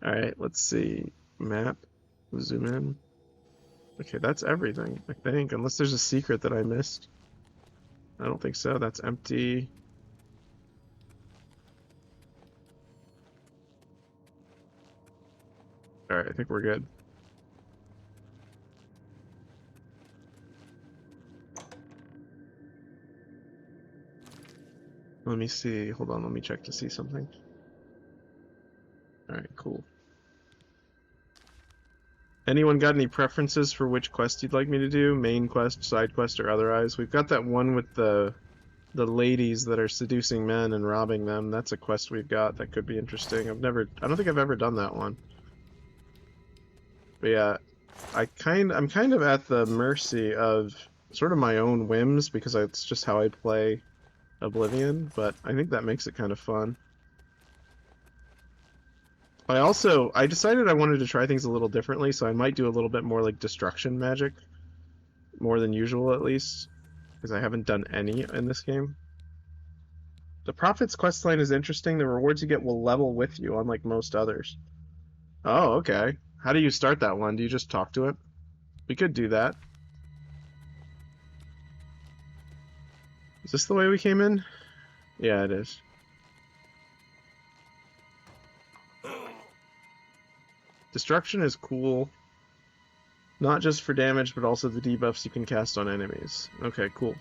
Alright, let's see. Map. Zoom in. Okay, that's everything, I think. Unless there's a secret that I missed. I don't think so. That's empty. Alright, I think we're good. Let me see. Hold on, let me check to see something. Alright, cool. Anyone got any preferences for which quest you'd like me to do? Main quest, side quest, or otherwise? We've got that one with the ladies that are seducing men and robbing them. That's a quest we've got that could be interesting. I don't think I've ever done that one. But yeah, I'm kind of at the mercy of sort of my own whims because it's just how I play Oblivion, but I think that makes it kind of fun. I decided I wanted to try things a little differently, so I might do a little bit more like destruction magic. More than usual, at least. Because I haven't done any in this game. The Prophet's questline is interesting. The rewards you get will level with you, unlike most others. Oh, okay. How do you start that one? Do you just talk to it? We could do that. Is this the way we came in? Yeah, it is. Destruction is cool. Not just for damage, but also the debuffs you can cast on enemies. Okay, cool.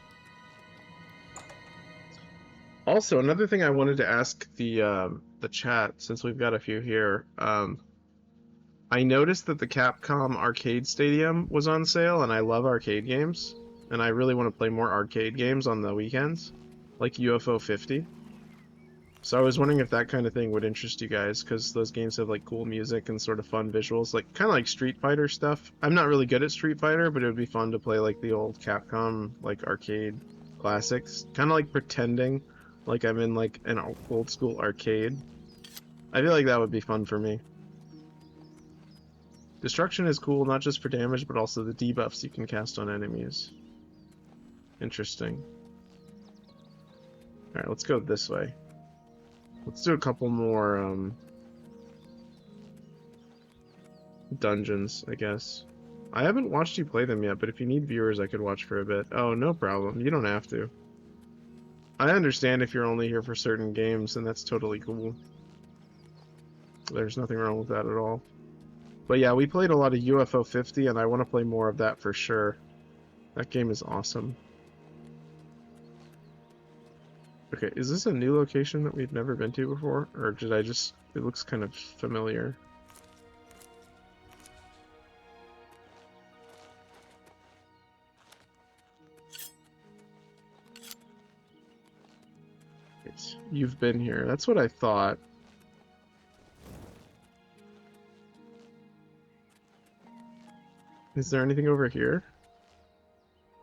Also, another thing I wanted to ask the chat, since we've got a few here, I noticed that the Capcom Arcade Stadium was on sale, and I love arcade games, and I really want to play more arcade games on the weekends, like UFO 50. So I was wondering if that kind of thing would interest you guys, because those games have like cool music and sort of fun visuals, like kind of like Street Fighter stuff. I'm not really good at Street Fighter, but it would be fun to play like the old Capcom like arcade classics, kind of like pretending like I'm in like an old school arcade. I feel like that would be fun for me. Destruction is cool, not just for damage, but also the debuffs you can cast on enemies. Interesting. Alright, let's go this way. Let's do a couple more, dungeons, I guess. I haven't watched you play them yet, but if you need viewers, I could watch for a bit. Oh, no problem. You don't have to. I understand if you're only here for certain games, and that's totally cool. There's nothing wrong with that at all. But yeah, we played a lot of UFO 50, and I want to play more of that for sure. That game is awesome. Okay, is this a new location that we've never been to before? Or did I just... It looks kind of familiar. You've been here. That's what I thought. Is there anything over here?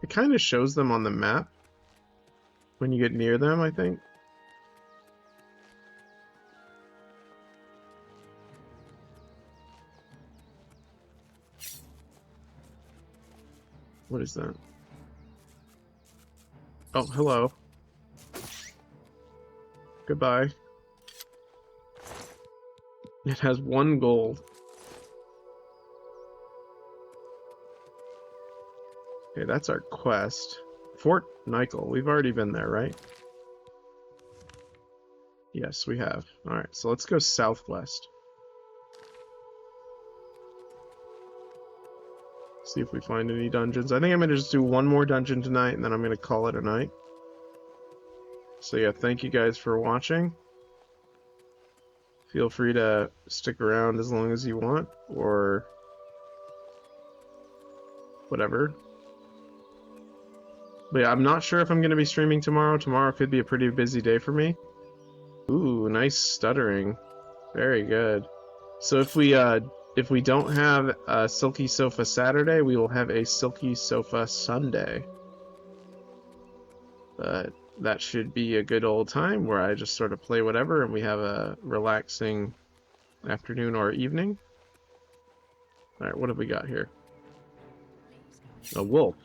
It kind of shows them on the map when you get near them, I think. What is that? Oh, hello. Goodbye. It has 1 gold. Okay, that's our quest. Fort Nykel. We've already been there, right? Yes, we have. Alright, so let's go southwest. See if we find any dungeons. I think I'm going to just do 1 more dungeon tonight, and then I'm going to call it a night. So yeah, thank you guys for watching. Feel free to stick around as long as you want, or whatever. But yeah, I'm not sure if I'm going to be streaming tomorrow. Tomorrow could be a pretty busy day for me. Ooh, nice stuttering. Very good. So if we don't have a Silky Sofa Saturday, we will have a Silky Sofa Sunday. But that should be a good old time where I just sort of play whatever and we have a relaxing afternoon or evening. Alright, what have we got here? A wolf.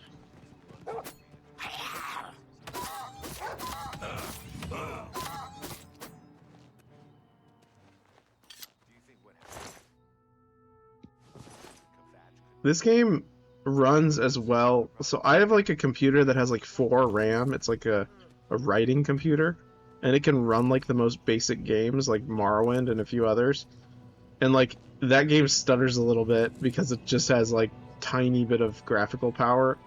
This game runs as well. So I have like a computer that has like 4 RAM. It's like a writing computer, and it can run like the most basic games like Morrowind and a few others. And like that game stutters a little bit because it just has like tiny bit of graphical power.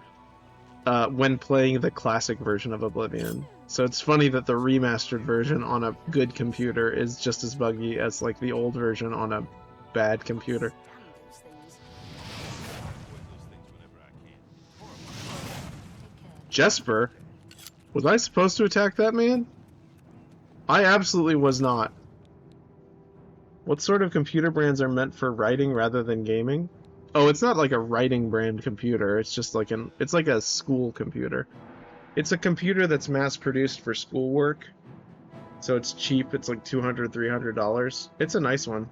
when playing the classic version of Oblivion. So it's funny that the remastered version on a good computer is just as buggy as like the old version on a bad computer. Jesper? Was I supposed to attack that man? I absolutely was not. What sort of computer brands are meant for writing rather than gaming? Oh, it's not like a writing brand computer. It's just like it's like a school computer. It's a computer that's mass produced for schoolwork. So it's cheap. It's like $200, $300. It's a nice one.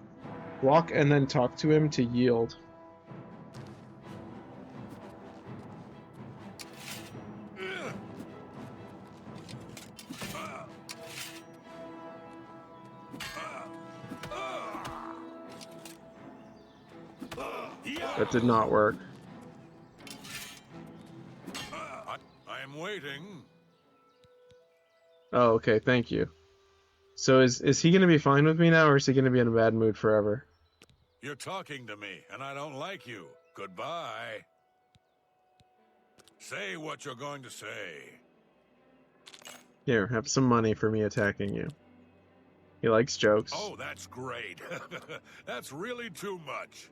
Walk and then talk to him to yield. That did not work. I am waiting. Oh, okay, thank you. So is he gonna be fine with me now, or is he gonna be in a bad mood forever? You're talking to me, and I don't like you. Goodbye. Say what you're going to say. Here, have some money for me attacking you. He likes jokes. Oh, that's great. That's really too much.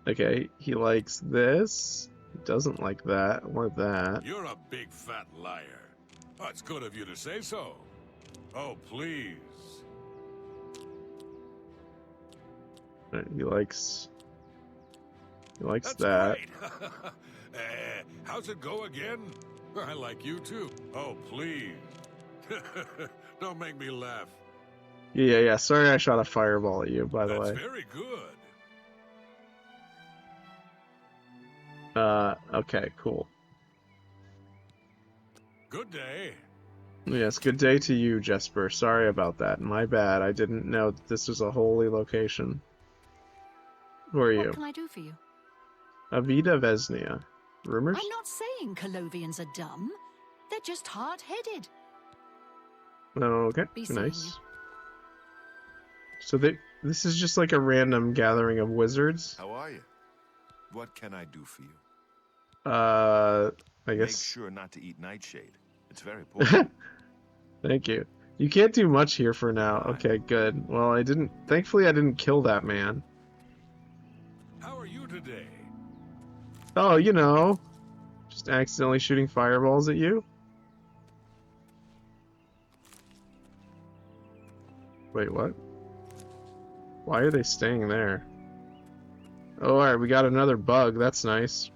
Okay, he likes this. He doesn't like that or that. You're a big fat liar. Oh, it's good of you to say so. Oh, please. He likes That's that. great. How's it go again? I like you too. Oh, please. Don't make me laugh. Yeah. Sorry I shot a fireball at you, by the way. That's very good. Okay, cool. Good day. Yes, good day to you, Jesper. Sorry about that. My bad. I didn't know that this was a holy location. Who are you? What can I do for you? Avida Vesnia. Rumors? I'm not saying Colovians are dumb. They're just hard-headed. Okay, Be seeing nice. you. So this is just like a random gathering of wizards? How are you? What can I do for you? I Make guess... sure not to eat nightshade. It's very poison. Thank you. You can't do much here for now. Okay, good. Well, thankfully I didn't kill that man. How are you today? Oh, you know, just accidentally shooting fireballs at you. Wait, what? Why are they staying there? Oh, alright, we got another bug. That's nice.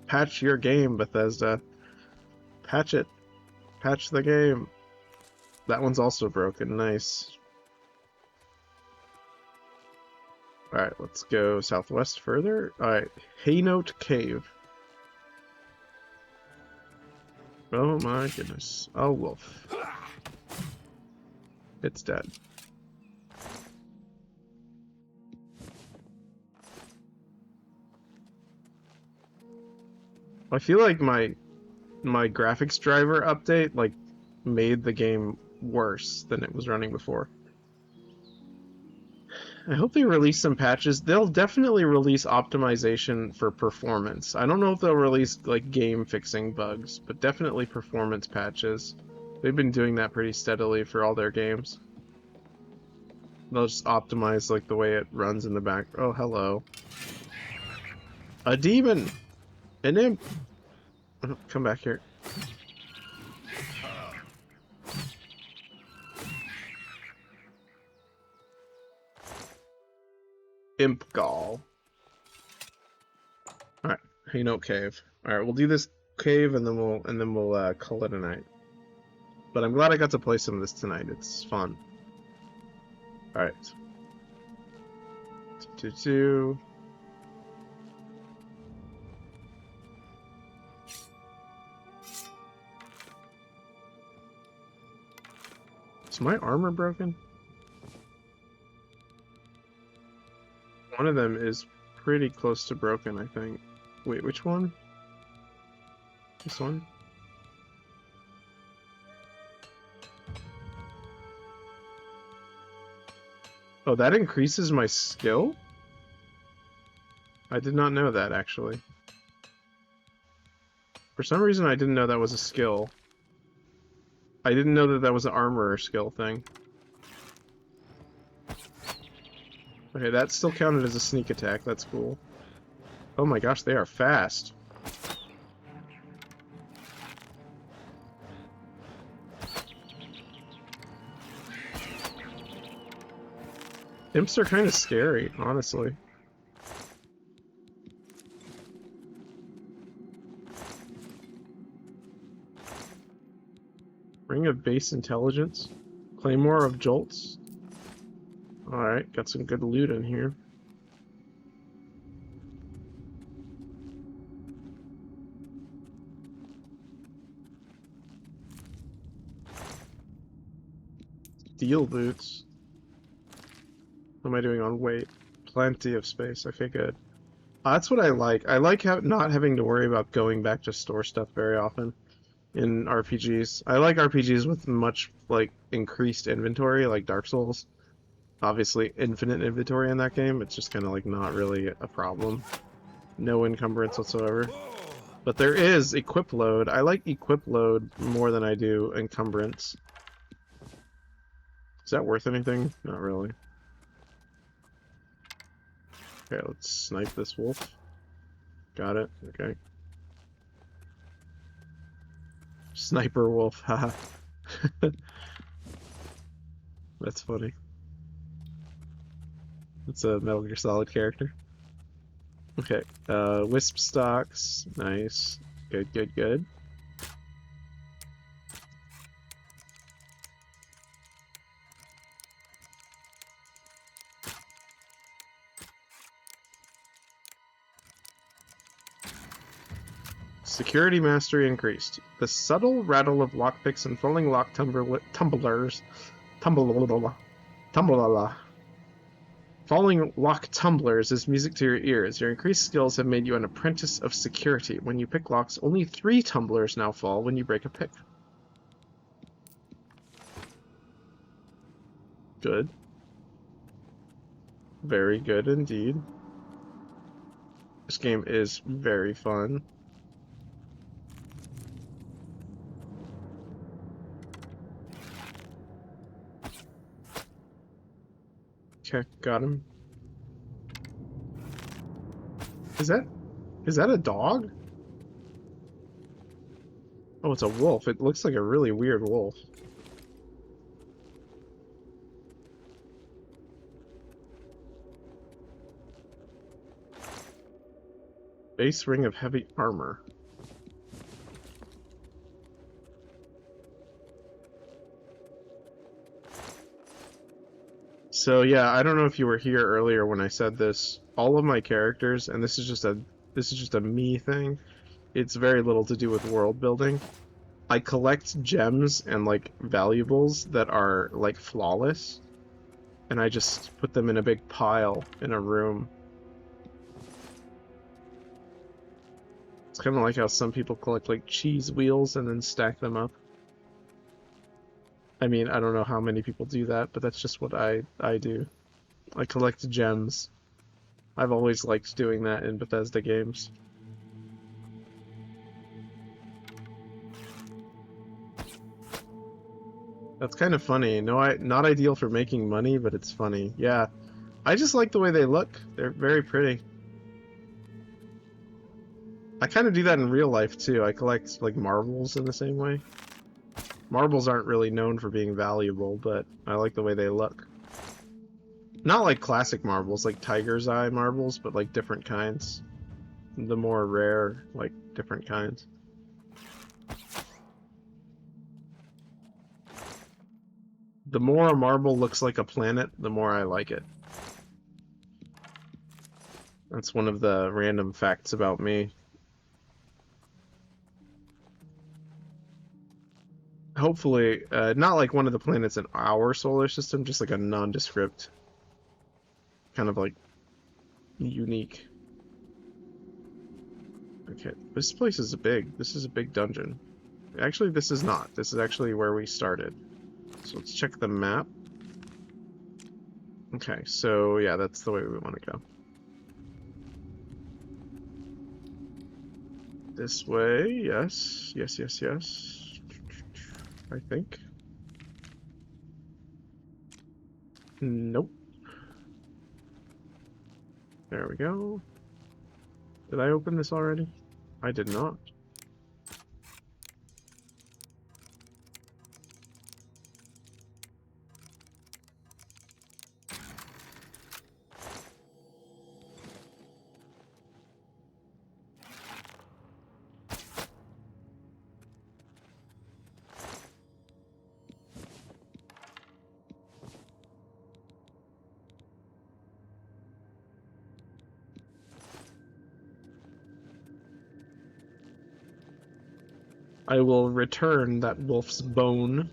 Patch your game, Bethesda. Patch it. Patch the game. That one's also broken. Nice. Alright, let's go southwest further. Alright, Haynote Cave. Oh my goodness. A wolf. It's dead. I feel like my graphics driver update like made the game worse than it was running before. I hope they release some patches. They'll definitely release optimization for performance. I don't know if they'll release like game fixing bugs, but definitely performance patches. They've been doing that pretty steadily for all their games. They'll just optimize like the way it runs in the back. Oh, hello. A demon! An imp! Oh, come back here. Imp Gall. Alright, Haynote Cave. Alright, we'll do this cave and then we'll call it a night. But I'm glad I got to play some of this tonight. It's fun. Alright. 222. Is my armor broken? One of them is pretty close to broken, I think. Wait, which one? This one? Oh, that increases my skill? I did not know that, actually. For some reason, I didn't know that was a skill. I didn't know that that was an armorer skill thing. Okay, that still counted as a sneak attack. That's cool. Oh my gosh, they are fast. Imps are kind of scary, honestly. Ring of base intelligence. Claymore of jolts. Alright, got some good loot in here. Steel boots. What am I doing on weight? Plenty of space. Okay, good. That's what I like. I like not having to worry about going back to store stuff very often in RPGs. I like RPGs with much, like, increased inventory, like Dark Souls. Obviously, infinite inventory in that game. It's just kind of, like, not really a problem. No encumbrance whatsoever. But there is equip load. I like equip load more than I do encumbrance. Is that worth anything? Not really. Okay, let's snipe this wolf. Got it. Okay. Sniper wolf, haha. That's funny. It's a Metal Gear Solid character. Okay, wisp stocks. Nice. Good, good, good. Security mastery increased. The subtle rattle of lockpicks and falling lock tumblers. Falling lock tumblers is music to your ears. Your increased skills have made you an apprentice of security. When you pick locks, only 3 tumblers now fall when you break a pick. Good. Very good indeed. This game is very fun. Okay, got him. Is that a dog? Oh, it's a wolf. It looks like a really weird wolf. Base ring of heavy armor. So yeah, I don't know if you were here earlier when I said this. All of my characters, and this is just a me thing. It's very little to do with world building. I collect gems and like valuables that are like flawless, and I just put them in a big pile in a room. It's kind of like how some people collect like cheese wheels and then stack them up. I mean, I don't know how many people do that, but that's just what I do. I collect gems. I've always liked doing that in Bethesda games. That's kind of funny. No, not ideal for making money, but it's funny. Yeah. I just like the way they look. They're very pretty. I kind of do that in real life too. I collect like marbles in the same way. Marbles aren't really known for being valuable, but I like the way they look. Not like classic marbles, like tiger's eye marbles, but like different kinds. The more rare, like different kinds. The more a marble looks like a planet, the more I like it. That's one of the random facts about me. Hopefully, not like one of the planets in our solar system, just like a nondescript, kind of like unique. Okay, this place is big. This is a big dungeon. Actually, this is not. This is actually where we started. So let's check the map. Okay, so yeah, that's the way we want to go. This way, yes. Yes, yes, yes. I think. Nope. There we go. Did I open this already? I did not. I will return that wolf's bone,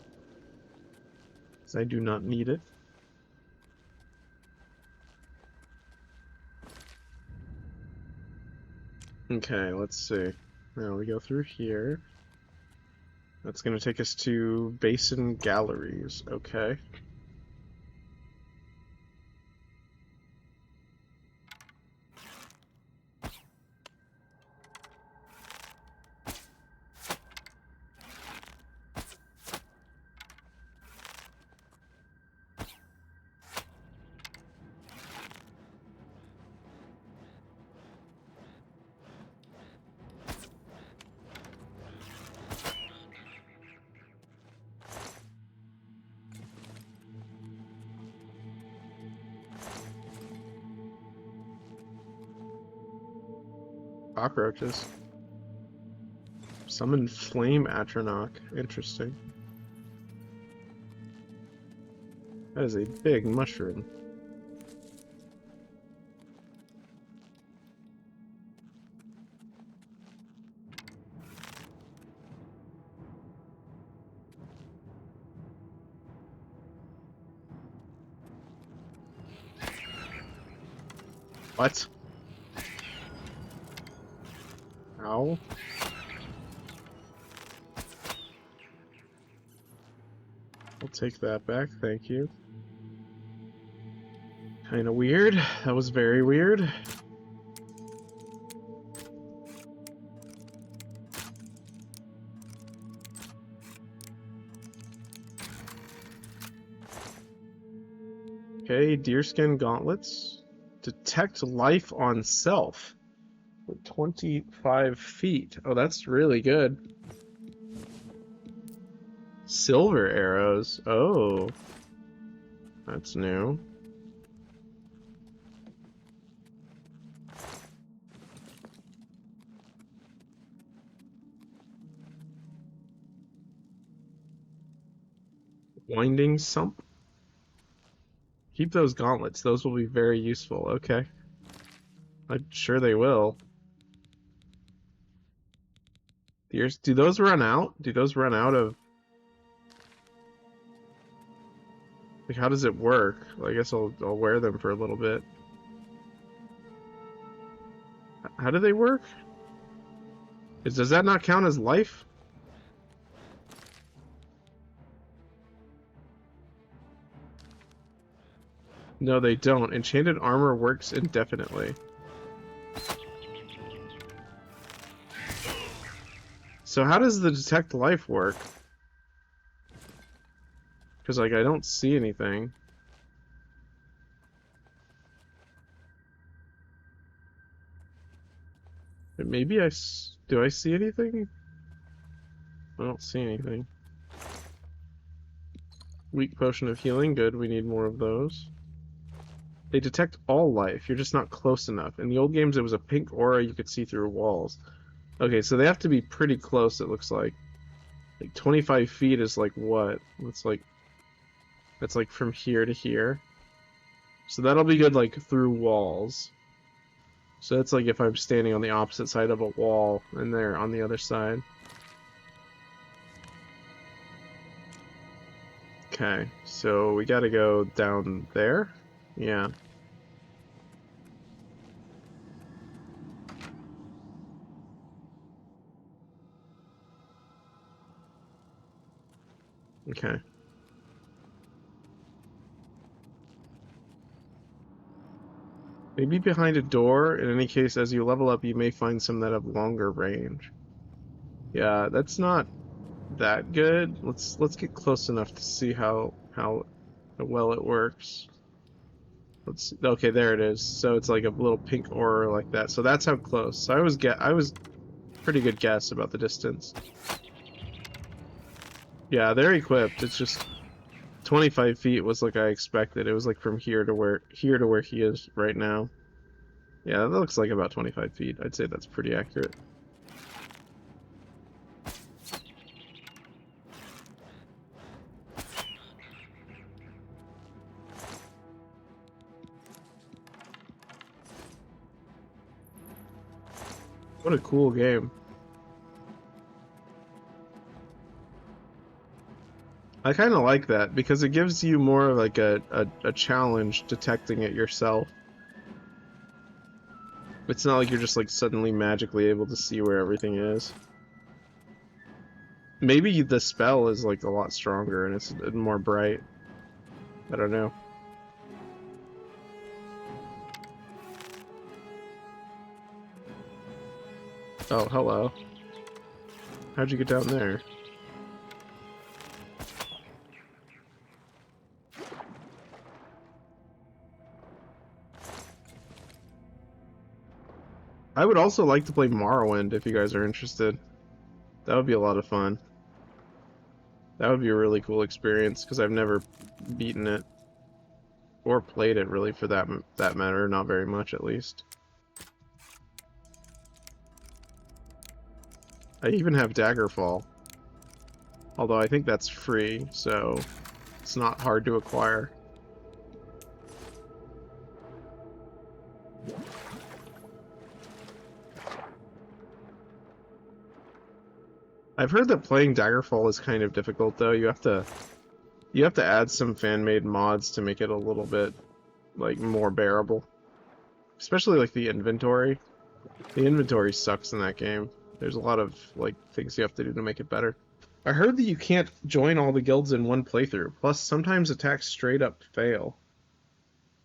because I do not need it. Okay, let's see. Now we go through here. That's going to take us to Basin Galleries. Okay. Cockroaches. Summon Flame Atronach. Interesting. That is a big mushroom. What? Ow. I'll take that back, thank you. Kinda weird. That was very weird. Okay, deerskin gauntlets. Detect life on self. 25 feet. Oh, that's really good. Silver arrows. Oh. That's new. Winding sump. Keep those gauntlets. Those will be very useful. Okay. I'm sure they will. Do those run out? Do those run out of... Like, how does it work? Well, I guess I'll wear them for a little bit. How do they work? Does that not count as life? No, they don't. Enchanted armor works indefinitely. So how does the detect life work? Because, like, I don't see anything. But maybe do I see anything? I don't see anything. Weak potion of healing, good, we need more of those. They detect all life, you're just not close enough. In the old games, it was a pink aura you could see through walls. Okay, so they have to be pretty close, it looks like. Like, 25 feet is like what? That's like from here to here. So that'll be good, like, through walls. So that's like if I'm standing on the opposite side of a wall, and they're on the other side. Okay, so we gotta go down there? Yeah. Okay. Maybe behind a door. In any case, as you level up, you may find some that have longer range. Yeah, that's not that good. Let's get close enough to see how well it works. Let's see. Okay, there it is. So it's like a little pink aura like that. So that's how close. So I was pretty good guess about the distance. Yeah, they're equipped. It's just 25 feet was like I expected. It was like from here to where he is right now. Yeah, that looks like about 25 feet. I'd say that's pretty accurate. What a cool game. I kind of like that because it gives you more of like a challenge detecting it yourself. It's not like you're just like suddenly magically able to see where everything is. Maybe the spell is like a lot stronger and it's more bright. I don't know. Oh, hello. How'd you get down there? I would also like to play Morrowind if you guys are interested. That would be a lot of fun. That would be a really cool experience because I've never beaten it or played it really for that matter, not very much at least. I even have Daggerfall. Although I think that's free, so it's not hard to acquire. I've heard that playing Daggerfall is kind of difficult though. You have to add some fan-made mods to make it a little bit like more bearable. Especially like the inventory. The inventory sucks in that game. There's a lot of like things you have to do to make it better. I heard that you can't join all the guilds in one playthrough. Plus sometimes attacks straight up fail.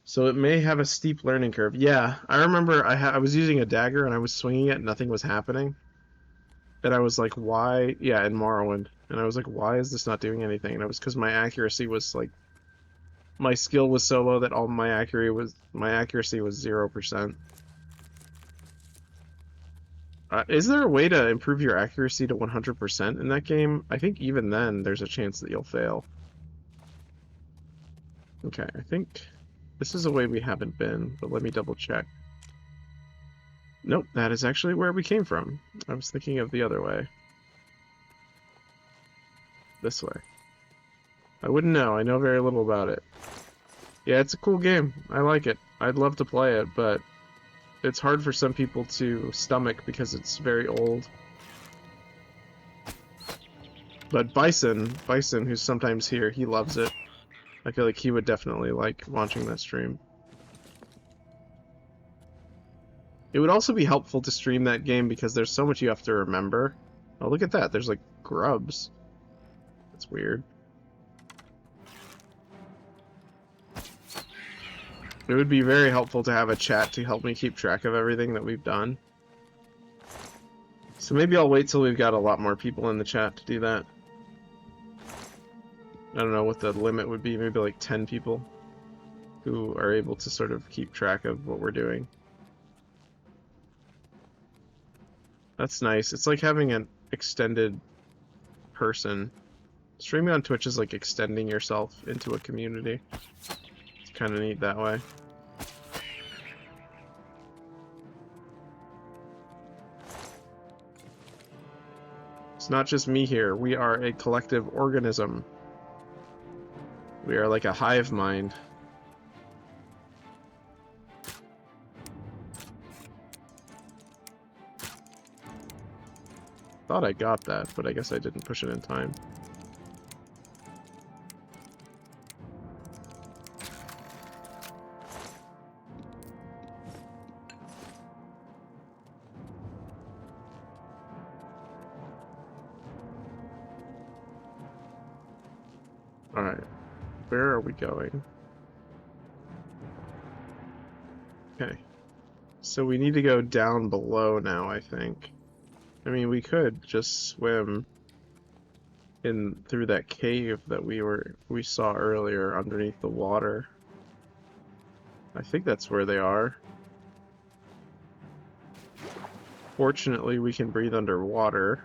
So it may have a steep learning curve. Yeah, I remember I was using a dagger and I was swinging it and nothing was happening. And I was like, why? Yeah, in Morrowind. And I was like, why is this not doing anything? And it was because my accuracy was like, my skill was so low that all my accuracy was 0%. Is there a way to improve your accuracy to 100% in that game? I think even then there's a chance that you'll fail. Okay, I think this is a way we haven't been, but let me double check. Nope, that is actually where we came from. I was thinking of the other way. This way. I wouldn't know. I know very little about it. Yeah, it's a cool game. I like it. I'd love to play it, but it's hard for some people to stomach because it's very old. But Bison, who's sometimes here, he loves it. I feel like he would definitely like watching that stream. It would also be helpful to stream that game because there's so much you have to remember. Oh, look at that. There's like grubs. That's weird. It would be very helpful to have a chat to help me keep track of everything that we've done. So maybe I'll wait till we've got a lot more people in the chat to do that. I don't know what the limit would be, maybe like 10 people who are able to sort of keep track of what we're doing. That's nice. It's like having an extended person. Streaming on Twitch is like extending yourself into a community. It's kind of neat that way. It's not just me here. We are a collective organism. We are like a hive mind. Thought I got that, but I guess I didn't push it in time. Alright, where are we going? Okay. So we need to go down below now, I think. I mean, we could just swim in through that cave that we saw earlier underneath the water. I think that's where they are. Fortunately, we can breathe underwater,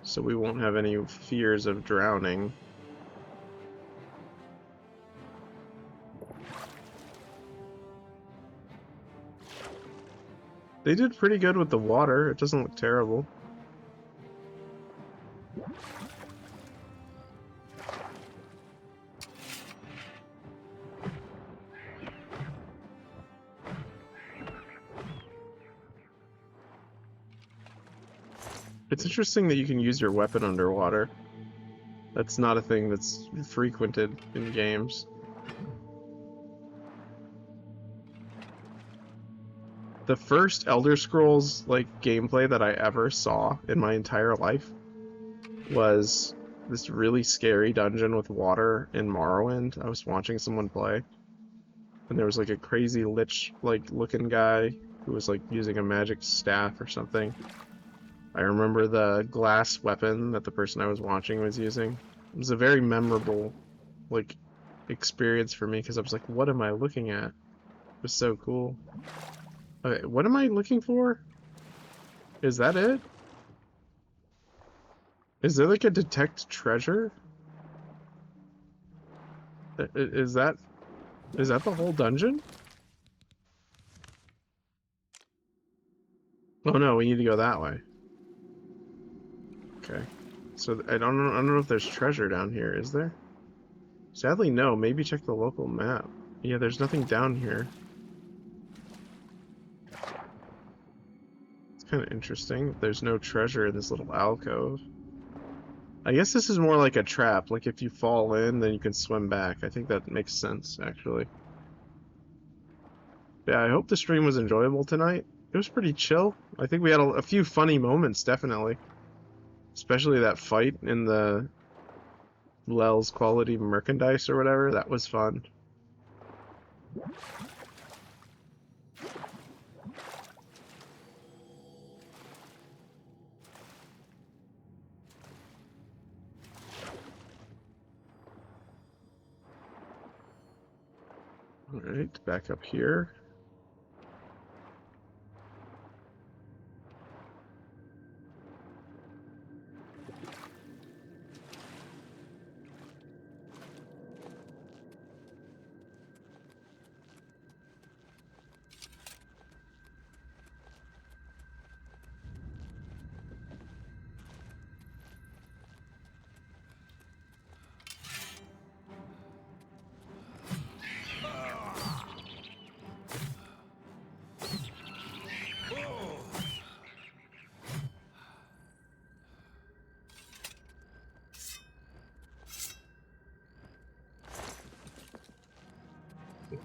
so we won't have any fears of drowning. They did pretty good with the water. It doesn't look terrible. It's interesting that you can use your weapon underwater. That's not a thing that's frequented in games. The first Elder Scrolls like gameplay that I ever saw in my entire life was this really scary dungeon with water in Morrowind. I was watching someone play, and there was like a crazy lich like looking guy who was like using a magic staff or something. I remember the glass weapon that the person I was watching was using. It was a very memorable like experience for me because I was like, what am I looking at? It was so cool. Okay, what am I looking for? Is that it? Is there like a detect treasure? Is that the whole dungeon? Oh no, we need to go that way. Okay. So I don't know if there's treasure down here, is there? Sadly no, maybe check the local map. Yeah, there's nothing down here. It's kind of interesting. There's no treasure in this little alcove. I guess this is more like a trap. Like if you fall in, then you can swim back. I think that makes sense, actually. Yeah, I hope the stream was enjoyable tonight. It was pretty chill. I think we had a few funny moments, definitely. Especially that fight in the Lel's Quality Merchandise or whatever. That was fun. Alright, back up here.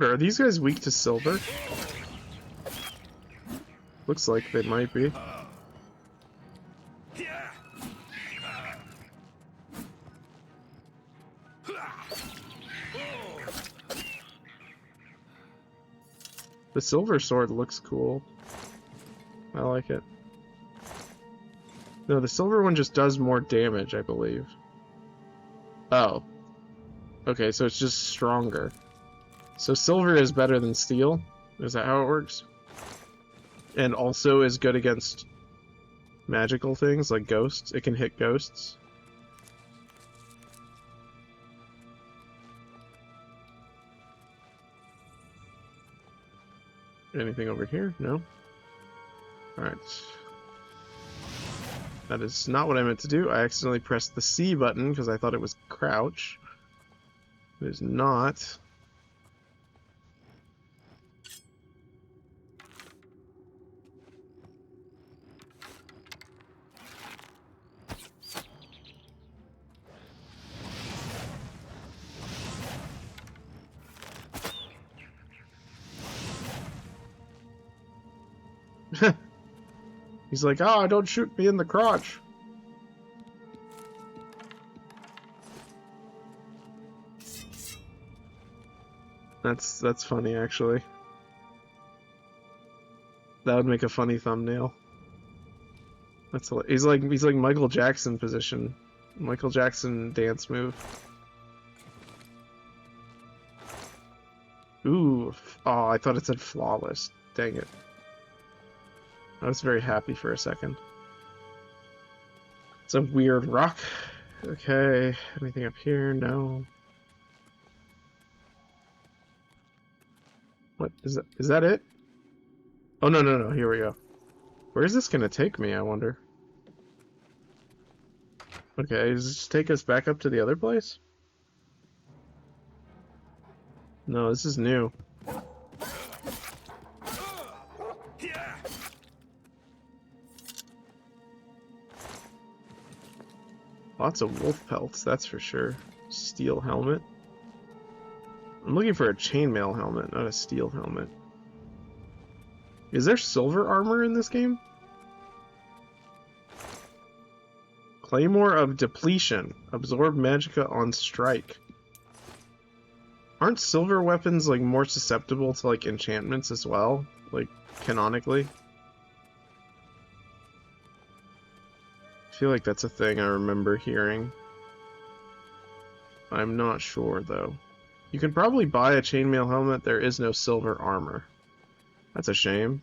Are these guys weak to silver? Looks like they might be. The silver sword looks cool. I like it. No, the silver one just does more damage, I believe. Oh. Okay, so it's just stronger. So silver is better than steel? Is that how it works? And also is good against magical things like ghosts? It can hit ghosts? Anything over here? No? Alright. That is not what I meant to do. I accidentally pressed the C button because I thought it was crouch. It is not. He's like, oh, don't shoot me in the crotch. That's funny, actually. That would make a funny thumbnail. He's like Michael Jackson position. Michael Jackson dance move. Ooh. Oh, I thought it said flawless. Dang it. I was very happy for a second. It's a weird rock. Okay. Anything up here? No. What is that? Is that it? Oh, no. Here we go. Where is this gonna take me, I wonder? Okay, does this take us back up to the other place? No, this is new. Lots of wolf pelts, that's for sure. Steel helmet. I'm looking for a chainmail helmet, not a steel helmet. Is there silver armor in this game? Claymore of Depletion. Absorb magicka on strike. Aren't silver weapons like more susceptible to like enchantments as well? Like canonically? I feel like that's a thing I remember hearing. I'm not sure though. You can probably buy a chainmail helmet, there is no silver armor. That's a shame.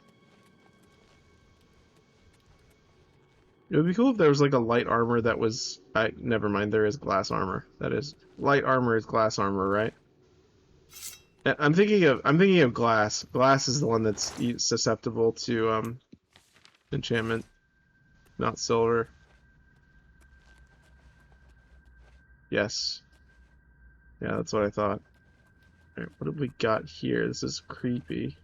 It would be cool if there was like a light armor that was... never mind, there is glass armor. That is... Light armor is glass armor, right? I'm thinking of glass. Glass is the one that's susceptible to enchantment, not silver. Yes. Yeah, that's what I thought. Alright, what have we got here? This is creepy.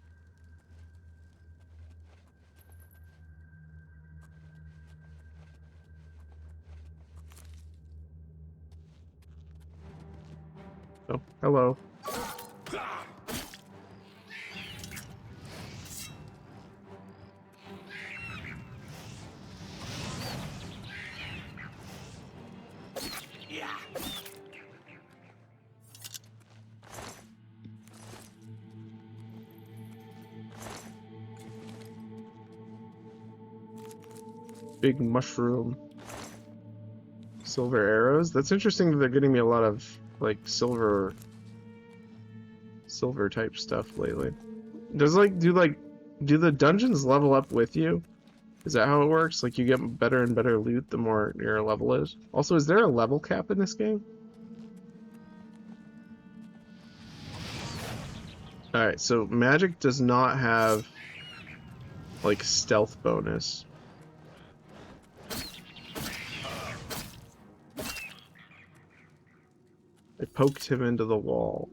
Oh, hello. Big mushroom. Silver arrows? That's interesting that they're getting me a lot of, like, silver type stuff lately. Do the dungeons level up with you? Is that how it works? Like, you get better and better loot the more your level is? Also, is there a level cap in this game? Alright, so magic does not have, like, stealth bonus. I poked him into the wall.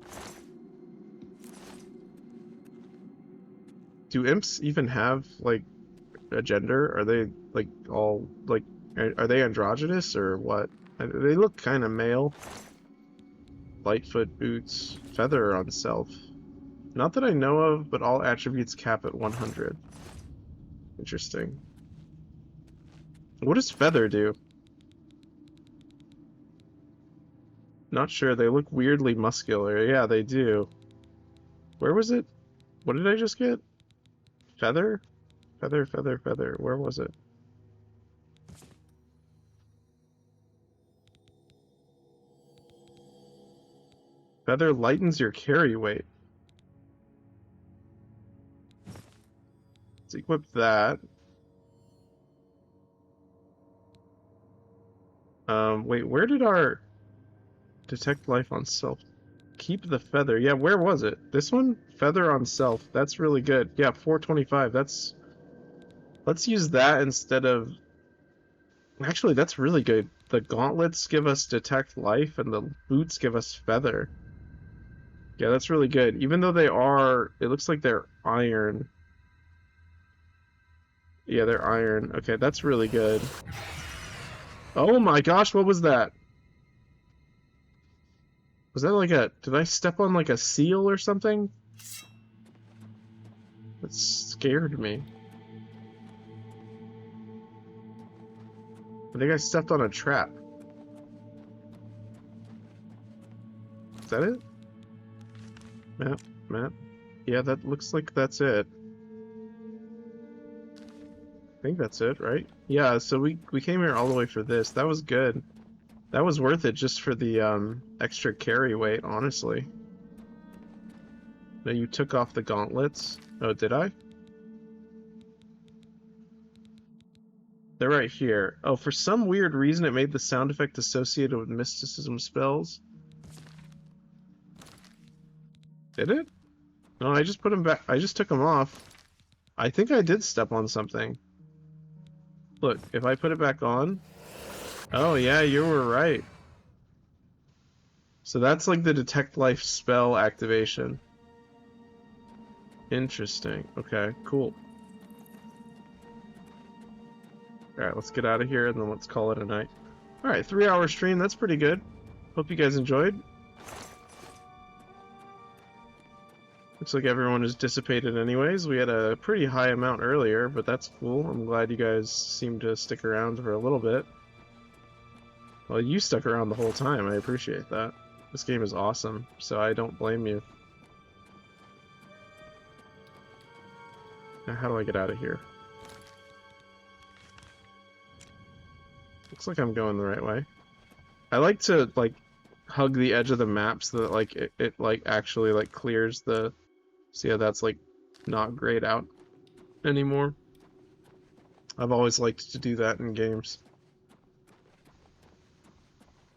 Do imps even have, like, a gender? Are they, like, all, like, are they androgynous or what? They look kind of male. Lightfoot boots. Feather on self. Not that I know of, but all attributes cap at 100. Interesting. What does feather do? Not sure. They look weirdly muscular. Yeah, they do. Where was it? What did I just get? Feather? Feather, feather, feather. Where was it? Feather lightens your carry weight. Let's equip that. Wait, where did our... Detect life on self. Keep the feather. Yeah, where was it? This one? Feather on self. That's really good. Yeah, 425. That's... Let's use that instead of... Actually, that's really good. The gauntlets give us detect life, and the boots give us feather. Yeah, that's really good. Even though they are... It looks like they're iron. Yeah, they're iron. Okay, that's really good. Oh my gosh, what was that? Was that like a... Did I step on like a seal or something? That scared me. I think I stepped on a trap. Is that it? Map, map. Yeah, that looks like that's it. I think that's it, right? Yeah, so we came here all the way for this. That was good. That was worth it just for the extra carry weight, honestly. Now you took off the gauntlets. Oh, did I? They're right here. Oh, for some weird reason it made the sound effect associated with mysticism spells. Did it? No, I just put them back. I just took them off. I think I did step on something. Look, if I put it back on... Oh, yeah, you were right. So that's like the Detect Life spell activation. Interesting. Okay, cool. Alright, let's get out of here and then let's call it a night. Alright, 3-hour stream, that's pretty good. Hope you guys enjoyed. Looks like everyone is dissipated anyways. We had a pretty high amount earlier, but that's cool. I'm glad you guys seemed to stick around for a little bit. Well, you stuck around the whole time. I appreciate that. This game is awesome, so I don't blame you. Now, how do I get out of here? Looks like I'm going the right way. I like to, like, hug the edge of the map so that, like, it like, actually, like, clears the... See how that's, like, not grayed out anymore? I've always liked to do that in games.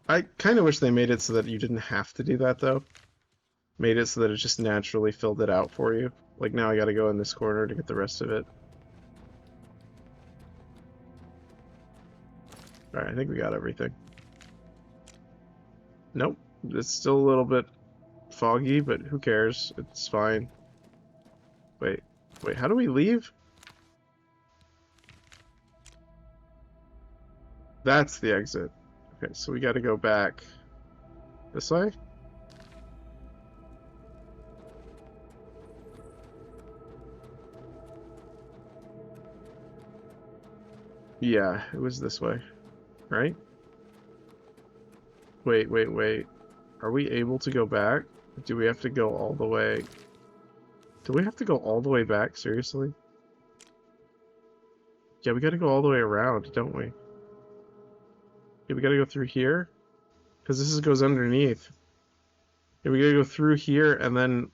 I kind of wish they made it so that you didn't have to do that, though. Made it so that it just naturally filled it out for you. Like, now I gotta go in this corner to get the rest of it. Alright, I think we got everything. Nope. It's still a little bit foggy, but who cares? It's fine. Wait, how do we leave? That's the exit. Okay, so we gotta go back this way? Yeah, it was this way, right? Wait. Are we able to go back? Do we have to go all the way? Do we have to go all the way back? Seriously? Yeah, we gotta go all the way around, don't we? Yeah, we gotta go through here? Because this goes underneath. Yeah, we gotta go through here and then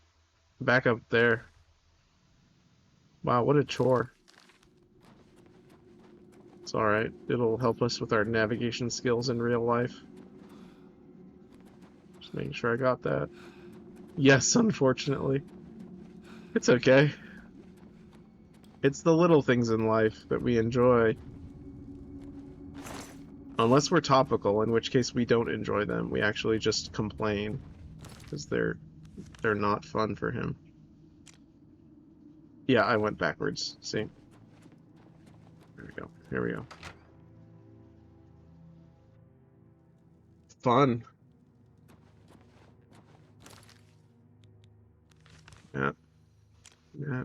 back up there. Wow, what a chore. It's alright. It'll help us with our navigation skills in real life. Just making sure I got that. Yes, unfortunately. It's okay. It's the little things in life that we enjoy. Unless we're topical, in which case we don't enjoy them. We actually just complain. Because they're not fun for him. Yeah, I went backwards. See? There we go. Here we go. Fun. Yeah.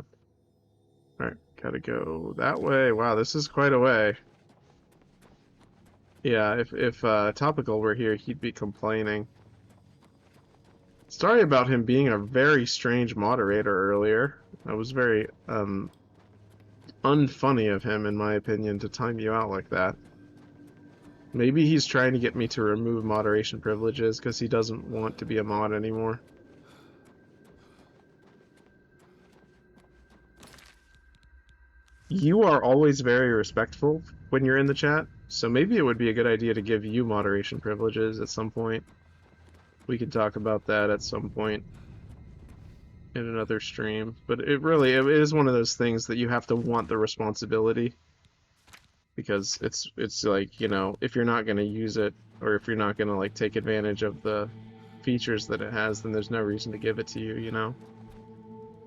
Alright, gotta go that way. Wow, this is quite a way. Yeah, if Topical were here, he'd be complaining. Sorry about him being a very strange moderator earlier. That was very, unfunny of him, in my opinion, to time you out like that. Maybe he's trying to get me to remove moderation privileges because he doesn't want to be a mod anymore. You are always very respectful when you're in the chat, so maybe it would be a good idea to give you moderation privileges at some point. We could talk about that at some point in another stream, but it is one of those things that you have to want the responsibility, because it's like, you know, if you're not going to use it, or if you're not going to like take advantage of the features that it has, then there's no reason to give it to you, you know.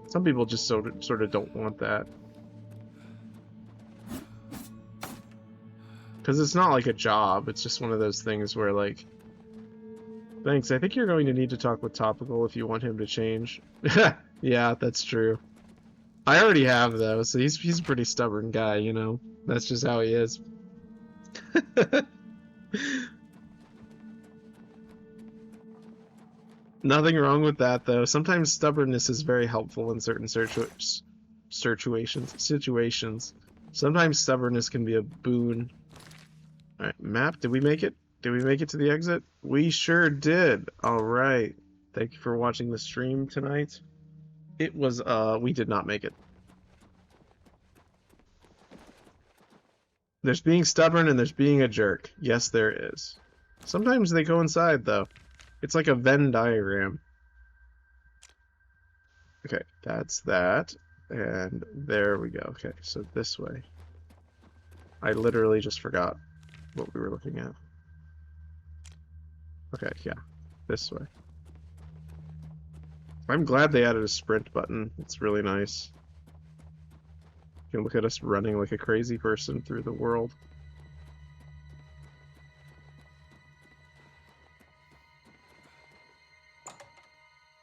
Some people just sort of don't want that. Because it's not like a job, it's just one of those things where, like... Thanks, I think you're going to need to talk with Topical if you want him to change. Yeah, that's true. I already have, though, so he's a pretty stubborn guy, you know? That's just how he is. Nothing wrong with that, though. Sometimes stubbornness is very helpful in certain situations. Sometimes stubbornness can be a boon. Alright, map, did we make it? Did we make it to the exit? We sure did. Alright. Thank you for watching the stream tonight. It was, we did not make it. There's being stubborn and there's being a jerk. Yes, there is. Sometimes they coincide, though. It's like a Venn diagram. Okay, that's that. And there we go. Okay, so this way. I literally just forgot what we were looking at. Okay, yeah. This way. I'm glad they added a sprint button. It's really nice. You can look at us running like a crazy person through the world.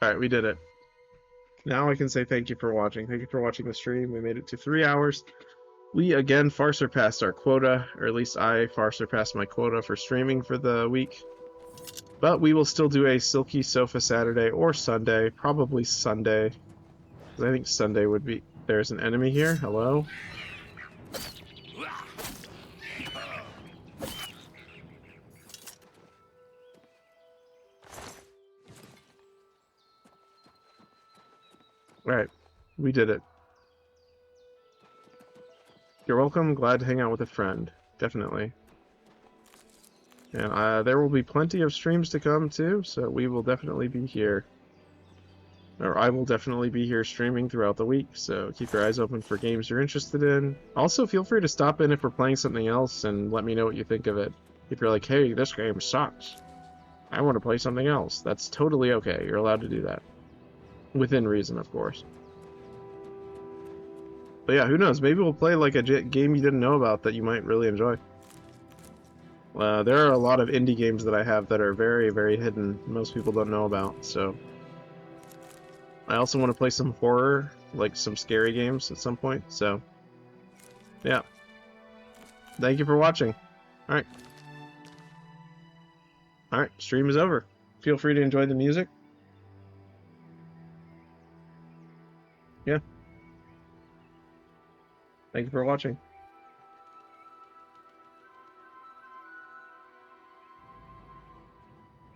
Alright, we did it. Now I can say thank you for watching. Thank you for watching the stream. We made it to 3 hours. We again far surpassed our quota, or at least I far surpassed my quota for streaming for the week. But we will still do a Silky Sofa Saturday or Sunday. Probably Sunday. Because I think Sunday would be... There's an enemy here. Hello? Alright. We did it. You're welcome. Glad to hang out with a friend. Definitely. And there will be plenty of streams to come too, so we will definitely be here. Or I will definitely be here streaming throughout the week, so keep your eyes open for games you're interested in. Also, feel free to stop in if we're playing something else and let me know what you think of it. If you're like, hey, this game sucks, I want to play something else, that's totally okay. You're allowed to do that. Within reason, of course. But yeah, who knows? Maybe we'll play like a game you didn't know about that you might really enjoy. There are a lot of indie games that I have that are very, very hidden. Most people don't know about, so... I also want to play some horror, like some scary games at some point, so... Yeah. Thank you for watching. Alright. Alright, stream is over. Feel free to enjoy the music. Yeah. Thank you for watching.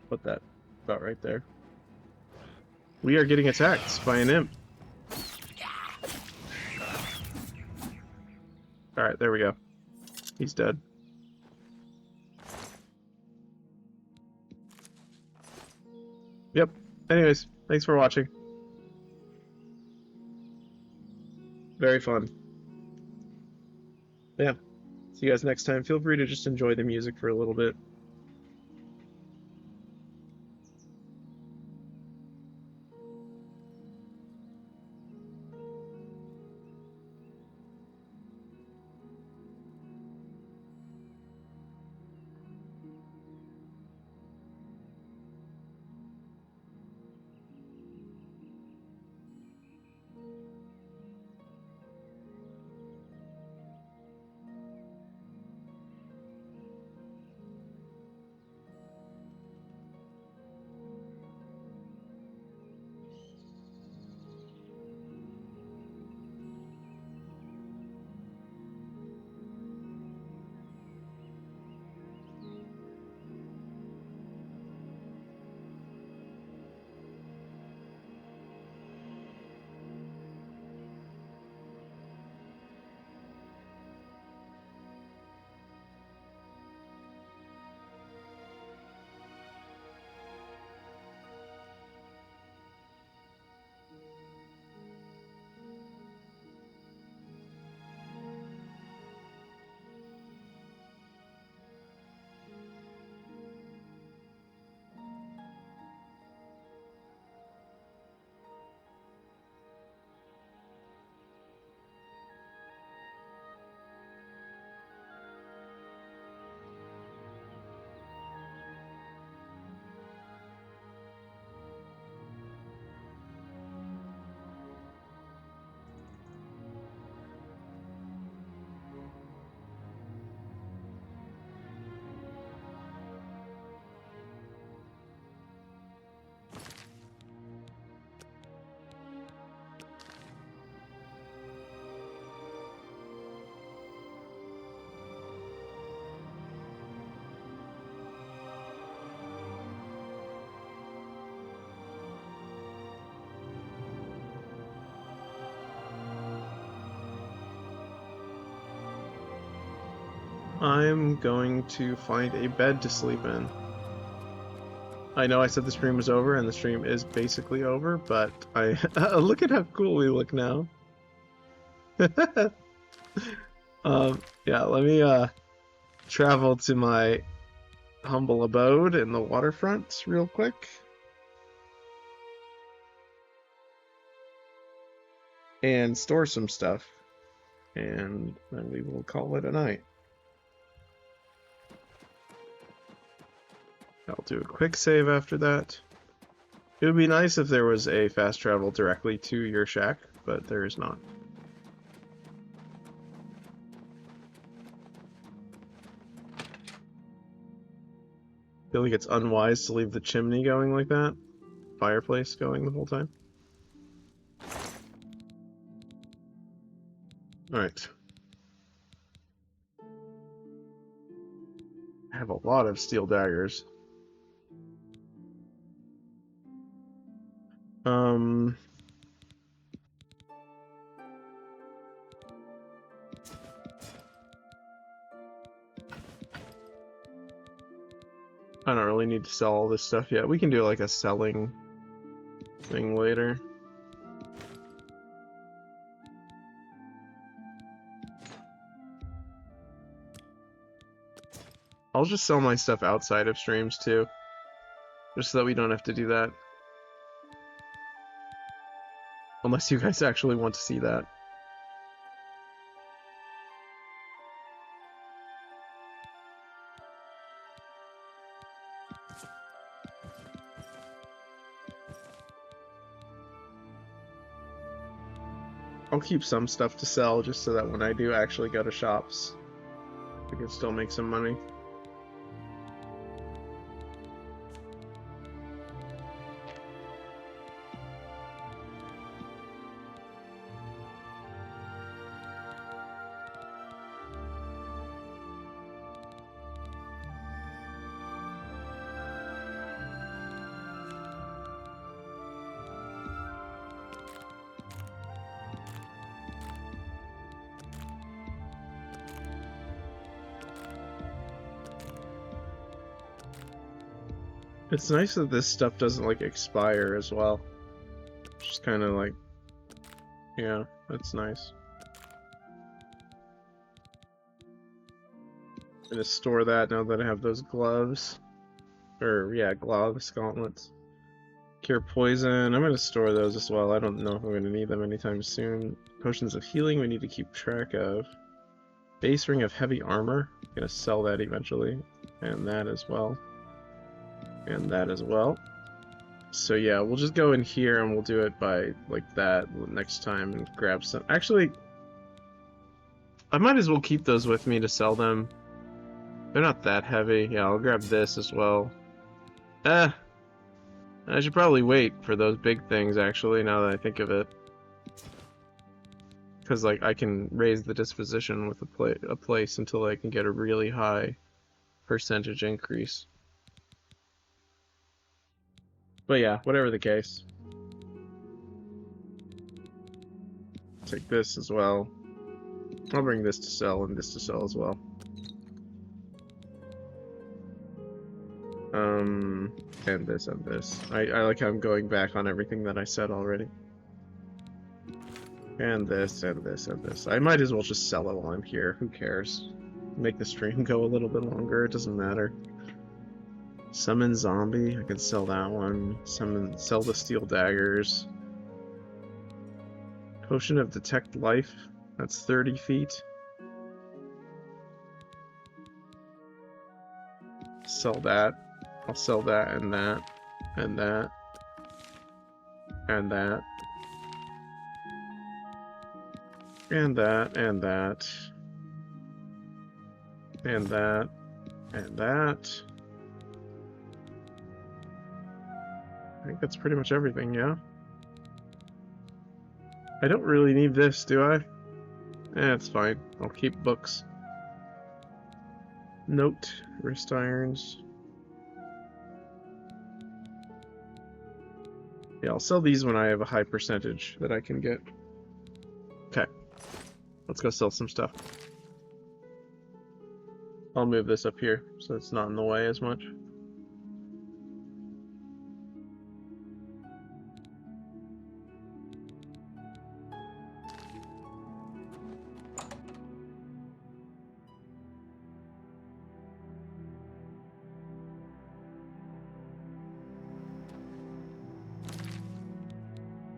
Put that about right there. We are getting attacked by an imp. Alright, there we go. He's dead. Yep. Anyways, thanks for watching. Very fun. Yeah. See you guys next time. Feel free to just enjoy the music for a little bit. I'm going to find a bed to sleep in. I know I said the stream was over, and the stream is basically over, but I look at how cool we look now. Yeah, let me travel to my humble abode in the waterfront real quick. And store some stuff. And then we will call it a night. I'll do a quick save after that. It would be nice if there was a fast travel directly to your shack, but there is not. I feel like it's unwise to leave the chimney going like that. Fireplace going the whole time. Alright. I have a lot of steel daggers. I don't really need to sell all this stuff yet. We can do like a selling thing later. I'll just sell my stuff outside of streams too, just so that we don't have to do that. Unless you guys actually want to see that. I'll keep some stuff to sell just so that when I do actually go to shops, we can still make some money. It's nice that this stuff doesn't like expire as well. Just kind of like, yeah, that's nice. I'm gonna store that now that I have those gloves. Or, yeah, gloves, gauntlets. Cure poison, I'm gonna store those as well. I don't know if I'm gonna need them anytime soon. Potions of healing we need to keep track of. Base ring of heavy armor, I'm gonna sell that eventually. And that as well. And that as well. So yeah, we'll just go in here and we'll do it by like that next time and grab some. Actually, I might as well keep those with me to sell them. They're not that heavy. Yeah, I'll grab this as well. I should probably wait for those big things actually, now that I think of it. Because like I can raise the disposition with a place until I can get a really high percentage increase. But yeah, whatever the case. Take this as well. I'll bring this to sell and this to sell as well. And this and this. I like how I'm going back on everything that I said already. And this and this and this. I might as well just sell it while I'm here. Who cares? Make the stream go a little bit longer. It doesn't matter. Summon zombie, I can sell that one. Sell the steel daggers. Potion of detect life, that's 30 feet. Sell that. I'll sell that and that. And that. And that. And that, and that. And that. And that. I think that's pretty much everything, yeah? I don't really need this, do I? It's fine. I'll keep books. Note, wrist irons. Yeah, I'll sell these when I have a high percentage that I can get. Okay. Let's go sell some stuff. I'll move this up here so it's not in the way as much.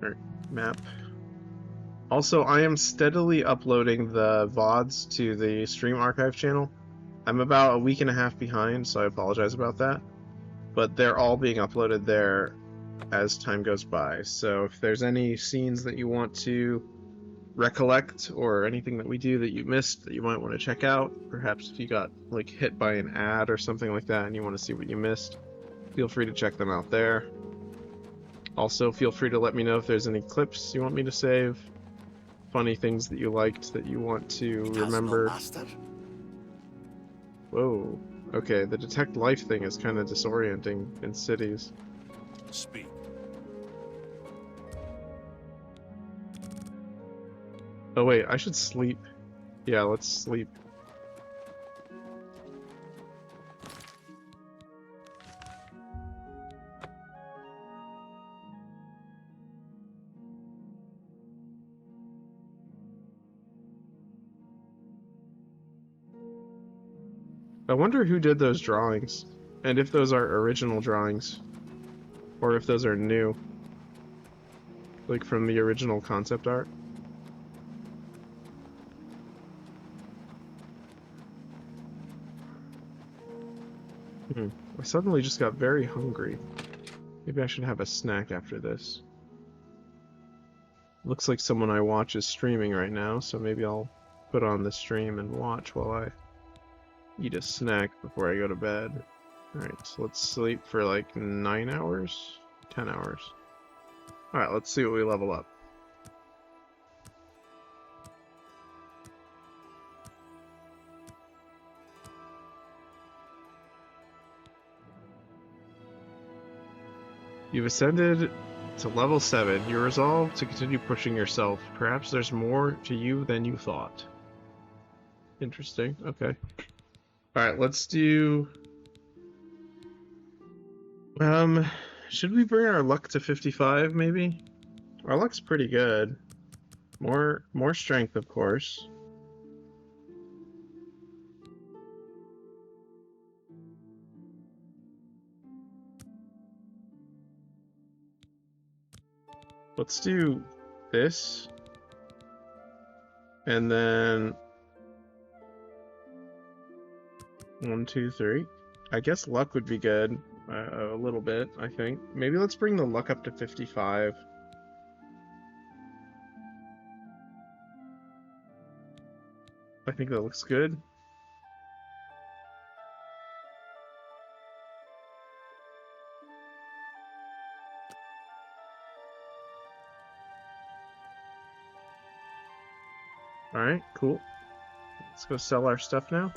Alright, map. Also, I am steadily uploading the VODs to the Stream Archive channel. I'm about a week and a half behind, so I apologize about that. But they're all being uploaded there as time goes by. So if there's any scenes that you want to recollect or anything that we do that you missed that you might want to check out, perhaps if you got like hit by an ad or something like that and you want to see what you missed, feel free to check them out there. Also, feel free to let me know if there's any clips you want me to save, funny things that you liked that you want to remember. Whoa. Okay, the detect life thing is kind of disorienting in cities. Speak. Oh wait, I should sleep. Yeah, let's sleep. I wonder who did those drawings, and if those are original drawings, or if those are new, like from the original concept art. I suddenly just got very hungry. Maybe I should have a snack after this. Looks like someone I watch is streaming right now, so maybe I'll put on the stream and watch while I eat a snack before I go to bed. Alright, so let's sleep for like 9 hours? 10 hours. Alright, let's see what we level up. You've ascended to level 7. You're resolved to continue pushing yourself. Perhaps there's more to you than you thought. Interesting. Okay. Alright, let's do... should we bring our luck to 55, maybe? Our luck's pretty good. More strength, of course. Let's do this. And then... 1, 2, 3. I guess luck would be good. A little bit, I think. Maybe let's bring the luck up to 55. I think that looks good. Alright, cool. Let's go sell our stuff now.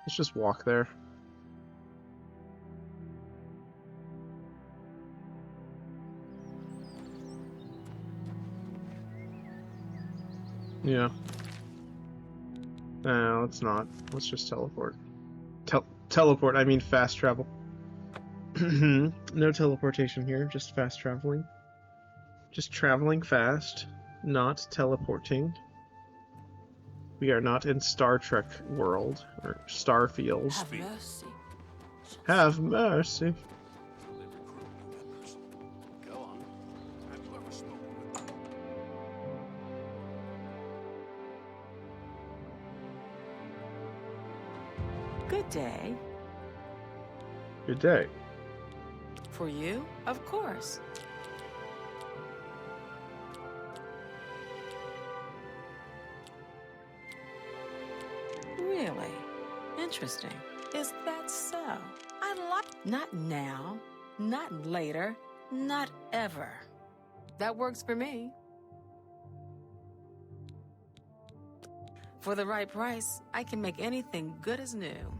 Let's just walk there. Yeah. No, let's not. Let's just teleport. Teleport, I mean fast travel. No teleportation here, just fast traveling. Just traveling fast, not teleporting. We are not in Star Trek world, or Starfield. Have mercy. Have mercy. Go on. Have you ever spoken with them? Good day. Good day. For you, of course. Really? Interesting. Is that so? I like... Not now, not later, not ever. That works for me. For the right price, I can make anything good as new.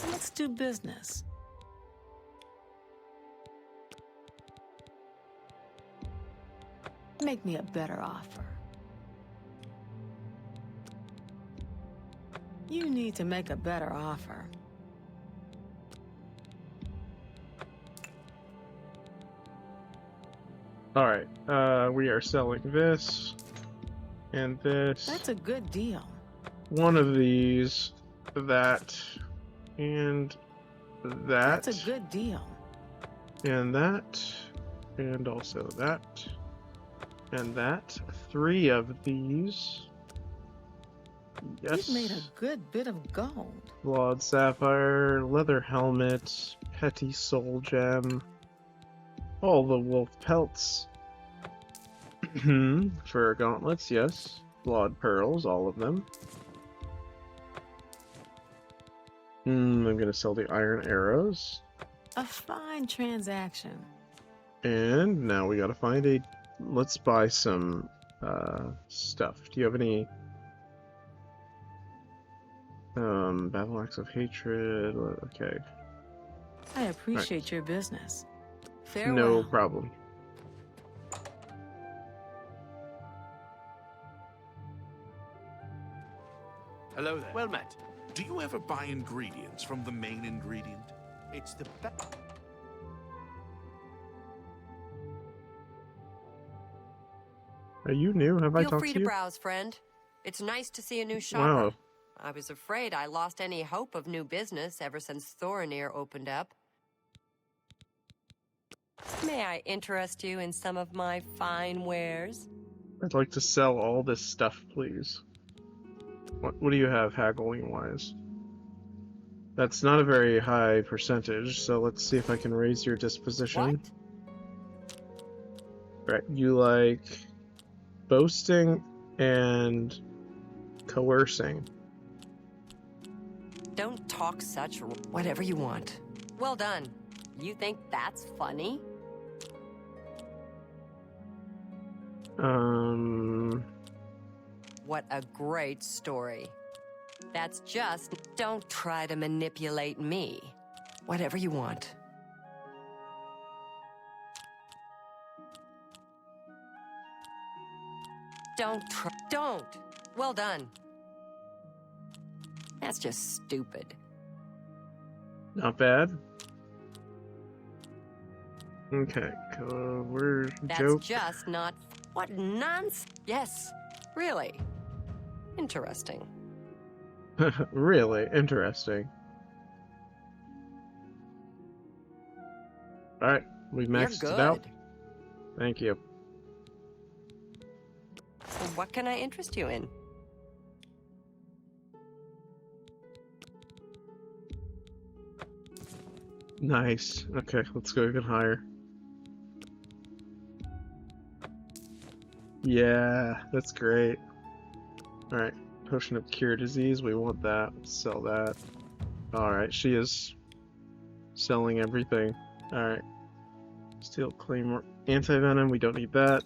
Let's do business. Make me a better offer. You need to make a better offer. Alright, we are selling this and this. That's a good deal. One of these, that, and that. That's a good deal. And that, and also that, and that. 3 of these. Yes. You've made a good bit of gold. Flawed sapphire, leather helmet, petty soul gem, all the wolf pelts, fur gauntlets, yes, flawed pearls, all of them. I'm gonna sell the iron arrows. A fine transaction. And now we gotta find a... Let's buy some stuff. Do you have any... Battle Axe of Hatred, okay. I appreciate your business. Farewell. No problem. Hello there. Well met. Do you ever buy ingredients from the main ingredient? It's the best. Are you new? Have I Feel talked free to to you? browse, friend. It's nice to see a new shopper. Wow. I was afraid I lost any hope of new business ever since Thorinir opened up. May I interest you in some of my fine wares? I'd like to sell all this stuff, please. What do you have haggling wise? That's not a very high percentage, so let's see if I can raise your disposition. Right, you like boasting and coercing. Don't talk such whatever you want. Well done. You think that's funny? What a great story. That's just... Don't try to manipulate me. Whatever you want. Don't! Well done. That's just stupid. Not bad. Okay, we're That's joke. just not... What nonsense? Yes, really. Interesting. Really interesting. Alright, we maxed You're it out. good. Thank you. So what can I interest you in? Nice. Okay, let's go even higher. Yeah, that's great. Alright, potion of cure disease, we want that. Let's sell that. Alright, she is selling everything. Alright. Steel claymore. Anti-venom, we don't need that.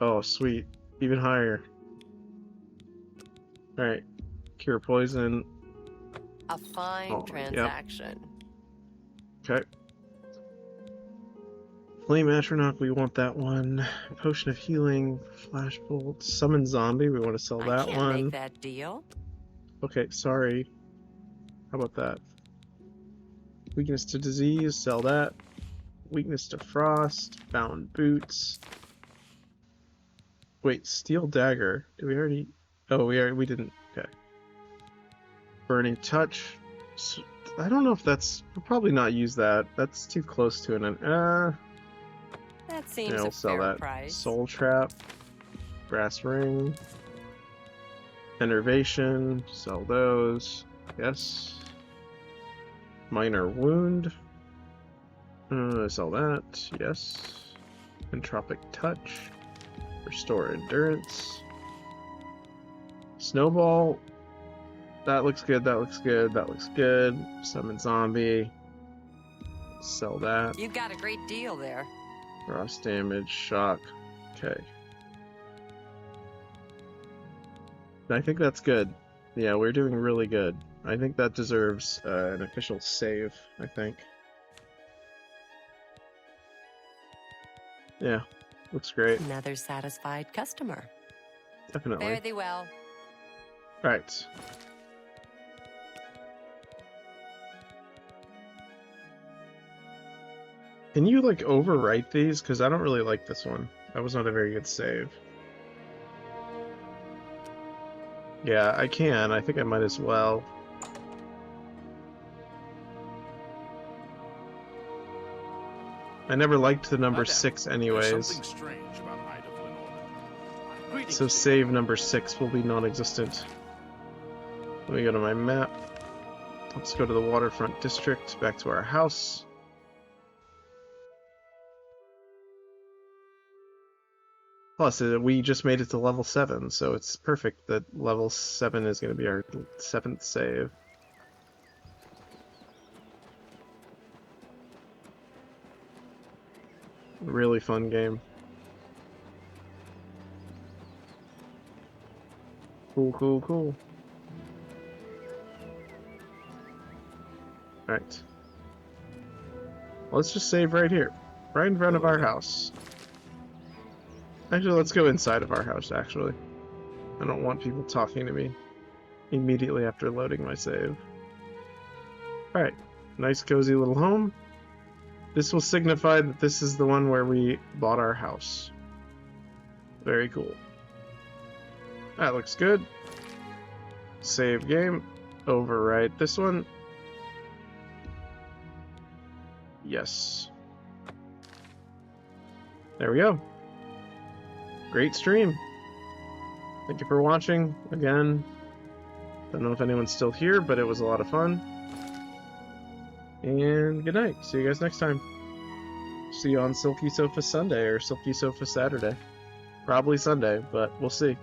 Oh, sweet. Even higher. Alright. Cure poison. A fine Oh, yep. transaction. Okay. Flame Atronach, we want that one. Potion of healing, flashbolt, summon zombie, we want to sell I that can't one. make that deal. Okay, sorry. How about that? Weakness to disease, sell that. Weakness to frost, bound boots. Wait, steel dagger. Did we already? Oh, we didn't. Okay. Burning touch. I don't know if that's. We'll probably not use that. That's too close to an. That seems Yeah, a we'll sell fair that. price. Soul trap. Brass ring. Enervation. Sell those. Yes. Minor wound. Sell that. Yes. Entropic touch. Restore endurance. Snowball. That looks good. That looks good. That looks good. Summon zombie. Sell that. You got a great deal there. Frost damage. Shock. Okay. I think that's good. Yeah, we're doing really good. I think that deserves an official save, I think. Yeah. Looks great. Another satisfied customer. Definitely. Fare thee well. Right. Can you, like, overwrite these? Because I don't really like this one. That was not a very good save. Yeah, I can. I think I might as well. I never liked the number 6 anyways. Something strange about Ida Glenormand. Greetings So to you. save number 6 will be non-existent. Let me go to my map. Let's go to the waterfront district, back to our house. Plus, we just made it to level 7, so it's perfect that level 7 is going to be our 7th save. Really fun game. Cool, cool, cool. Alright. Let's just save right here. Right in front of our house. Actually, let's go inside of our house, actually. I don't want people talking to me immediately after loading my save. Alright. Nice, cozy little home. This will signify that this is the one where we bought our house. Very cool. That looks good. Save game. Overwrite this one. Yes. There we go. Great stream. Thank you for watching. Again, don't know if anyone's still here, but it was a lot of fun. And good night. See you guys next time. See you on Silky Sofa Sunday or Silky Sofa Saturday. Probably Sunday, but we'll see.